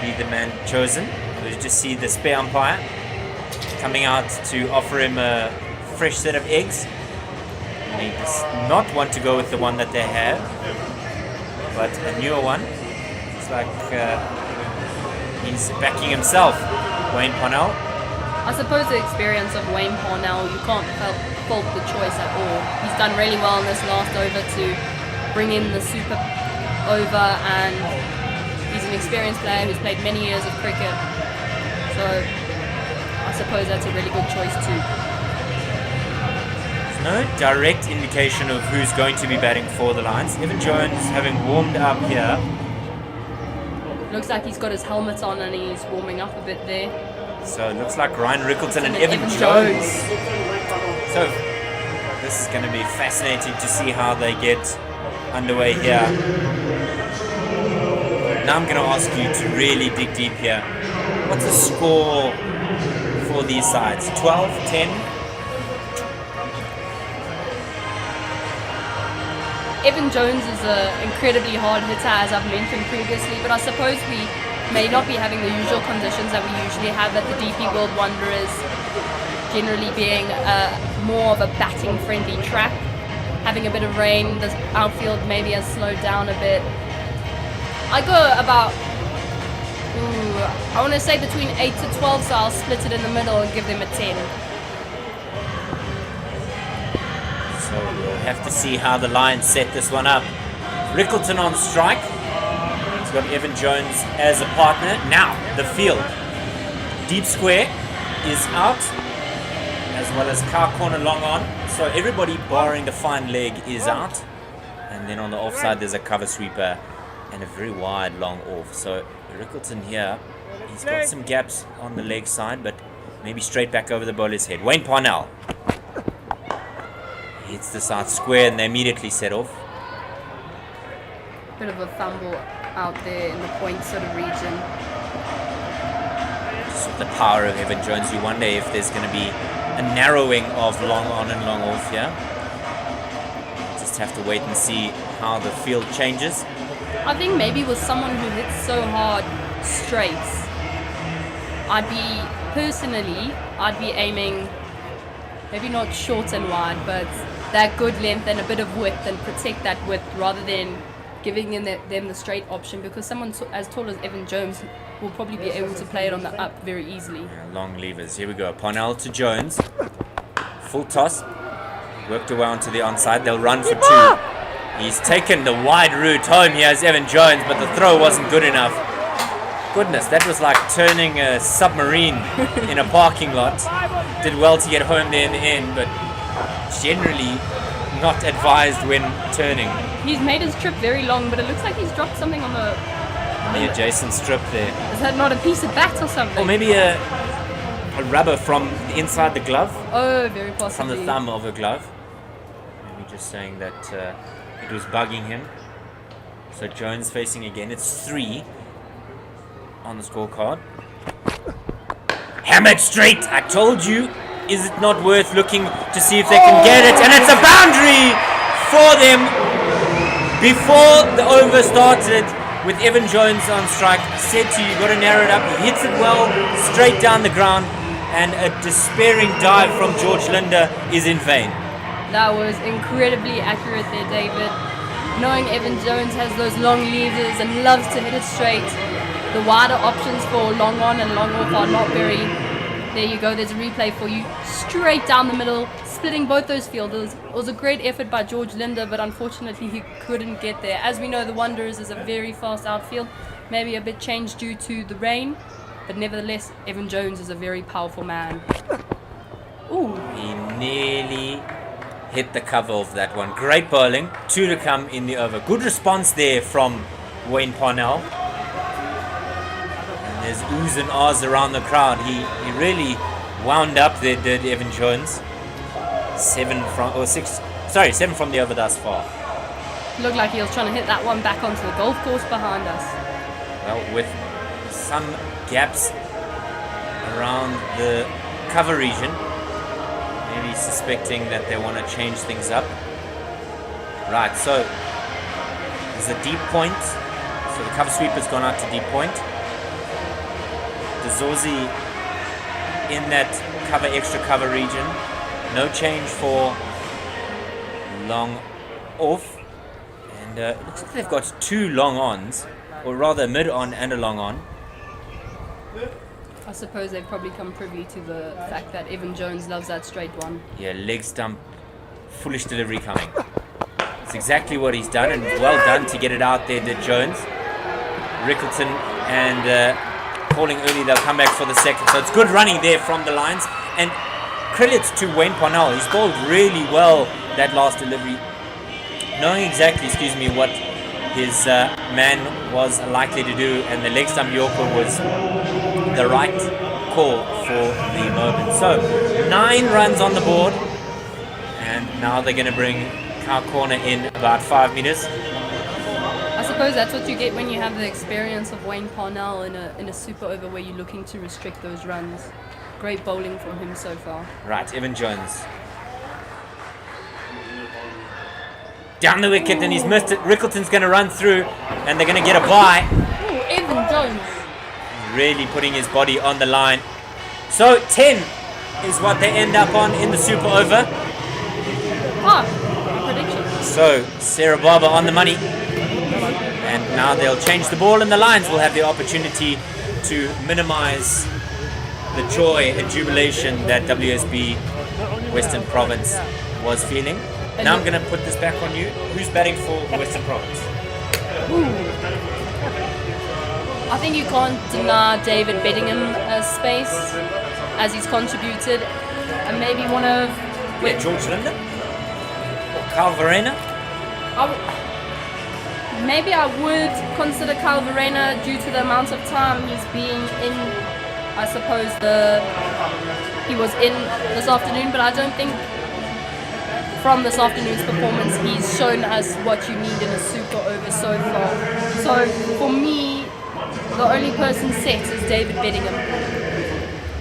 be the man chosen. We just see the spare umpire coming out to offer him a fresh set of eggs. And he does not want to go with the one that they have, but a newer one. It's like he's backing himself, Wayne Parnell. I suppose the experience of Wayne Parnell, you can't fault the choice at all. He's done really well in this last over to bring in the super over, and he's an experienced player who's played many years of cricket. So I suppose that's a really good choice too. There's no direct indication of who's going to be batting for the Lions. Evan Jones, having warmed up here. Looks like he's got his helmet on and he's warming up a bit there. So it looks like Ryan Rickleton and Evan Jones. So this is going to be fascinating to see how they get underway here. Now I'm going to ask you to really dig deep here. What's the score for these sides? 12, 10? Evan Jones is an incredibly hard hitter, as I've mentioned previously, but I suppose we may not be having the usual conditions that we usually have at the DP World Wanderers, generally being more of a batting friendly track. Having a bit of rain, the outfield maybe has slowed down a bit. I go about, I want to say between 8 to 12, so I'll split it in the middle and give them a 10. So we'll have to see how the Lions set this one up. Rickleton on strike. He's got Evan Jones as a partner. Now, the field. Deep square is out, as well as car corner long on. So everybody barring the fine leg is out. And then on the offside, there's a cover sweeper and a very wide long off. So Rickleton here, he's got some gaps on the leg side, but maybe straight back over the bowler's head. Wayne Parnell hits the side square and they immediately set off. Bit of a fumble out there in the point sort of region. Just with the power of Evan Jones, you wonder if there's going to be a narrowing of long on and long off here. Just have to wait and see how the field changes. I think maybe with someone who hits so hard straights, I'd be aiming maybe not short and wide, but that good length and a bit of width, and protect that width rather than giving them the straight option, because someone as tall as Evan Jones will probably be able to play it on the up very easily. Long levers. Here we go. Parnell to Jones. Full toss. Worked away onto the onside. They'll run for two. He's taken the wide route home. Here's Evan Jones, but the throw wasn't good enough. Goodness, that was like turning a submarine in a parking lot. Did well to get home there in the end, but generally not advised when turning. He's made his trip very long, but it looks like he's dropped something on The adjacent strip there. Is that not a piece of bat or something? Or maybe a rubber from inside the glove. Oh, very possibly. From the thumb of a glove. Maybe just saying that it was bugging him. So Jones facing again. It's 3 on the scorecard. Hammered straight. I told you. Is it not worth looking to see if they can get it? And it's a boundary for them before the over started, with Evan Jones on strike. Said to you, you've got to narrow it up. He hits it well, straight down the ground, and a despairing dive from George Linder is in vain. That was incredibly accurate there, David. Knowing Evan Jones has those long levers and loves to hit it straight, the wider options for long on and long off are not very... There you go, there's a replay for you. Straight down the middle, splitting both those fielders. It was a great effort by George Linder, but unfortunately he couldn't get there. As we know, the Wanderers is a very fast outfield. Maybe a bit changed due to the rain, but nevertheless, Evan Jones is a very powerful man. Ooh. He nearly hit the cover of that one. Great bowling. 2 to come in the over. Good response there from Wayne Parnell. There's oohs and ahs around the crowd. He really wound up there, did Evan Jones. 7 from the over thus far. Looked like he was trying to hit that one back onto the golf course behind us. Well, with some gaps around the cover region, maybe suspecting that they want to change things up. Right, so There's a deep point, so the cover sweeper's gone out to deep point. Dzozi in that extra cover region. No change for long off. And it looks like they've got 2 long ons, or rather a mid on and a long on. I suppose they've probably come privy to the fact that Evan Jones loves that straight one. Yeah, leg stump, foolish delivery coming. It's exactly what he's done, and well done to get it out there, did Jones. Rickleton and calling early, they'll come back for the second. So it's good running there from the lines. And credit to Wayne Parnell, he's bowled really well that last delivery. Knowing exactly, what his man was likely to do, and the leg stump Yorker was the right call for the moment. So 9 runs on the board, and now they're going to bring Cow Corner in about 5 meters. I suppose that's what you get when you have the experience of Wayne Parnell in a super over where you're looking to restrict those runs. Great bowling from him so far. Right, Evan Jones. Down the wicket, and he's missed it. Rickleton's going to run through, and they're going to get a bye. Ooh, Evan Jones. Really putting his body on the line. So 10 is what they end up on in the super over. Prediction. So Sarah Barber on the money. And now they'll change the ball, and the Lions will have the opportunity to minimize the joy and jubilation that WSB Western Province was feeling. Now I'm going to put this back on you. Who's batting for Western Province? I think you can't deny David Beddingham a space as he's contributed, and maybe one of George Linder or Carl Verena. Maybe I would consider Carl Verena due to the amount of time he's been in. I suppose he was in this afternoon, but I don't think from this afternoon's performance he's shown us what you need in a super over so far. So for me, the only person set is David Beddingham.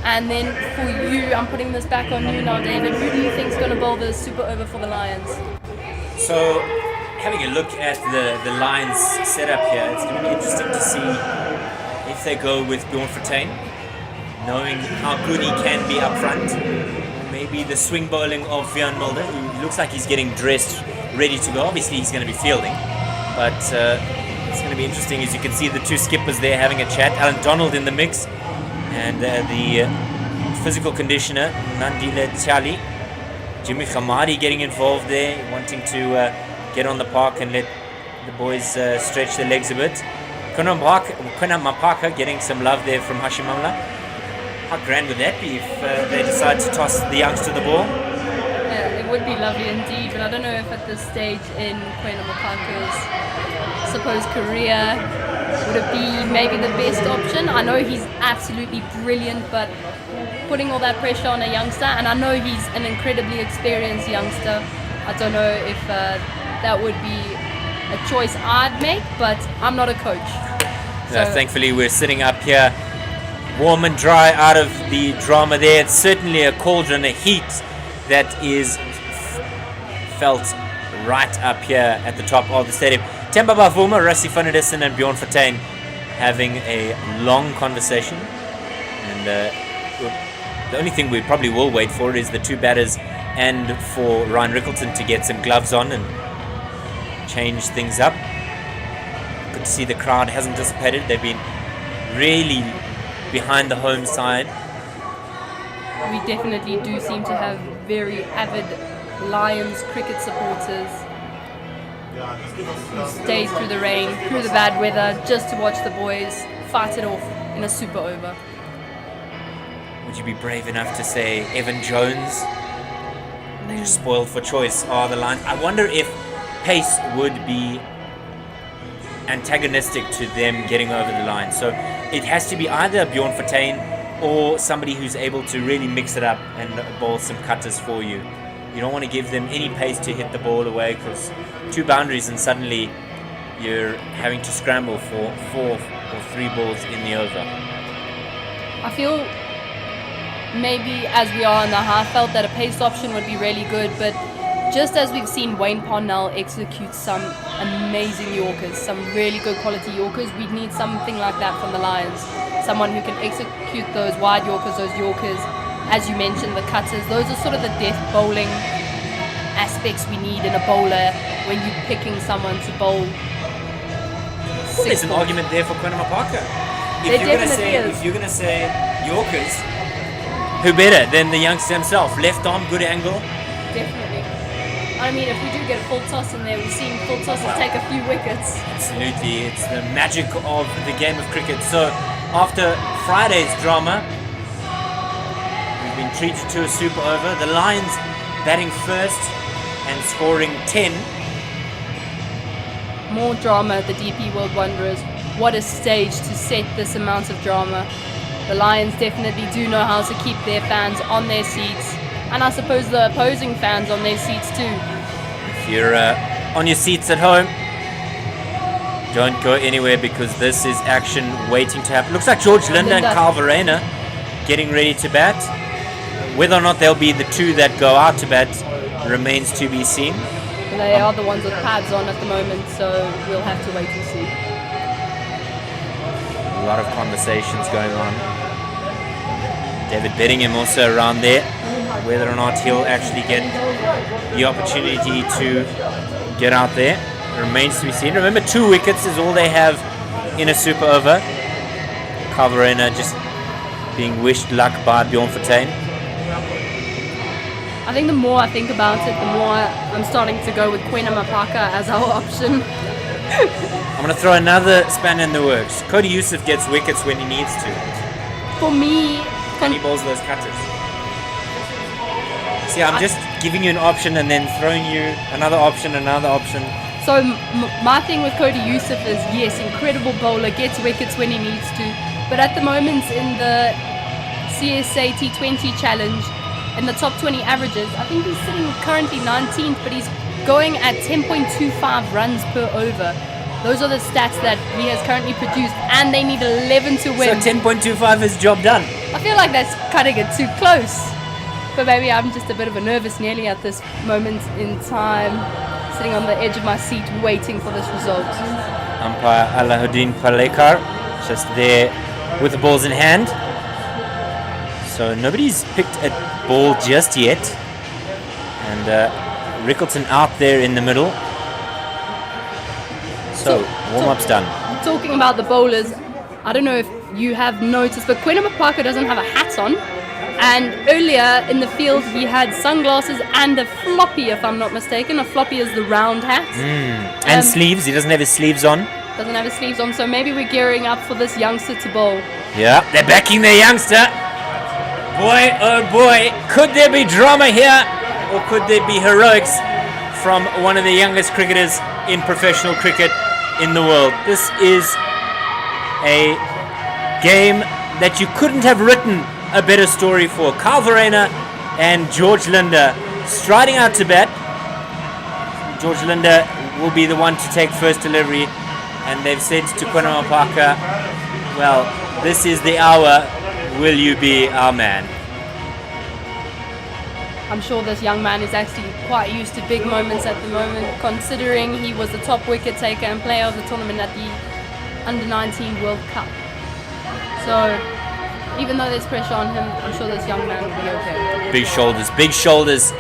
And then for you, I'm putting this back on you now, David. Who do you think is going to bowl the super over for the Lions? So, having a look at the Lions setup here, it's going to be interesting to see if they go with Bjorn Fortuin, knowing how good he can be up front. Maybe the swing bowling of Vian Mulder, who looks like he's getting dressed, ready to go. Obviously, he's going to be fielding, but it's going to be interesting as you can see the 2 skippers there having a chat. Alan Donald in the mix, and the physical conditioner, Nandila Chali. Jimmy Khamadi getting involved there, wanting to get on the park and let the boys stretch their legs a bit. Kuna Mapaka getting some love there from Hashimamla. How grand would that be if they decide to toss the youngster the ball? Yeah, it would be lovely indeed, but I don't know if at this stage in Kwena Mapaka's supposed career would it be maybe the best option. I know he's absolutely brilliant, but putting all that pressure on a youngster, and I know he's an incredibly experienced youngster, I don't know if that would be a choice I'd make, but I'm not a coach. So thankfully we're sitting up here warm and dry out of the drama there. It's certainly a cauldron, a heat that is felt right up here at the top of the stadium. Temba Bavuma, Rassi van der Dissen and Bjorn Fortuin having a long conversation, and the only thing we probably will wait for is the 2 batters and for Ryan Rickleton to get some gloves on and change things up. Good to see the crowd hasn't dissipated. They've been really behind the home side. we definitely do seem to have very avid Lions cricket supporters who stay through the rain, through the bad weather, just to watch the boys fight it off in a super over. Would you be brave enough to say Evan Jones? They're spoiled for choice are the Lions. I wonder if pace would be antagonistic to them getting over the line. So it has to be either Bjorn Fortuin or somebody who's able to really mix it up and bowl some cutters for you. You don't want to give them any pace to hit the ball away, because 2 boundaries and suddenly you're having to scramble for 4 or 3 balls in the over. I feel maybe as we are in the half felt that a pace option would be really good, but just as we've seen Wayne Parnell execute some amazing Yorkers, some really good quality Yorkers, we need something like that from the Lions. Someone who can execute those wide Yorkers, as you mentioned, the cutters. Those are sort of the death bowling aspects we need in a bowler when you're picking someone to bowl. Well, there's an argument there for Quinama Parker. If you're gonna say Yorkers, who better than the youngster himself? Left arm, good angle. Definitely. I mean, if we do get a full toss in there, we've seen full tosses take a few wickets. Absolutely, it's the magic of the game of cricket. So, after Friday's drama, we've been treated to a super over. The Lions batting first and scoring 10. More drama at the DP World Wanderers. What a stage to set this amount of drama. The Lions definitely do know how to keep their fans on their seats, and I suppose the opposing fans on their seats too. If you're on your seats at home, don't go anywhere because this is action waiting to happen. Looks like George Linda and Carl Verena getting ready to bat. Whether or not they'll be the two that go out to bat remains to be seen. They are the ones with pads on at the moment, so we'll have to wait and see. A lot of conversations going on. David Bedingham also around there. Whether or not he'll actually get the opportunity to get out there remains to be seen. Remember, 2 wickets is all they have in a super over. Carl Verena just being wished luck by Bjorn Fortuin. I think the more I think about it, the more I'm starting to go with Quinama Parker as our option. I'm going to throw another spanner in the works. Cody Youssef gets wickets when he needs to. For me, And he bowls those cutters. See, I'm just giving you an option and then throwing you another option. so my thing with Cody Youssef is, yes, incredible bowler, gets wickets when he needs to, but at the moment in the CSA T20 challenge, in the top 20 averages, I think he's sitting currently 19th, but he's going at 10.25 runs per over. Those are the stats that he has currently produced, and they need 11 to win. So 10.25 is job done. I feel like that's cutting it too close. But maybe I'm just a bit of a nervous Nelly at this moment in time, sitting on the edge of my seat waiting for this result. Umpire Alahuddin Palekar just there with the balls in hand. So nobody's picked a ball just yet. And Rickleton out there in the middle. So warm-up's done. Talking about the bowlers, I don't know if you have noticed, but Quinama Parker doesn't have a hat on. And earlier in the field, he had sunglasses and a floppy, if I'm not mistaken. A floppy is the round hat. And sleeves. He doesn't have his sleeves on. Doesn't have his sleeves on, so maybe we're gearing up for this youngster to bowl. Yeah, they're backing their youngster. Boy, oh boy, could there be drama here? Or could there be heroics from one of the youngest cricketers in professional cricket in the world? This is a game that you couldn't have written a better story for. Carl Verena and George Linda striding out to bat. George Linda will be the one to take first delivery, and they've said to Quinama Parker, well, this is the hour, will you be our man? I'm sure this young man is actually quite used to big moments at the moment, considering he was the top wicket taker and player of the tournament at the Under-19 World Cup. So even though there's pressure on him, I'm sure this young man will be okay. Big shoulders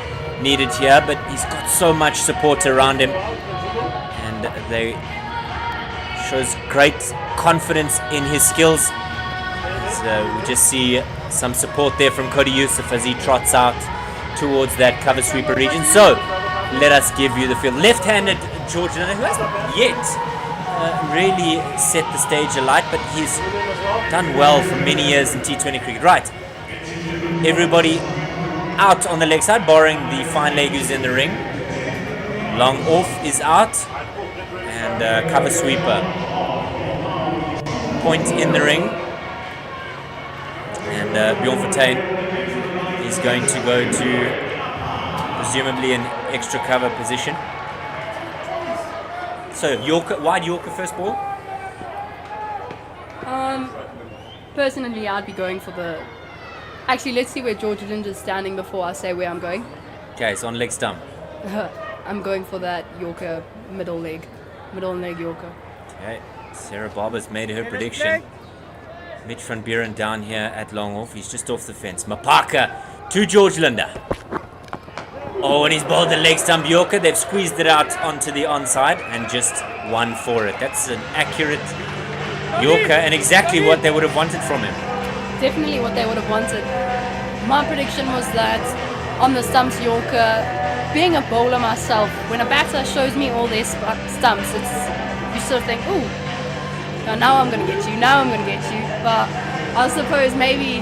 needed here, but he's got so much support around him, and they shows great confidence in his skills. So we just see some support there from Cody Youssef as he trots out towards that cover sweeper region. So let us give you the field. Left-handed George Linda, who hasn't yet really set the stage alight, but he's done well for many years in T20 cricket. Right, everybody out on the leg side, barring the fine leg who's in the ring. Long off is out, and cover sweeper. Point in the ring, and Bjorn Fortuin is going to go to presumably an extra cover position. So Yorker, wide Yorker first ball? Personally, I'd be going for the... Actually, let's see where George Linda's standing before I say where I'm going. Okay, so on leg stump. I'm going for that Yorker middle leg Yorker. Okay, Sarah Barber's made her prediction. Mitch van Buren down here at long off. He's just off the fence. Mapaka to George Linda. Oh, and he's bowled the leg stump Yorker. They've squeezed it out onto the onside and just won for it. That's an accurate Yorker and exactly what they would have wanted from him. Definitely what they would have wanted. My prediction was that on the stumps Yorker, being a bowler myself, when a batter shows me all their stumps, you sort of think, ooh, now I'm going to get you, But I suppose maybe,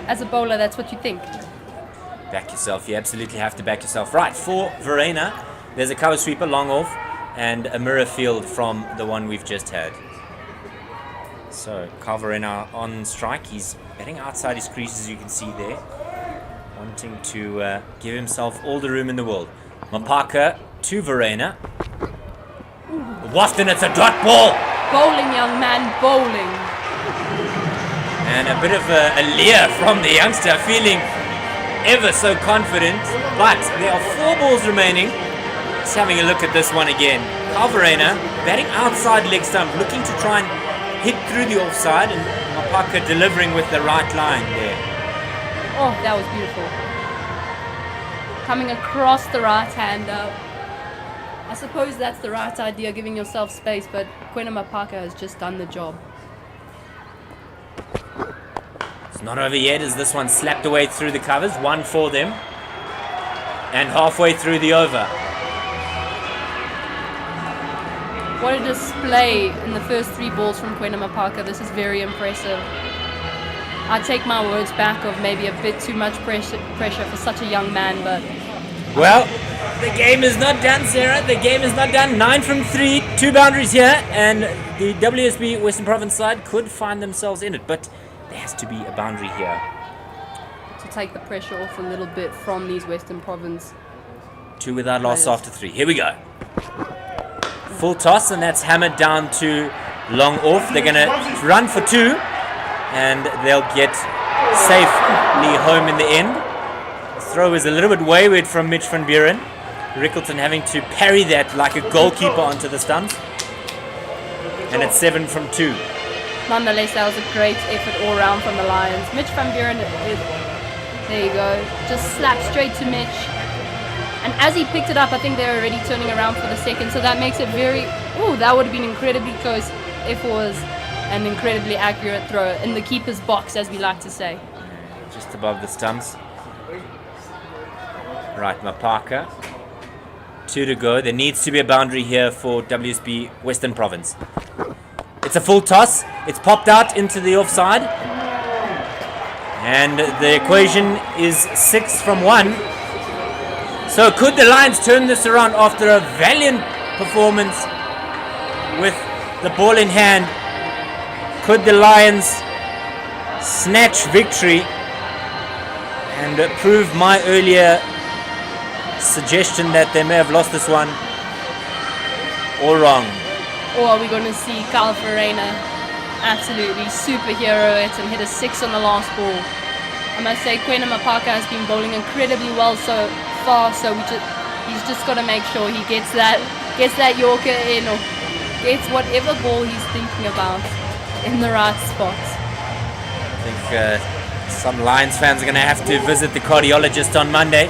as a bowler, that's what you think. Back yourself. You absolutely have to back yourself. Right, for Verena, there's a cover sweeper long off and a mirror field from the one we've just had. So, Carl Verena on strike. He's batting outside his crease, as you can see there. Wanting to give himself all the room in the world. Mapaka to Verena. Wafted, it's a dot ball. Bowling, young man, bowling. And a bit of a leer from the youngster, feeling ever so confident. But there are 4 balls remaining. Just having a look at this one again. Carl Verena batting outside leg stump, looking to try and hit through the offside, and Mapaka delivering with the right line there. Oh, that was beautiful. Coming across the right-hander. I suppose that's the right idea, giving yourself space, but Quena Mapaka has just done the job. It's not over yet as this one slapped away through the covers. 1 for them. And halfway through the over. What a display in the first 3 balls from Quena Mapaka. This is very impressive. I take my words back of maybe a bit too much pressure for such a young man, but... Well, the game is not done, Sarah. The game is not done. 9 from 3, 2 boundaries here, and the WSB Western Province side could find themselves in it, but there has to be a boundary here. To take the pressure off a little bit from these Western Province. 2 without loss after 3. Here we go. Full toss, and that's hammered down to long off. They're going to run for 2. And they'll get safely home in the end. The throw is a little bit wayward from Mitch van Buren. Rickleton having to parry that like a goalkeeper onto the stumps. And it's 7 from 2. Nonetheless, that was a great effort all round from the Lions. Mitch van Buren is, there you go, just slapped straight to Mitch. And as he picked it up, I think they're already turning around for the second. So that makes it very, that would have been incredibly close if it was an incredibly accurate throw in the keeper's box, as we like to say. Just above the stumps. Right, Mapaka. 2 to go. There needs to be a boundary here for WSB Western Province. It's a full toss. It's popped out into the offside. And the equation is 6 from 1. So could the Lions turn this around after a valiant performance with the ball in hand? Could the Lions snatch victory and prove my earlier suggestion that they may have lost this one all wrong? Or are we going to see Carl Verena absolutely superhero it and hit a 6 on the last ball? I must say Quena Mapaka has been bowling incredibly well so far, so he's just got to make sure he gets that Yorker in, or gets whatever ball he's thinking about in the right spot. I think some Lions fans are going to have to visit the cardiologist on Monday.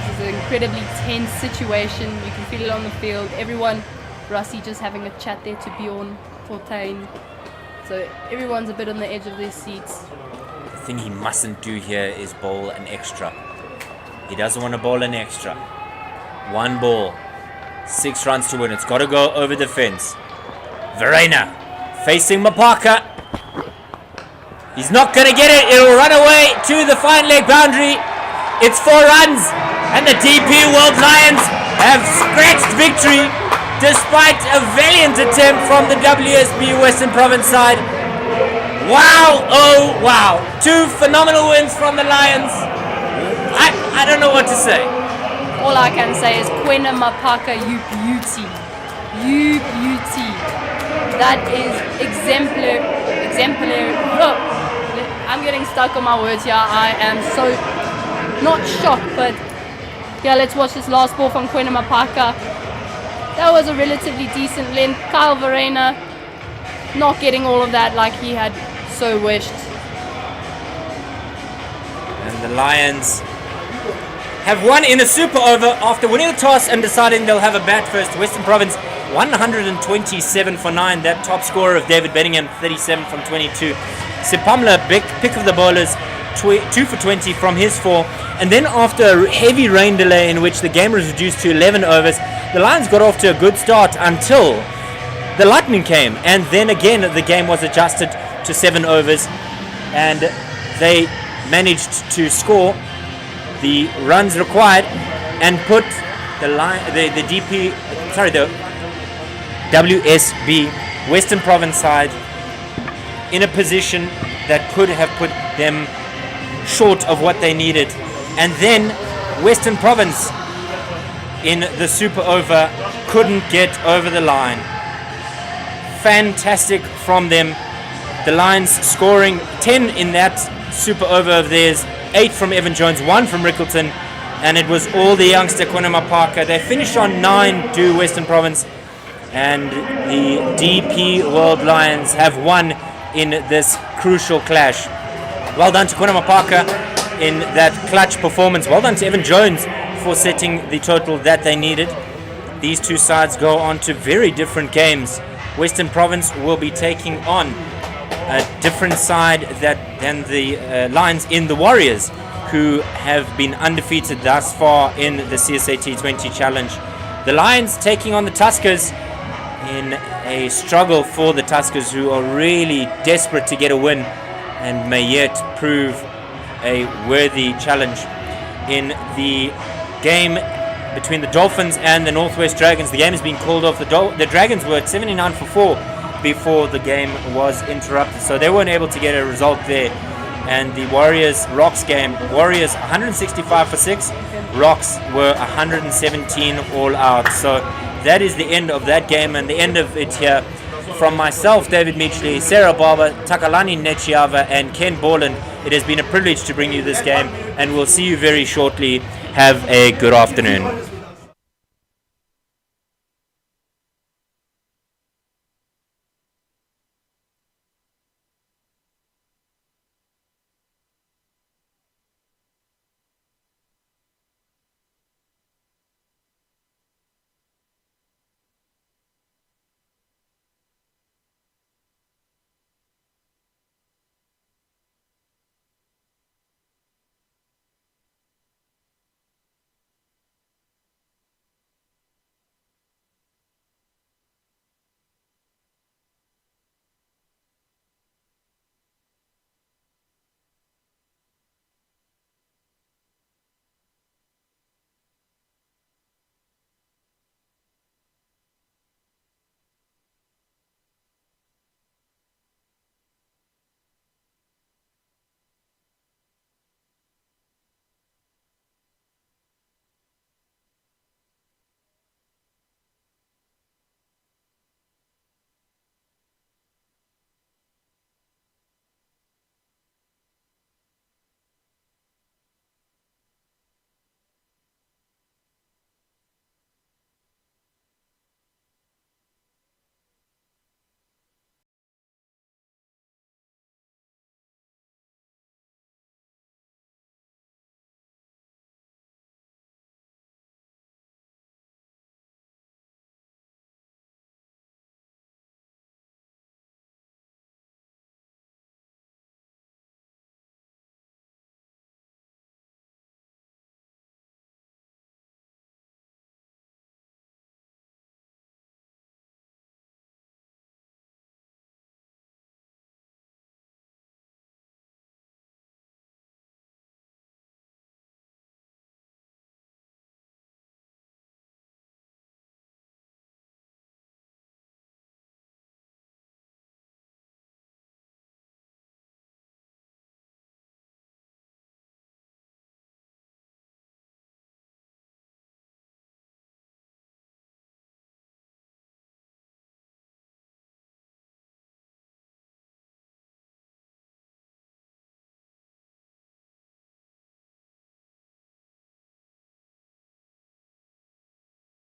This is an incredibly tense situation. You can feel it on the field. Everyone, Rossi just having a chat there to Bjorn Fortuin. So everyone's a bit on the edge of their seats. The thing he mustn't do here is bowl an extra. He doesn't want to bowl an extra. 1 ball, 6 runs to win. It's got to go over the fence. Verena facing Mapaka. He's not going to get it. It'll run away to the fine leg boundary. It's 4 runs. And the DP World Lions have scratched victory despite a valiant attempt from the WSB Western Province side. Wow. Oh, wow. 2 phenomenal wins from the Lions. I don't know what to say. All I can say is Quena Mapaka, you beauty. You beauty. That is exemplary. Oh, I'm getting stuck on my words here. I am so not shocked, but yeah, let's watch this last ball from Kwena Mapaka. That was a relatively decent length. Kyle Verena not getting all of that like he had so wished. And the Lions have won in a super over after winning the toss and deciding they'll have a bat first. Western Province 127 for 9. That top scorer of David Benningham 37 from 22. Sipamla, big pick of the bowlers, 2 for 20 from his 4. And then after a heavy rain delay in which the game was reduced to 11 overs, the Lions got off to a good start until the lightning came. And then again the game was adjusted to 7 overs and they managed to score the runs required and put the WSB Western Province side in a position that could have put them short of what they needed. And then Western Province in the super over couldn't get over the line. Fantastic from them. The Lions scoring 10 in that super over of theirs, 8 from Evan Jones, 1 from Rickleton, and it was all the youngster Kwena Mapaka. They finished on 9 to Western Province, and the DP World Lions have won in this crucial clash. Well done to Kwena Mapaka in that clutch performance. Well done to Evan Jones for setting the total that they needed. These two sides go on to very different games. Western Province will be taking on a different side than the Lions in the Warriors, who have been undefeated thus far in the CSA T20 Challenge. The Lions taking on the Tuskers in a struggle for the Tuskers, who are really desperate to get a win and may yet prove a worthy challenge. In the game between the Dolphins and the Northwest Dragons, the game has been called off. The Dragons were at 79 for 4 before the game was interrupted, so they weren't able to get a result there. And the Warriors Rocks game, Warriors 165 for 6, Rocks were 117 all out. So that is the end of that game and the end of it here. From myself, David Meachley, Sarah Barber, Takalani Nechiava and Ken Borland, it has been a privilege to bring you this game, and we'll see you very shortly. Have a good afternoon.